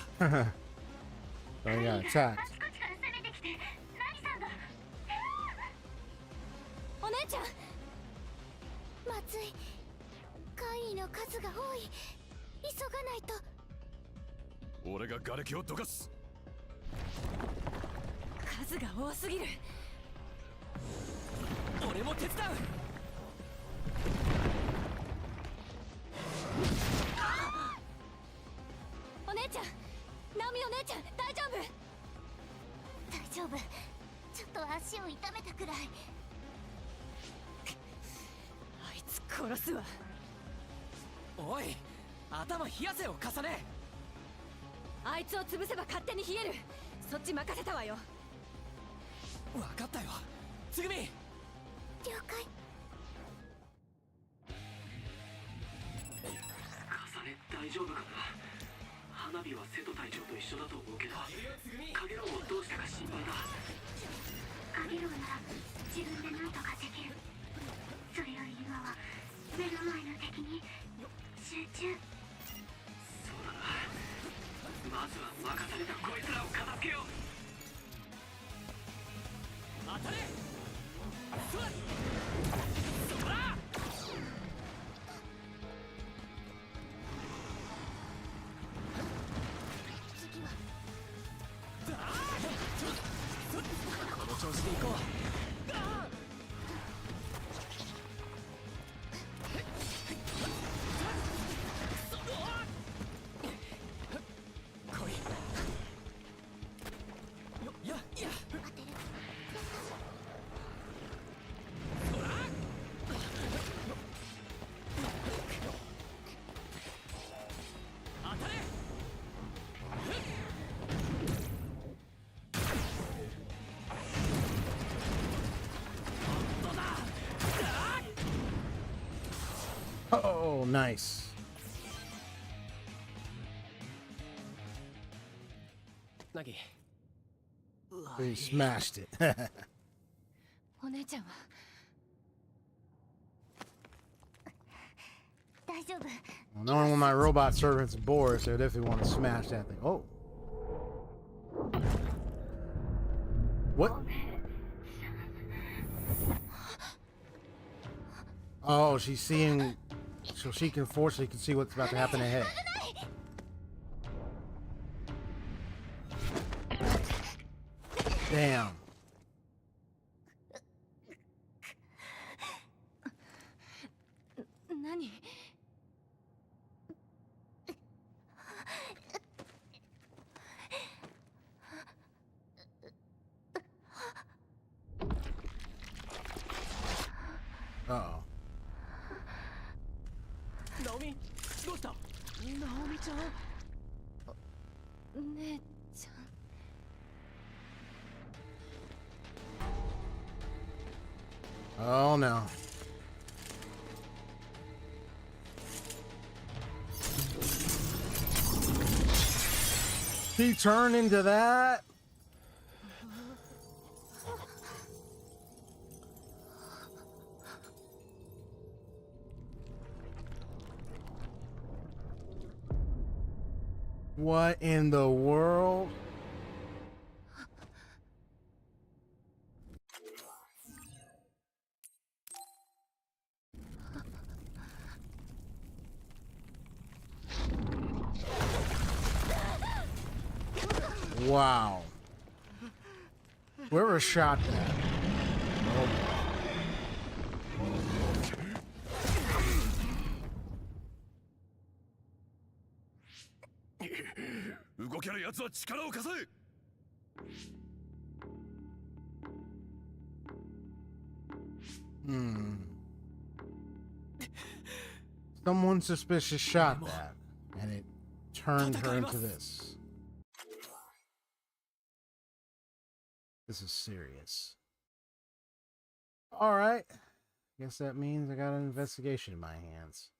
Oh, yeah, attacked. あちこちから攻めてきてナギさんがお姉ちゃんまずい怪異の数が多い急がないと俺が瓦礫をどかす数が多すぎる俺も手伝うお姉ちゃんナオミお姉ちゃん大丈夫？大丈夫。ちょっと足を痛めたくらい。あいつ殺すわ。おい、頭冷やせよ重ね。あいつを潰せば勝手に冷える。そっち任せたわよ。分かったよつぐみ。了解。重ね大丈夫かな。花火は瀬戸隊長と一緒だと思うけど、カゲロウをどうしたか心配だ。カゲロウなら自分で何とかできる。それより今は目の前の敵に集中。そうだな。まずは任されたこいつらを片付けよう。当たれ。そらそら。次はこの調子でいこう。Oh, nice. Nagi. He smashed it. お姉ちゃんは大丈夫。 Well, knowing when my robot servant's Boris, I definitely want to smash that thing. Oh. What? Oh, she's seeing, so she can fortunately see what's about to happen ahead. Damn. Nani? Uh-oh. Naomi, どうした？ナオミちゃん。姉ちゃん。 Oh no. He turned into that? What in the world? Wow. Whoever shot that. Oh. 動ける奴は力を貸せ。Someone suspicious shot that, and it turned her into this. This is serious. All right. Guess that means I got an investigation in my hands.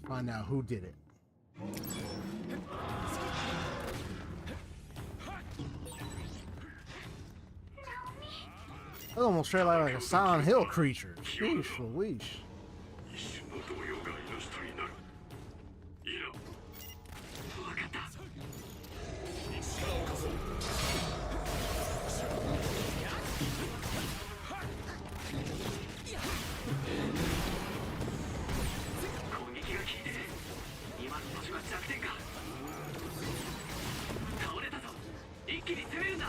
Find out who did it. That almost straight like a Silent Hill creature. Sheesh, Louise. 一瞬の動揺が命取りになる。いいな。分かった。力を貸そう。攻撃が効いてる。今の場所が弱点か。倒れたぞ。一気に攻めるんだ。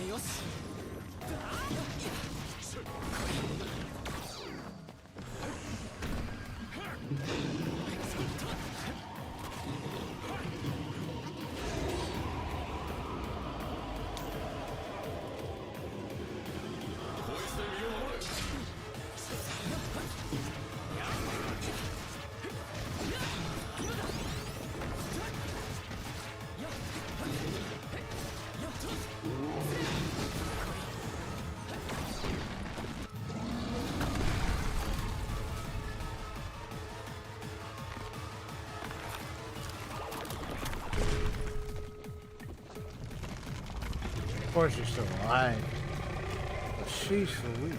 よし。Of course you're still alive. But sheesh Louise.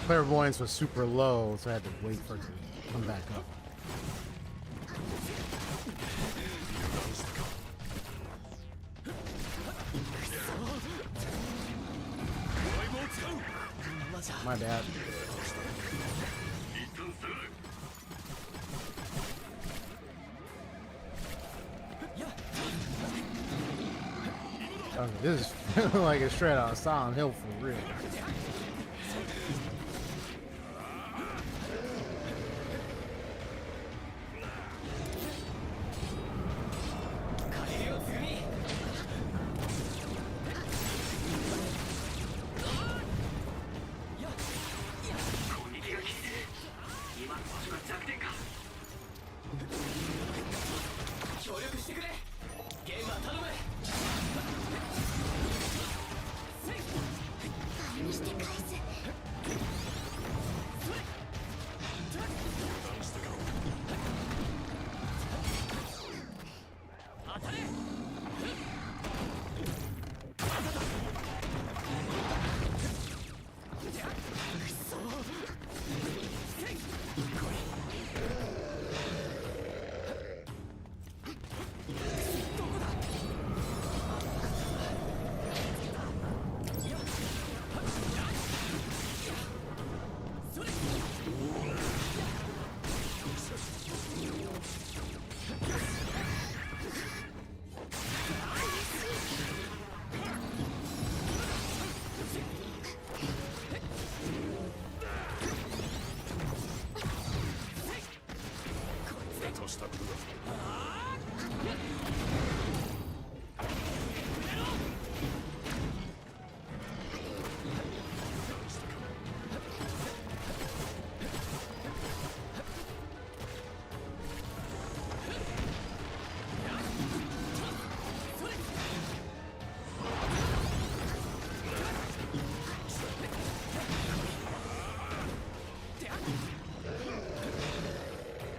Clairvoyance was super low, so I had to wait for it to come back up. My bad. Okay, this is feeling like it's straight out of Silent Hill for real.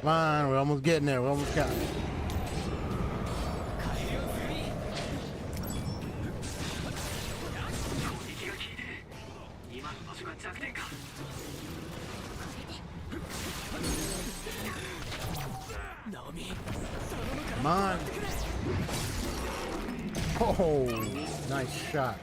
Come on, we're almost getting there. We almost got it. Come on. Oh, nice shot.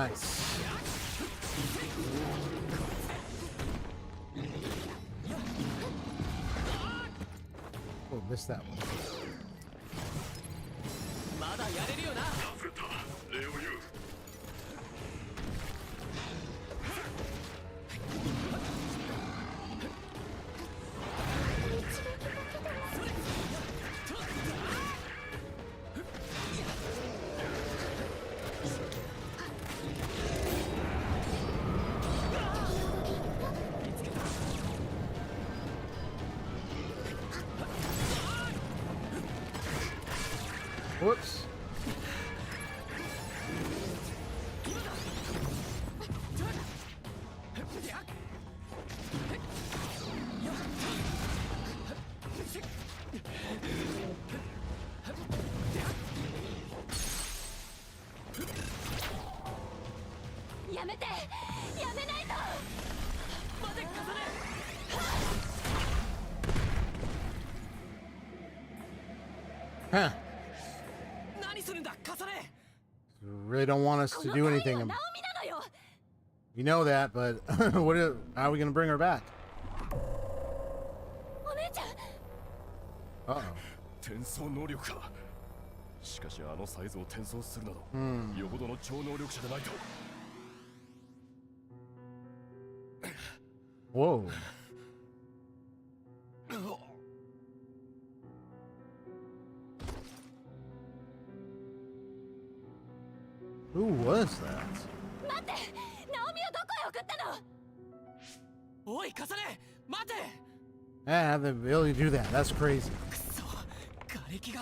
Nice. Oh, missed that one. まだやれるよな。助かった礼を言う。Whoops. Huh. 何するんだ、重ね。 Really don't want us to do anything. You know that, but how are we gonna bring her back? Uh-oh. 転送能力か。しかしあのサイズを転送するなど、よほどの超能力者でないと。Whoa. Who was that? 待って、ナオミをどこへ送ったの。おい、重ね、待て。 I have the ability to do that. That's crazy. くそ、瓦礫が。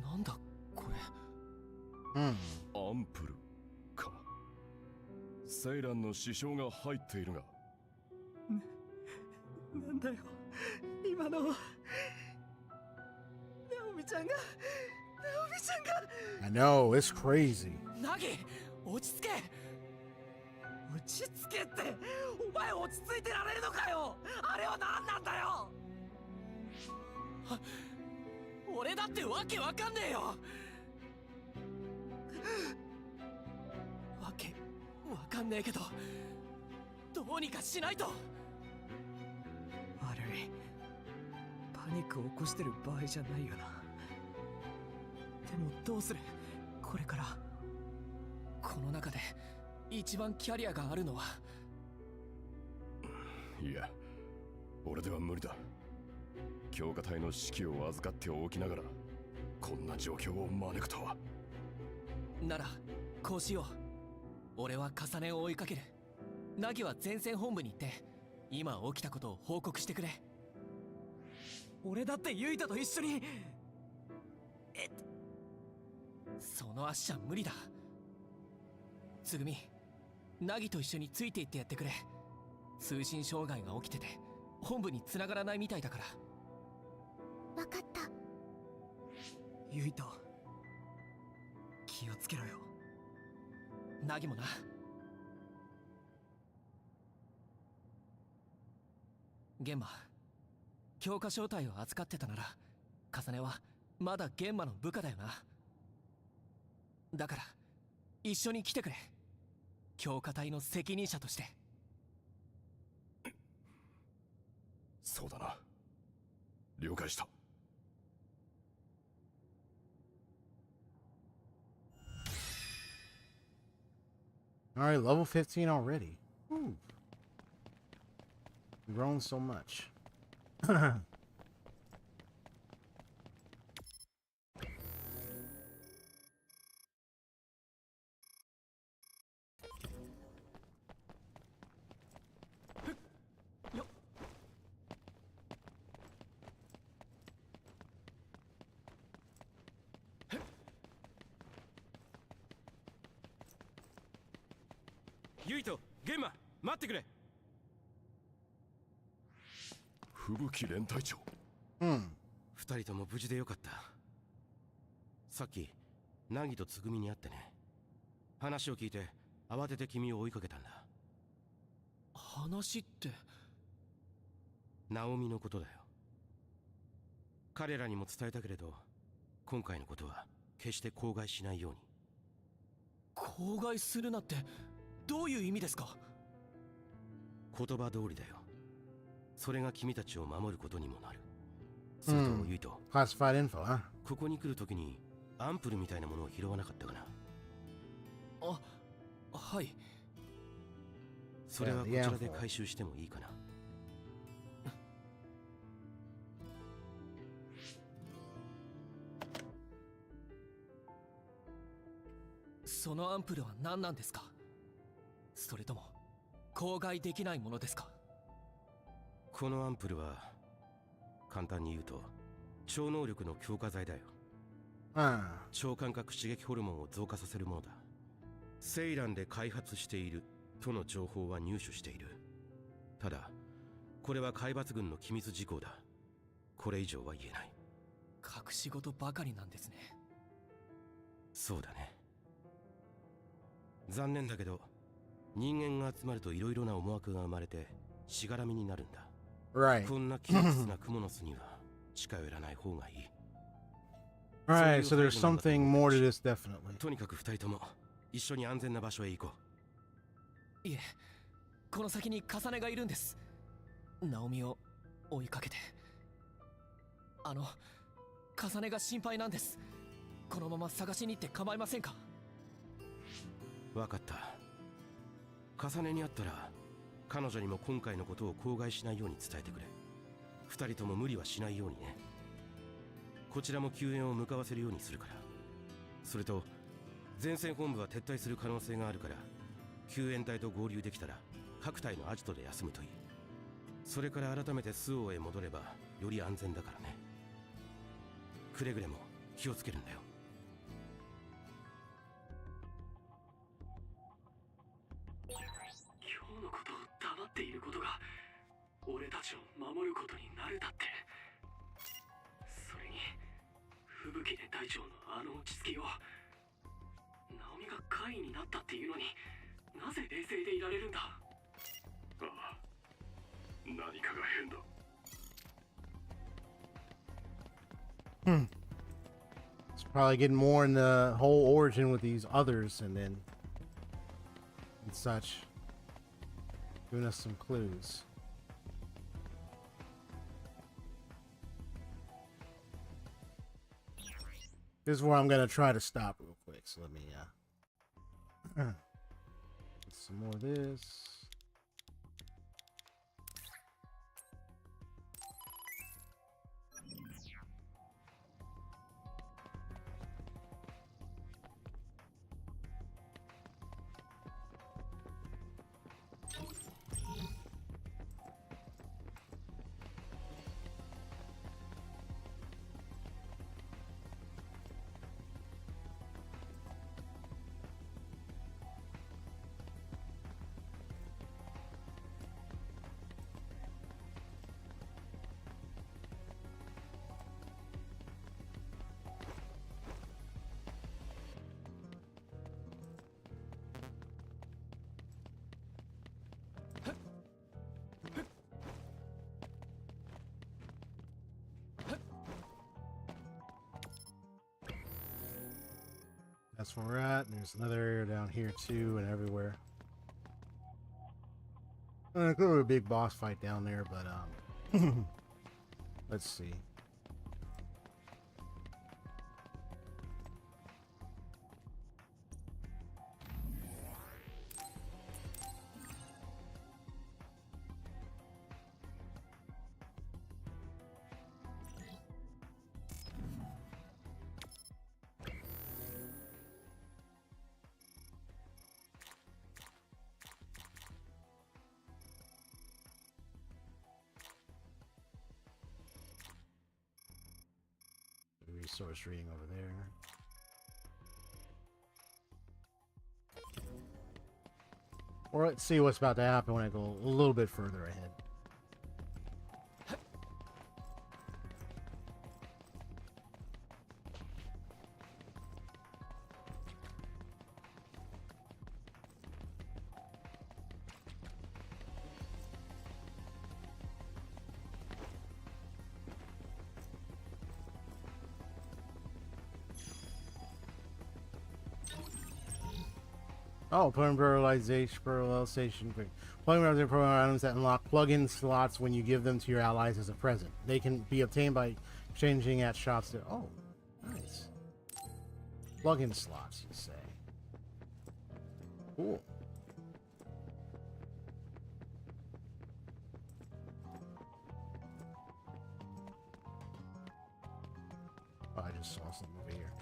なんだこれ。アンプルか。セイランの支障が入っているが。なんだよ、今の。ナオミちゃんが。I know, it's crazy. ナギ、落ち着け。落ち着けって、お前落ち着いてられるのかよ。あれは何なんだよ。俺だってわけわかんねえよ。わけわかんねえけど、どうにかしないと。悪い、パニックを起こしてる場合じゃないよな。でもどうする。これからこの中で一番キャリアがあるのは。いや、俺では無理だ。強化隊の指揮を預かっておきながらこんな状況を招くとは。ならこうしよう。俺は重ねを追いかける。ナギは前線本部に行って今起きたことを報告してくれ。俺だってユイタと一緒に。その足じゃ無理だ。つぐみ、ナギと一緒についていってやってくれ。通信障害が起きてて本部に繋がらないみたいだから。わかった。ユイタ、気をつけろよ。ナギもな。玄馬、強化招待を扱ってたなら重ねはまだ玄馬の部下だよな。だから一緒に来てくれ。強化隊の責任者として。そうだな。了解した。Alright, level 15 already. Ooh. We've grown so much.ユイとゲンマ、待ってくれ。吹雪連隊長。二人とも無事でよかった。さっきナギとつぐみに会ってね。話を聞いて慌てて君を追いかけたんだ。話って。ナオミのことだよ。彼らにも伝えたけれど、今回のことは決して口外しないように。口外するなってどういう意味ですか？言葉通りだよ。それが君たちを守ることにもなる。すると、ユイト。Classified info, huh? ここに来るときにアンプルみたいなものを拾わなかったかな？あ、はい。それはこちらで回収してもいいかな？そのアンプルは何なんですか？それとも口外できないものですか？このアンプルは簡単に言うと超能力の強化剤だよ。超感覚刺激ホルモンを増加させるものだ。セイランで開発しているとの情報は入手している。ただこれは海抜軍の機密事項だ。これ以上は言えない。隠し事ばかりなんですね。そうだね。残念だけど人間が集まるといろいろな思惑が生まれてしがらみになるんだ。Right. こんな窮屈なクモの巣には近寄らない方がいい。Right, so there's something more to this, definitely. とにかく二人とも一緒に安全な場所へ行こう。いえ、この先に重ねがいるんです。ナオミを追いかけて。重ねが心配なんです。このまま探しに行って構いませんか？わかった。重ねにあったら彼女にも今回のことを口外しないように伝えてくれ。二人とも無理はしないようにね。こちらも救援を向かわせるようにするから。それと前線本部は撤退する可能性があるから、救援隊と合流できたら各隊のアジトで休むといい。それから改めてスオへ戻ればより安全だからね。くれぐれも気をつけるんだよ。今日のことを黙っていることが俺たちを守ることになるだって。それに吹雪で隊長の落ち着きを、ナオミが怪異になったっていうのになぜ冷静でいられるんだ？ああ、何かが変だ。It's probably getting more in the whole origin with these others and then and such. Giving us some clues. This is where I'm gonna try to stop real quick. So let me get some more of this. That's where we're at. And there's another area down here too, and everywhere. Clearly a big boss fight down there, but let's see. Resource reading over there. Or let's see what's about to happen when I go a little bit further ahead. Oh, pluralization. Plug-in program items that unlock plug-in slots when you give them to your allies as a present. They can be obtained by exchanging at shops. Oh, nice. Plug-in slots, you say? Cool. Oh, I just saw something over here.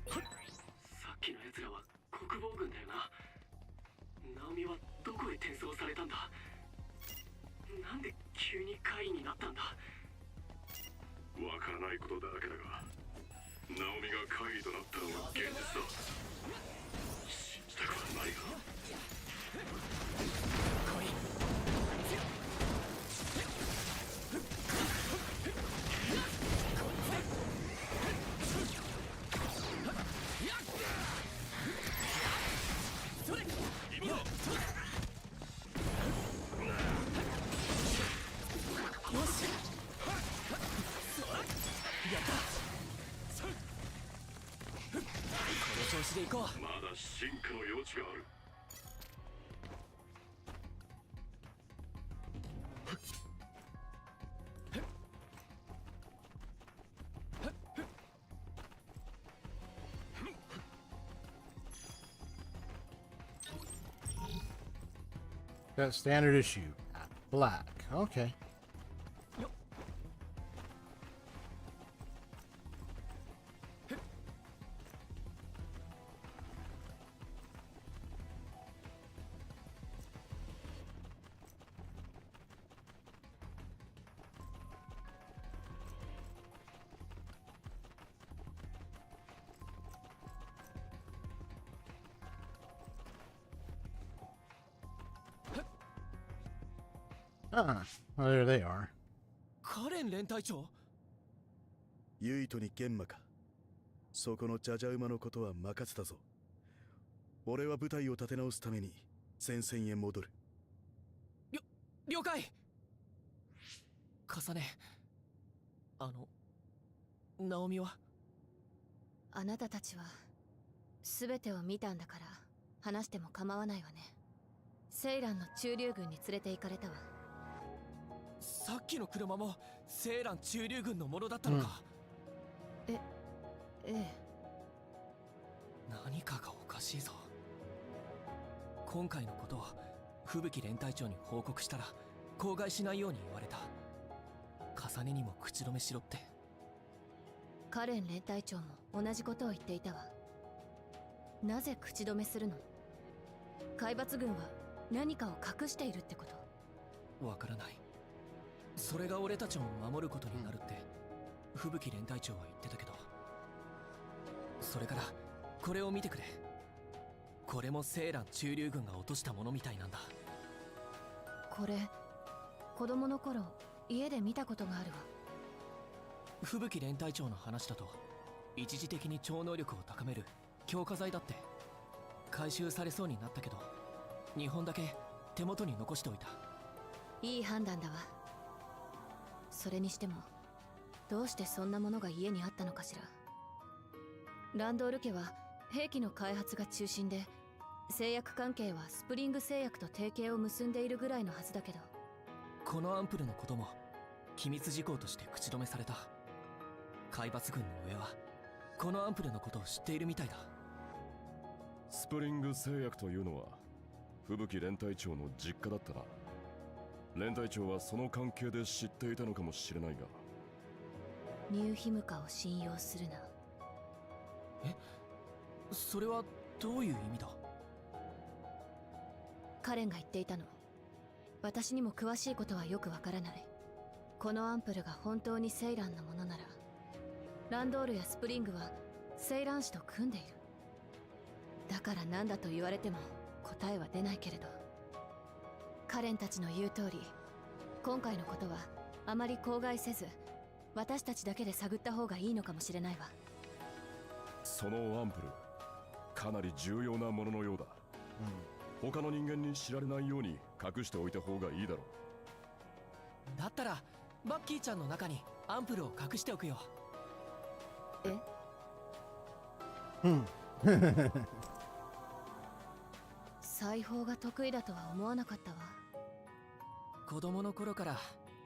さっきの奴らは国防軍だよな。ナオミはどこへ転送されたんだ。なんで急に怪異になったんだ。わからないことだらけだが、ナオミが怪異となったのは現実だ。信じたくはないが。で行こう。まだ進化の余地がある。Got standard issue. Black. Okay. Ah, well, there they are. カレン連隊長。ユイトに玄馬か。そこのジャジャ馬のことは任せたぞ。俺は部隊を立て直すために前線へ戻る。了解。重ね。ナオミは。あなたたちは全てを見たんだから話しても構わないわね。セイランの駐留軍に連れて行かれたわ。さっきの車もセイラン駐留軍のものだったのか。ええ。何かがおかしいぞ。今回のことを吹雪連隊長に報告したら口外しないように言われた。重ねにも口止めしろって。カレン連隊長も同じことを言っていたわ。なぜ口止めするの？海抜軍は何かを隠しているってこと？わからない。それが俺たちを守ることになるって吹雪連隊長は言ってたけど。それからこれを見てくれ。これもセイラン駐留軍が落としたものみたいなんだ。これ子供の頃家で見たことがあるわ。吹雪連隊長の話だと一時的に超能力を高める強化剤だって。回収されそうになったけど2本だけ手元に残しておいた。いい判断だわ。それにしてもどうしてそんなものが家にあったのかしら。ランドール家は兵器の開発が中心で、製薬関係はスプリング製薬と提携を結んでいるぐらいのはずだけど。このアンプルのことも機密事項として口止めされた。海抜軍の上はこのアンプルのことを知っているみたいだ。スプリング製薬というのは吹雪連隊長の実家だったな。連隊長はその関係で知っていたのかもしれないが。ニューヒムカを信用するな。え、それはどういう意味だ？カレンが言っていたの。私にも詳しいことはよくわからない。このアンプルが本当にセイランのものなら、ランドールやスプリングはセイラン氏と組んでいる。だから何だと言われても答えは出ないけれど、カレンたちの言う通り、今回のことはあまり口外せず、私たちだけで探った方がいいのかもしれないわ。そのアンプル、かなり重要なもののようだ。他の人間に知られないように隠しておいた方がいいだろう。だったらバッキーちゃんの中にアンプルを隠しておくよ。え？裁縫が得意だとは思わなかったわ。子供の頃から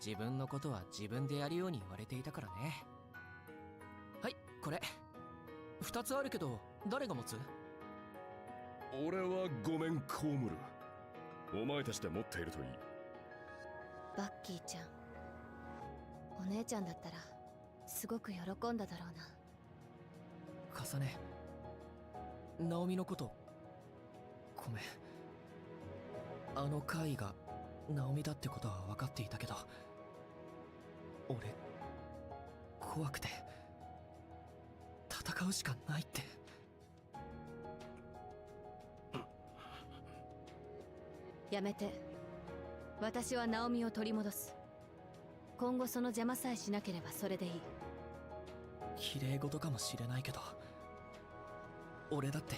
自分のことは自分でやるように言われていたからね。はい、これ2つあるけど誰が持つ？俺はごめんコウムル。お前たちで持っているといい。バッキーちゃん、お姉ちゃんだったらすごく喜んだだろうな。カサネ、ナオミのことごめん。あの怪異がナオミだってことは分かっていたけど、俺怖くて戦うしかないって。やめて。私はナオミを取り戻す。今後その邪魔さえしなければそれでいい。綺麗事かもしれないけど、俺だって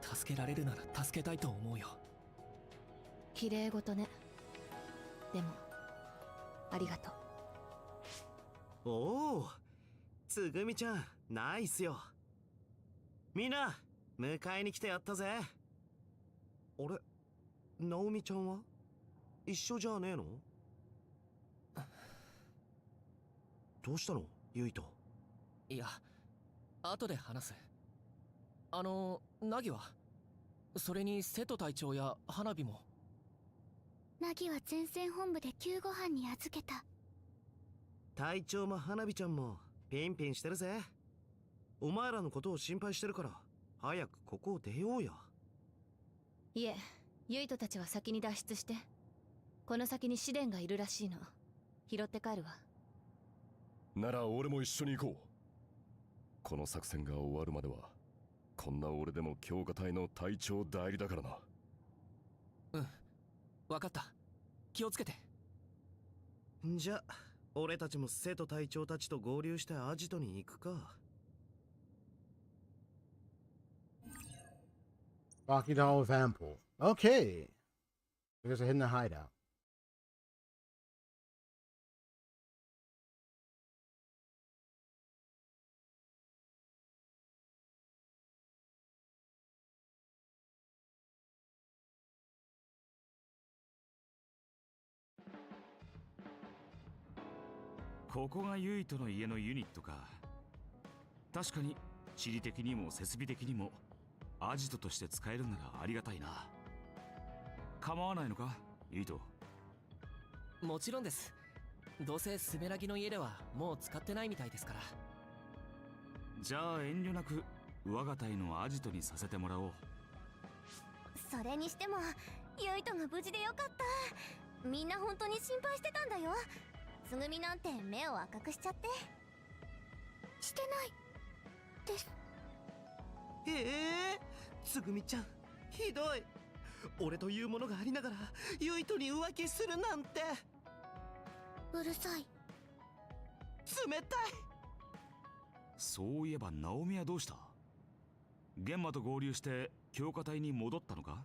助けられるなら助けたいと思うよ。綺麗事ね。でもありがとう。おお、つぐみちゃんナイスよ。みんな迎えに来てやったぜ。あれ、ナオミちゃんは一緒じゃねえの？どうしたのユイト？いや、後で話す。ナギは？それに瀬戸隊長や花火も。ナギは前線本部で救護班に預けた。隊長も花火ちゃんもピンピンしてるぜ。お前らのことを心配してるから早くここを出ようや。いえ、ユイトたちは先に脱出して。この先に試練がいるらしいの。拾って帰るわ。なら俺も一緒に行こう。この作戦が終わるまではこんな俺でも強化隊の隊長代理だからな。うん、分かった。気をつけて。じゃ俺たちも瀬戸隊長たちと合流してアジトに行くか。Rocky Doll Vampire. Okay. There's a hidden hideout.「ここがユイトの家のユニットか。確かに地理的にも設備的にもアジトとして使えるならありがたいな。構わないのかユイト？もちろんです。どうせスメラギの家ではもう使ってないみたいですから。じゃあ遠慮なく我が隊のアジトにさせてもらおう。それにしてもユイトが無事でよかった。みんな本当に心配してたんだよ。つぐみなんて目を赤くしちゃって。してないです。つぐみちゃんひどい。俺というものがありながらユイトに浮気するなんて。うるさい。冷たい。そういえばナオミはどうした？玄馬と合流して強化隊に戻ったのか？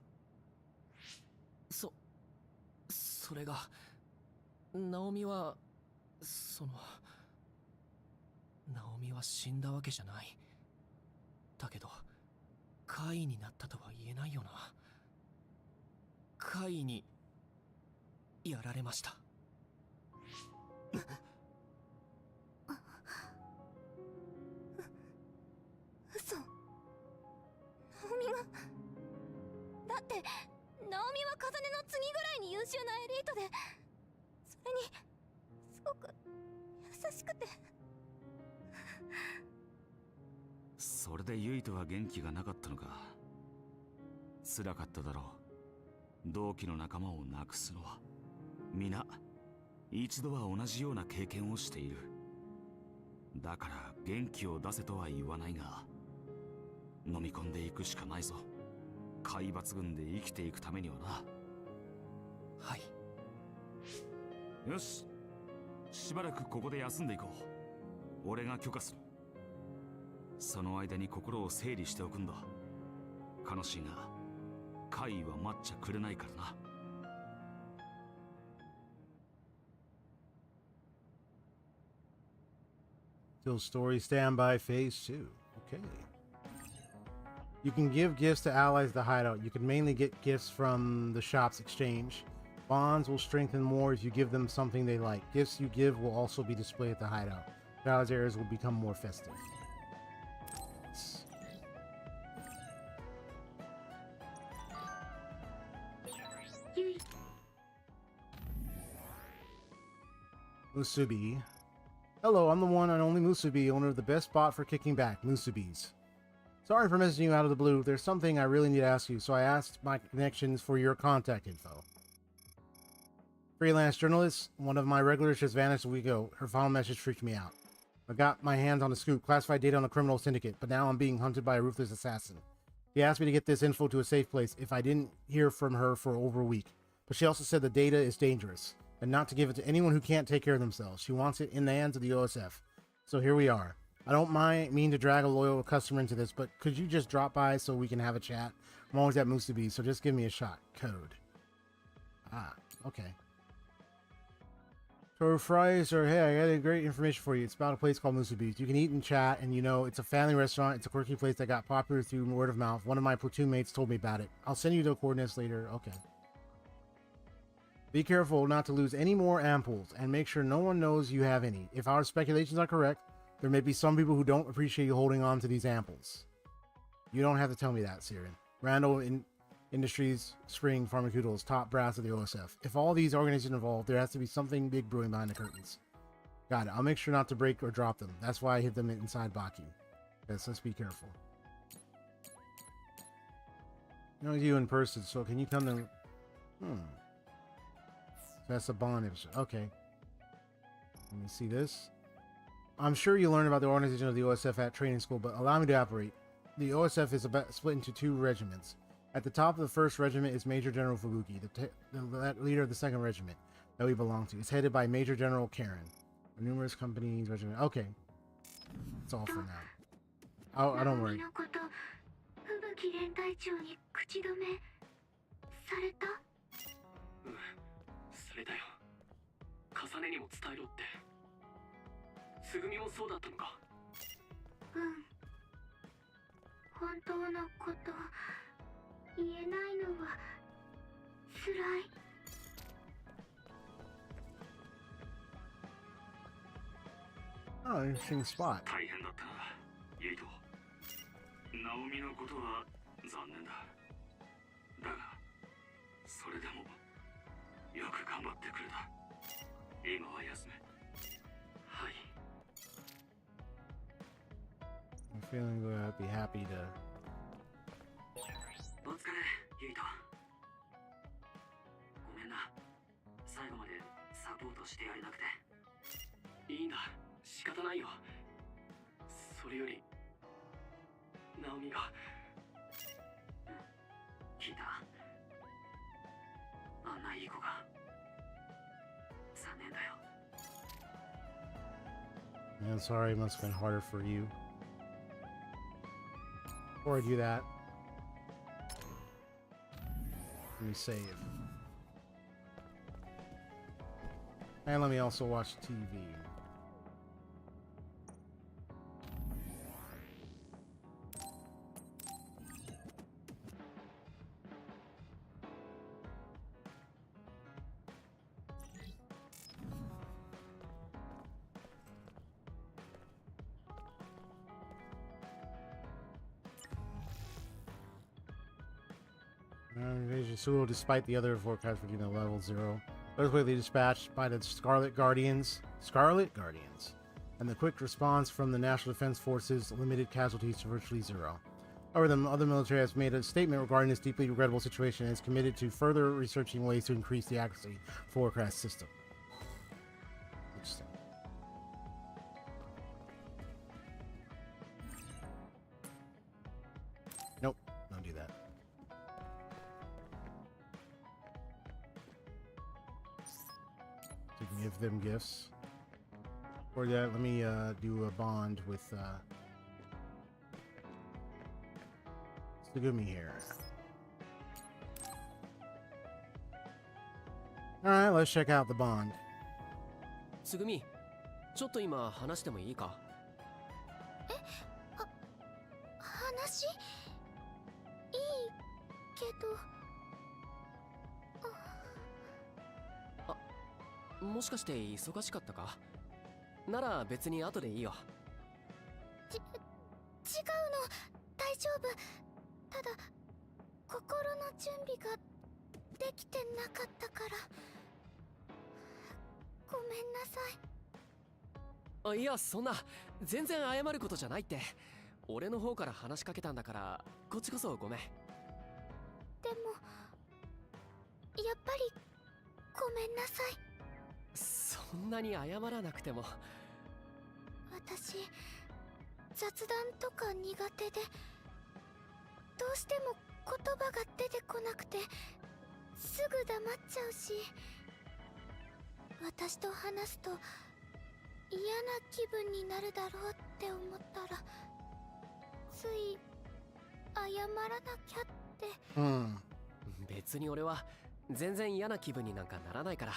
それがナオミはナオミは死んだわけじゃない。だけど怪異になったとは言えないよな。怪異にやられました。嘘。ナオミが。だって優秀なエリートで、それにすごく優しくて。それでユイとは元気がなかったのか。辛かっただろう。同期の仲間を亡くすのは。皆一度は同じような経験をしている。だから元気を出せとは言わないが、飲み込んでいくしかないぞ。海抜軍で生きていくためにはな。はい。よし、しばらくここで休んでいこう。俺が許可する。その間に心を整理しておくんだ。悲しいが海は待っちゃくれないからな。Till story standby phase 2. Okay. You can give gifts to allies at the hideout. You can mainly get gifts from the shop's exchange. Bonds will strengthen more if you give them something they like. Gifts you give will also be displayed at the hideout. The allies' areas will become more festive. Musubi. Hello, I'm the one and only Musubi, owner of the best spot for kicking back, Musubi's. Sorry for messaging you out of the blue. There's something I really need to ask you, so I asked my connections for your contact info. Freelance journalist, one of my regulars just vanished a week ago. Her final message freaked me out. I got my hands on the scoop, classified data on a criminal syndicate, but now I'm being hunted by a ruthless assassin. She asked me to get this info to a safe place if I didn't hear from her for over a week. But she also said the data is dangerous, and not to give it to anyone who can't take care of themselves. She wants it in the hands of the OSF. So here we are. I don't mean to drag a loyal customer into this, but could you just drop by so we can have a chat? I'm always at Musubi, so just give me a shot. Code. Ah, okay. So fries are, hey, I got great information for you. It's about a place called Musubi's. You can eat and chat, and you know, it's a family restaurant. It's a quirky place that got popular through word of mouth. One of my platoon mates told me about it. I'll send you the coordinates later. Okay. Be careful not to lose any more ampoules, and make sure no one knows you have any. If our speculations are correct, there may be some people who don't appreciate you holding on to these ampoules. You don't have to tell me that, Siren. Randall Industries, Spring Pharmaceuticals, top brass of the OSF. If all these organizations involved, there has to be something big brewing behind the curtains. Got it. I'll make sure not to break or drop them. That's why I hid them inside Baki. Yes, let's be careful. You know you in person, so can you come to... That's a bond episode. Okay. Let me see this. I'm sure you learned about the organization of the OSF at training school, but allow me to operate. The OSF is split into two regiments. At the top of the first regiment is Major General Fubuki, the leader of the second regiment that we belong to. It's headed by Major General Karen. Numerous companies, regiment. Okay. That's all for now. Oh, don't worry. それだよ。重ねにも伝えろって。つぐみもそうだったのか。うん。本当のこと言えないのは辛い。Oh, interesting spot. 大変だったな、ユイト。ナオミのことは残念だ。だが、それでもよく頑張ってくれた。今は休め。はい。I'm feeling good. I'd be happy to. お疲れ、ユイト。ごめんな。最後までサポートしてやれなくて。いいんだ。仕方ないよ。それより、ナオミが。聞いた。あんないい子が。残念だよ。Man, sorry, it must have been harder for you. Before I do that, let me save. And let me also watch TV. invasion Sulu despite the other forecasts for level 0. Quickly dispatched by the Scarlet Guardians, and the quick response from the National Defense Forces limited casualties to virtually 0. However, the other military has made a statement regarding this deeply regrettable situation and is committed to further researching ways to increase the accuracy of the forecast system. Interesting. Nope, don't do that. To give them gifts. For that, let me do a bond with Tsugumi here. Alright, let's check out the bond. つぐみ、ちょっと今話してもいいか？話いいけど。もしかして忙しかったか？なら別に後でいいよ。違うの、大丈夫。ただ心の準備ができてなかったから。ごめんなさい。いや、そんな全然謝ることじゃないって。俺の方から話しかけたんだから、こっちこそごめん。でもやっぱりごめんなさい。そんなに謝らなくても。私雑談とか苦手で、どうしても言葉が出てこなくてすぐ黙っちゃうし、私と話すと嫌な気分になるだろうって思ったら、つい謝らなきゃって。別に俺は全然嫌な気分になんかならないから。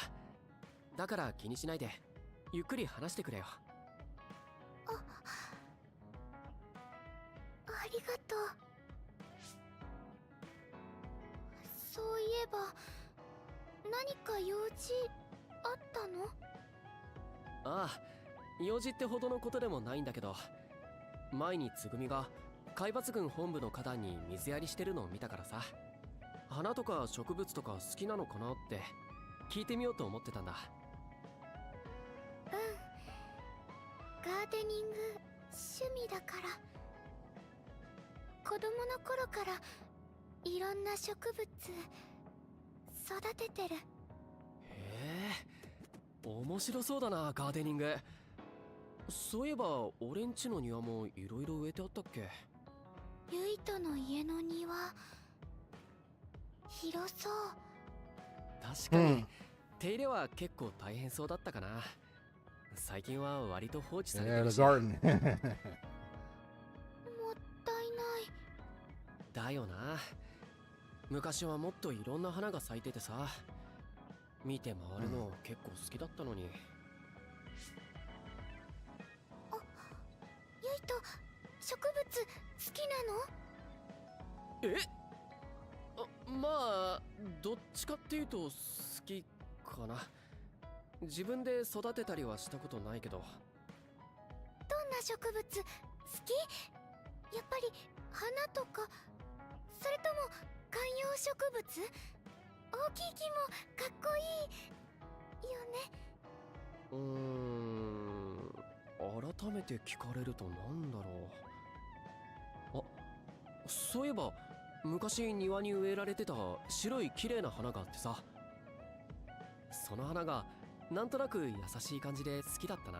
だから気にしないでゆっくり話してくれよ。ありがとう。そういえば何か用事あったの？ああ、用事ってほどのことでもないんだけど、前につぐみが海抜軍本部の花壇に水やりしてるのを見たからさ、花とか植物とか好きなのかなって聞いてみようと思ってたんだ。ガーデニング趣味だから。子供の頃からいろんな植物育ててる。へえ、面白そうだな、ガーデニング。そういえば俺んちの庭もいろいろ植えてあったっけ？ユイトの家の庭広そう。確かに、手入れは結構大変そうだったかな。最近は割と放置されてるし。The garden. もったいない。だよな。昔はもっといろんな花が咲いててさ、見て回るの結構好きだったのに。ユイト、植物好きなの？まあどっちかっていうと好きかな。自分で育てたりはしたことないけど。どんな植物好き？やっぱり花とか、それとも観葉植物？大きい木もかっこいいよね。改めて聞かれるとなんだろう。あ、そういえば昔庭に植えられてた白い綺麗な花があってさ、その花がなんとなく優しい感じで好きだったな。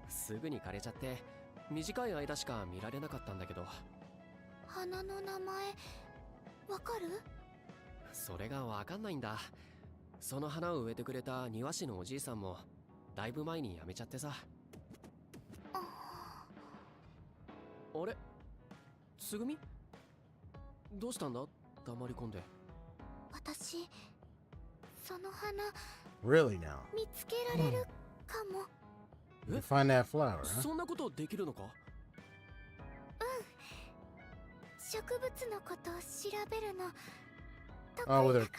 すぐに枯れちゃって短い間しか見られなかったんだけど。花の名前わかる？それがわかんないんだ。その花を植えてくれた庭師のおじいさんもだいぶ前に辞めちゃってさ。あれ、つぐみ？どうしたんだ？黙り込んで。私その花 Really now? 見つけられるかも。You find that flower, huh? そんなことできるのか？植物のことを調べるの得 Oh, 意 with だ her か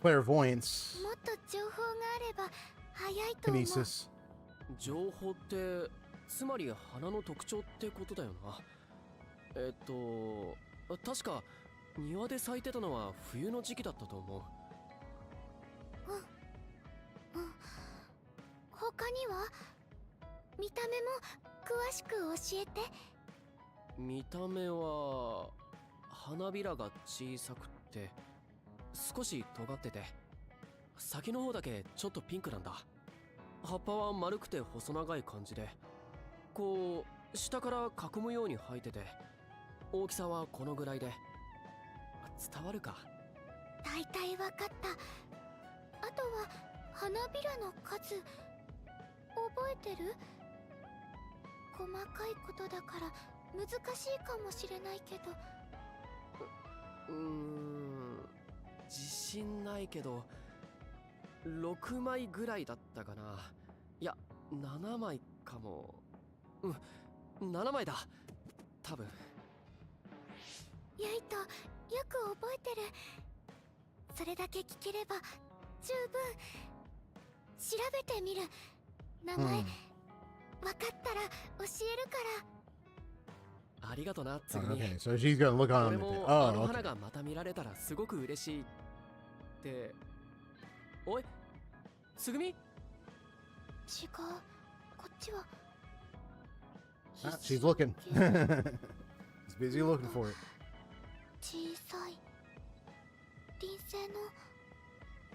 ら。 clairvoyance. もっと情報があれば早いと思う。 Kinesis. 情報ってつまり花の特徴ってことだよな。確か庭で咲いてたのは冬の時期だったと思う。他には見た目も詳しく教えて。見た目は花びらが小さくって少し尖ってて、先の方だけちょっとピンクなんだ。葉っぱは丸くて細長い感じで、こう下から囲むように生えてて、大きさはこのぐらいで。伝わるか？大体わかった。あとは花びらの数覚えてる？細かいことだから難しいかもしれないけど。自信ないけど6枚ぐらいだったかな。いや7枚かも。7枚だ多分。ユイト、よく覚えてる。それだけ聞ければ十分。調べてみる。名前、分かったら教えるから。ありがとな、つぐみ。Okay, so she's gonna look on 俺 him も and あ think, の oh, 花 okay. がまた見られたらすごく嬉しいって。おい、つぐみ？違う。こっちは。Ah, she's looking. He's busy looking for it. 小さい臨戦の。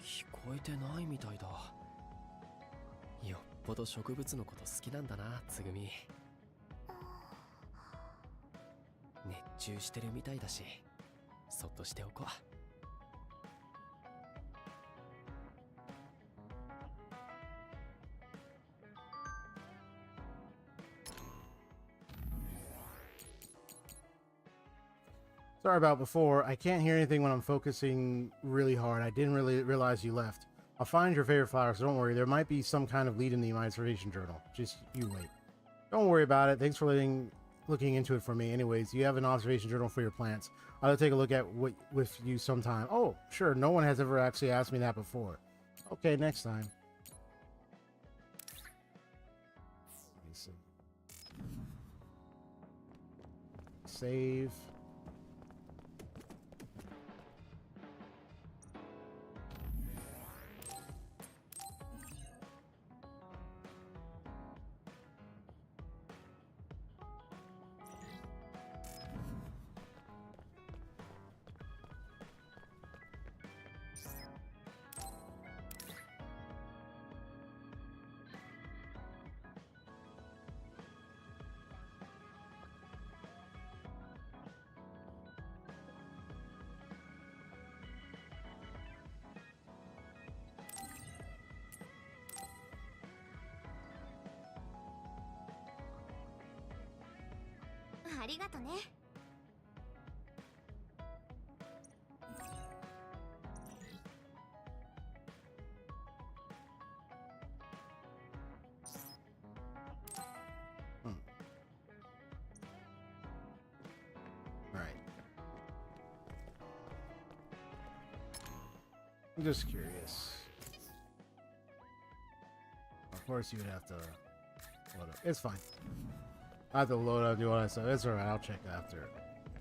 聞こえてないみたいだ。よっぽど植物のこと好きなんだな、つぐみ。熱中してるみたいだし、そっとしておこう。Sorry about before. I can't hear anything when I'm focusing really hard. I didn't really realize you left. I'll find your favorite flower, so don't worry. There might be some kind of lead in the observation journal. Just you wait. Don't worry about it. Thanks for looking into it for me. Anyways, you have an observation journal for your plants. I'll take a look at what with you sometime. Oh, sure. No one has ever actually asked me that before. Okay, next time. Let me see. Save.ありがとね。All right. I'm just curious. Of course, you would have to load up. It's fine. I have to load up, do all that stuff. It's alright. I'll check after.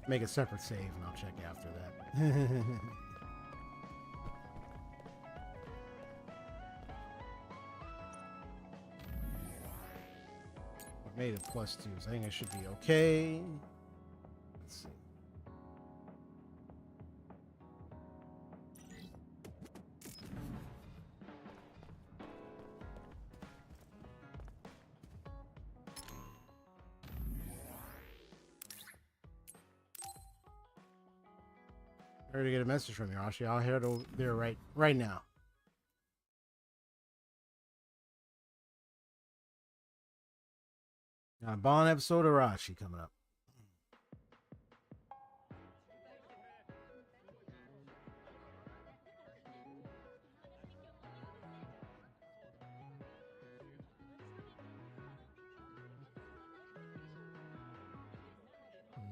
Make a separate save, and I'll check after that. I made it +2, so I think I should be okay. Let's see. I already get a message from you, Rashi. I'll head over there right now. Got a Bond episode of Rashi coming up.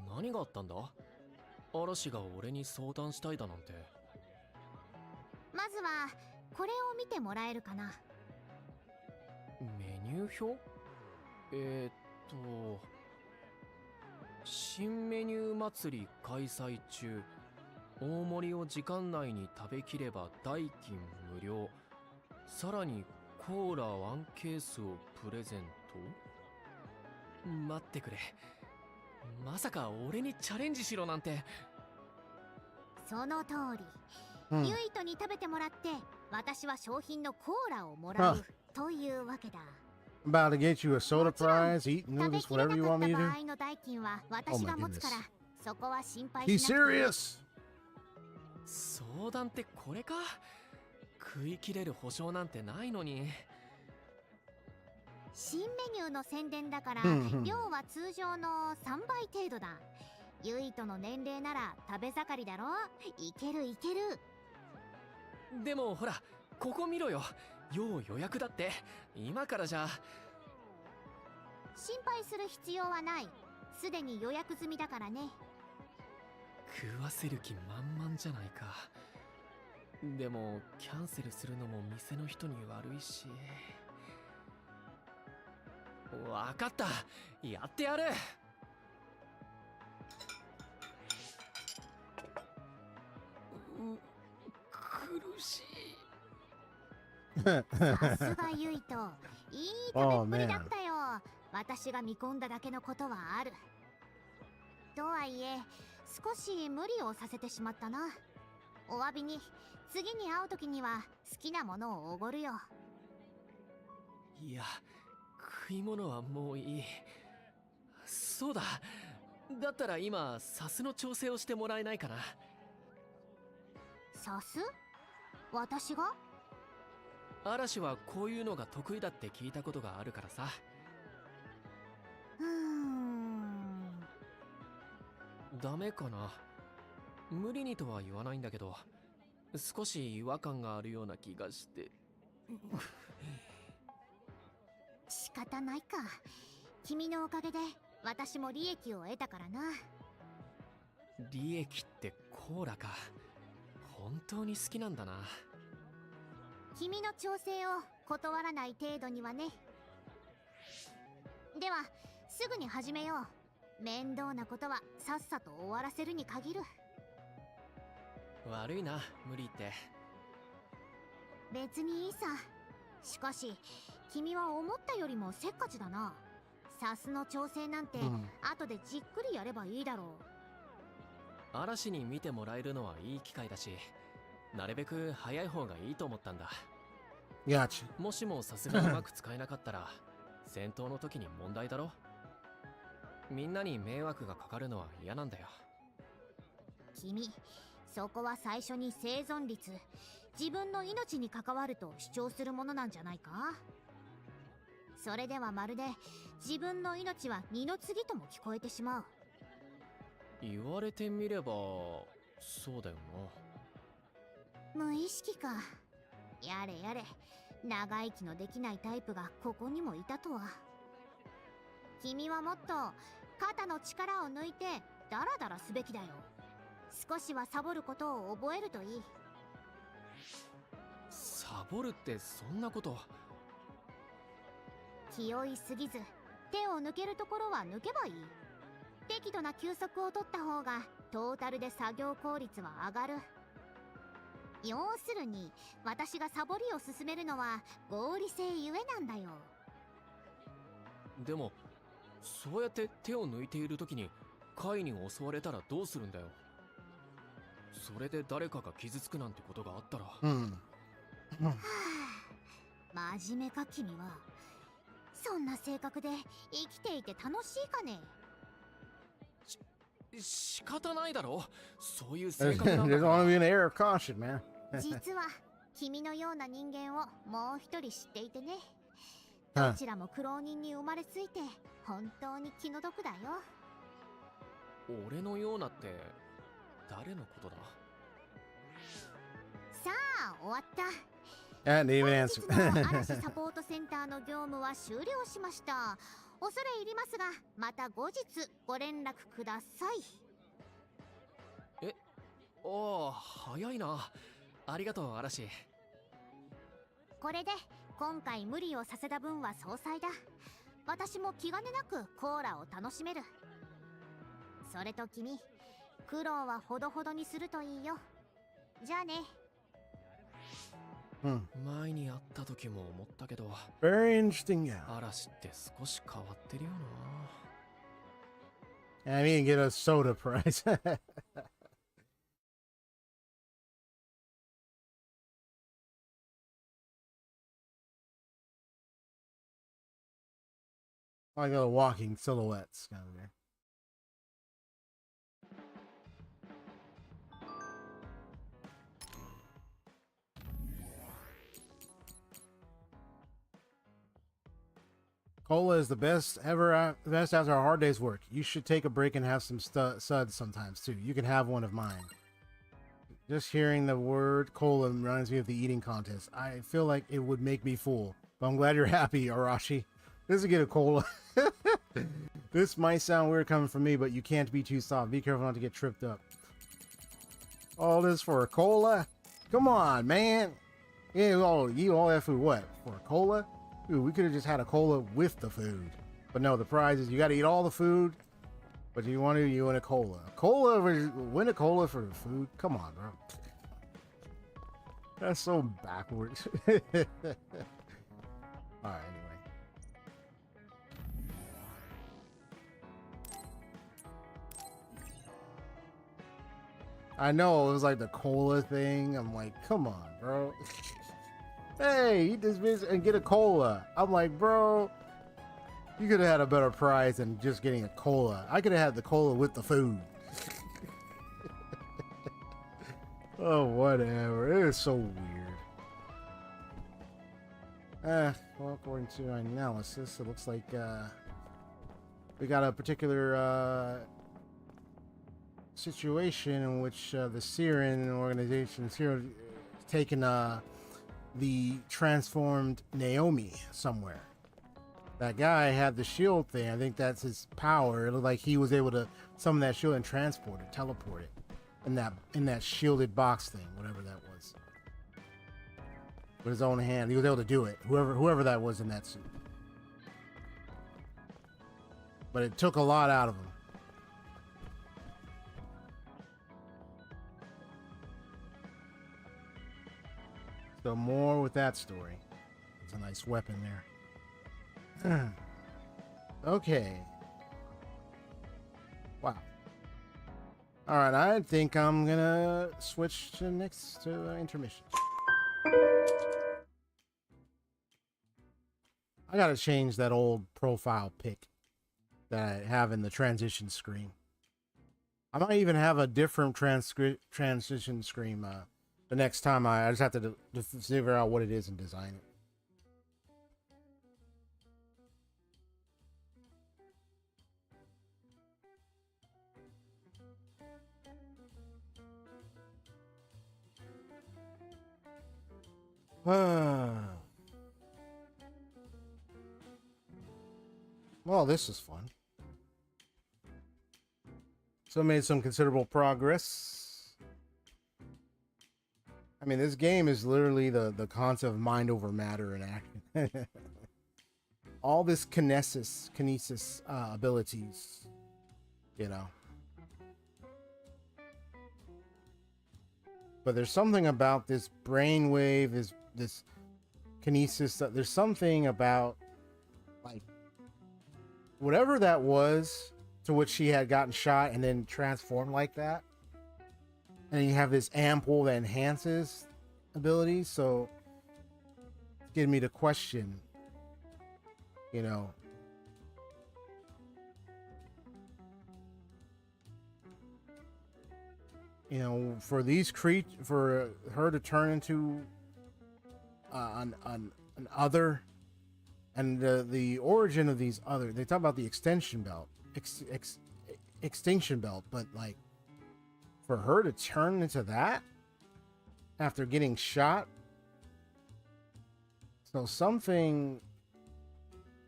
What happened? 嵐が俺に相談したいだなんて。まずはこれを見てもらえるかな。メニュー表？新メニュー祭り開催中。大盛りを時間内に食べきれば代金無料。さらにコーラ1ケースをプレゼント。待ってくれ。まさか俺にチャレンジしろなんて。その通り。Hmm. ユイトに食べてもらって、私は商品のコーラをもらうというわけだ。About to get you a soda prize, eat noodles, whatever you want me to 場 do. 合の代金は私が持つから、そこは心配 He's しなくていい。 serious. 相談ってこれか。食い切れる保証なんてないのに。新メニューの宣伝だから、うんうん量は通常の3倍程度だ。ユイトの年齢なら食べ盛りだろ。いけるいける。でもほら、ここ見ろよ。要予約だって。今からじゃ。心配する必要はない。すでに予約済みだからね。食わせる気満々じゃないか。でもキャンセルするのも店の人に悪いし。わかった、やってやる。苦しい。さすがユイト、いい食べっぷりだったよ。私が見込んだだけのことはある。とはいえ少し無理をさせてしまったな。お詫びに次に会う時には好きなものをおごるよ。いや、食い物はもういい。そうだ、だったら今サスの調整をしてもらえないかな。サス？私が？嵐はこういうのが得意だって聞いたことがあるからさ。ダメかな。無理にとは言わないんだけど、少し違和感があるような気がして。仕方ないか。君のおかげで私も利益を得たからな。利益ってコーラか。本当に好きなんだな。君の調整を断らない程度にはね。ではすぐに始めよう。面倒なことはさっさと終わらせるに限る。悪いな、無理って。別にいいさ。しかし君は思ったよりもせっかちだな。サスの調整なんて、後でじっくりやればいいだろう。嵐に見てもらえるのはいい機会だし、なるべく早い方がいいと思ったんだ。Gotcha. もしもさすがにうまく使えなかったら戦闘の時に問題だろ。みんなに迷惑がかかるのは嫌なんだよ。君、そこは最初に生存率、自分の命に関わると主張するものなんじゃないか。それではまるで自分の命は二の次とも聞こえてしまう。言われてみればそうだよな。無意識か。やれやれ、長生きのできないタイプがここにもいたとは。君はもっと肩の力を抜いてダラダラすべきだよ。少しはサボることを覚えるといい。サボるってそんなこと。気負いすぎず手を抜けるところは抜けばいい。適度な休息を取った方がトータルで作業効率は上がる。要するに私がサボりを進めるのは合理性ゆえなんだよ。でもそうやって手を抜いている時に怪に襲われたらどうするんだよ。それで誰かが傷つくなんてことがあったら。はあ、真面目か君は。そんな性格で生きていて楽しいかね。仕方ないだろ、そういう性格なんだ。 There's only an air of caution, man. 実は君のような人間をもう一人知っていてね。どちらも苦労人に生まれついて本当に気の毒だよ。俺のようなって誰のことだ。さあ終わった。And even answer. 本日の嵐サポートセンターの業務は終了しました。恐れ入りますがまた後日ご連絡ください。ああ、早いな。ありがとう嵐。これで今回無理をさせた分は相殺だ。私も気兼ねなくコーラを楽しめる。それと君、苦労はほどほどにするといいよ。じゃあね。前に会った時も思ったけど、 Very interesting, yeah. 嵐って少し変わってるよな。 I mean, get a soda prize. Like little walking silhouettes kind of there. Cola is the best ever, best after a hard day's work. You should take a break and have some suds sometimes too. You can have one of mine. Just hearing the word cola reminds me of the eating contest. I feel like it would make me full. But I'm glad you're happy, Arashi. This is get a cola. This might sound weird coming from me, but you can't be too soft. Be careful not to get tripped up. All this for a cola? Come on, man. Yeah, you all that food, what? For a cola? Dude, we could have just had a cola with the food. But no, the prize is you got to eat all the food, but you want a cola. Win a cola for the food? Come on, bro. That's so backwards. All right, anyway. I know, it was like the cola thing. I'm like, come on, bro. Hey, eat this bitch and get a cola. I'm like, bro, you could have had a better prize than just getting a cola. I could have had the cola with the food. Oh, whatever. It is so weird. Well, according to our analysis, it looks like we got a particular situation in which the Siren organization is taking the transformed Naomi somewhere. That guy had the shield thing. I think that's his power. It looked like he was able to summon that shield and transport it, teleport it in that shielded box thing, whatever that was. With his own hand, he was able to do it. Whoever that was in that suit. But it took a lot out of him. So more with that story. It's a nice weapon there. Okay. Wow. All right, I think I'm gonna switch to intermission. I gotta change that old profile pic that I have in the transition screen. I might even have a different transition screen the next time. I just have to figure out what it is and design it. Well, this is fun. So made some considerable progress. I mean, this game is literally the concept of mind over matter in action. All this kinesis abilities, you know. But there's something about this brainwave, this kinesis. There's something about, like, whatever that was to which she had gotten shot and then transformed like that. And you have this ampoule that enhances abilities. So it's getting me to question, you know, for for her to turn into an other, and the origin of these other, they talk about the extinction belt, but like for her to turn into that after getting shot. So something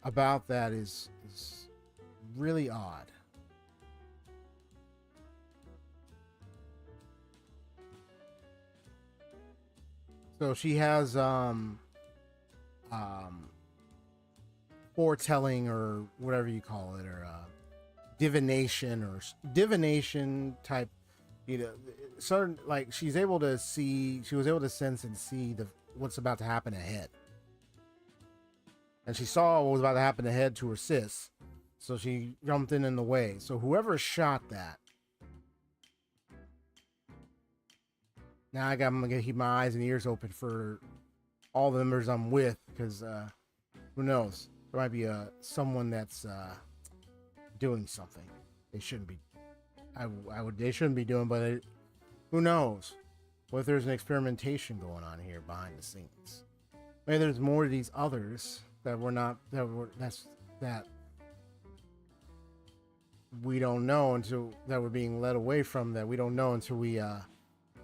about that is really odd. So she has foretelling, or whatever you call it, or divination type you know, certain, like, she was able to sense and see what's about to happen ahead. And she saw what was about to happen ahead to her sis. So she jumped in the way. So whoever shot that, now I'm gonna keep my eyes and ears open for all the members I'm with, because who knows? There might be someone that's doing something they shouldn't be. They shouldn't be doing, but who knows? What if there's an experimentation going on here behind the scenes? Maybe there's more of these others that we don't know until that we're being led away from, that we don't know until we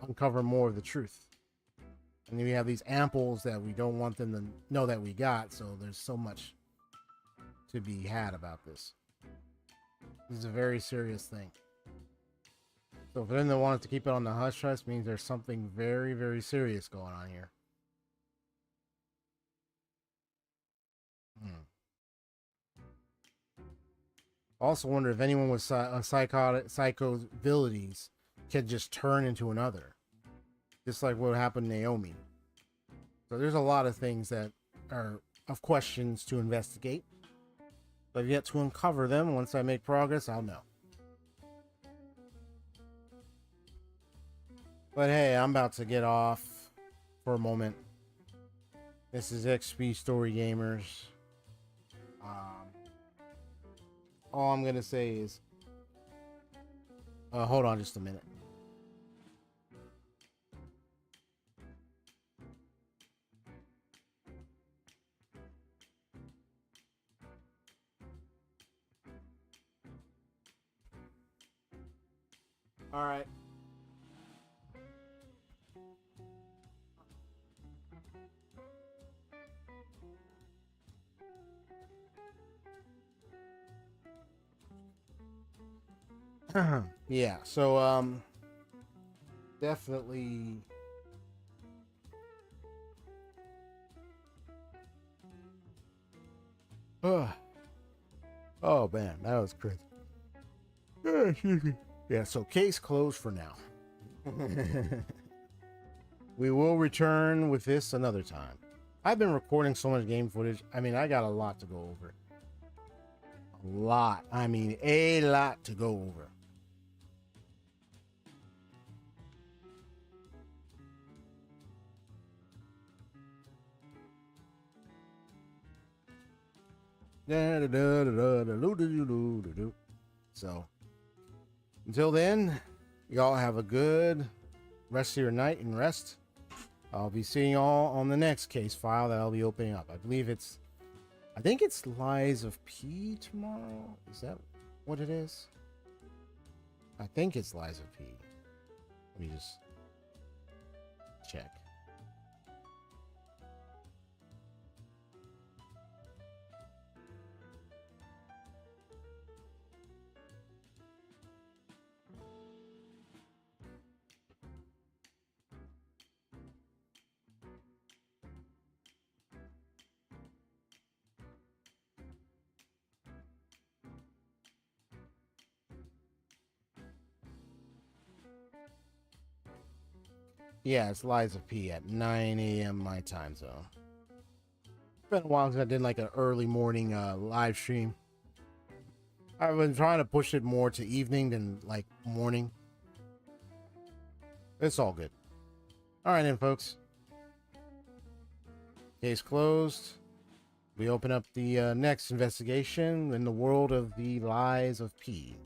uncover more of the truth. And then we have these amples that we don't want them to know that we got, so there's so much to be had about this. This is a very serious thing. So if they're the ones to keep it on the hush hush, means there's something very, very serious going on here. Also wonder if anyone with psycho abilities can just turn into another, just like what happened to Naomi. So there's a lot of things that are of questions to investigate. But I've yet to uncover them. Once I make progress, I'll know. But hey, I'm about to get off for a moment. This is XP Story Gamers. All I'm gonna say is, hold on just a minute. All right. Yeah, so definitely oh man, that was crazy. Excuse me. Yeah, so case closed for now. We will return with this another time. I've been recording so much game footage. I mean, I got a lot to go over. A lot. I mean, a lot to go over. So until then, y'all have a good rest of your night and rest. I'll be seeing y'all on the next case file that I'll be opening up. I think it's Lies of P tomorrow. Is that what it is? I think it's Lies of P. Let me just check. Yeah, it's Lies of P at 9 a.m. my time zone. It's been a while since I did like an early morning live stream. I've been trying to push it more to evening than like morning. It's all good. All right then, folks. Case closed. We open up the next investigation in the world of the Lies of P.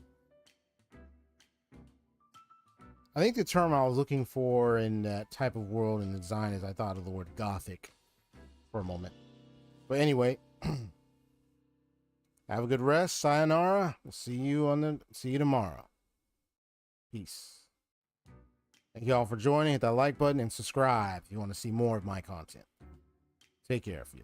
I think the term I was looking for in that type of world and design is I thought of the word gothic for a moment. But anyway, have a good rest. Sayonara. We'll see you tomorrow. Peace. Thank you all for joining. Hit that like button and subscribe if you want to see more of my content. Take care of you.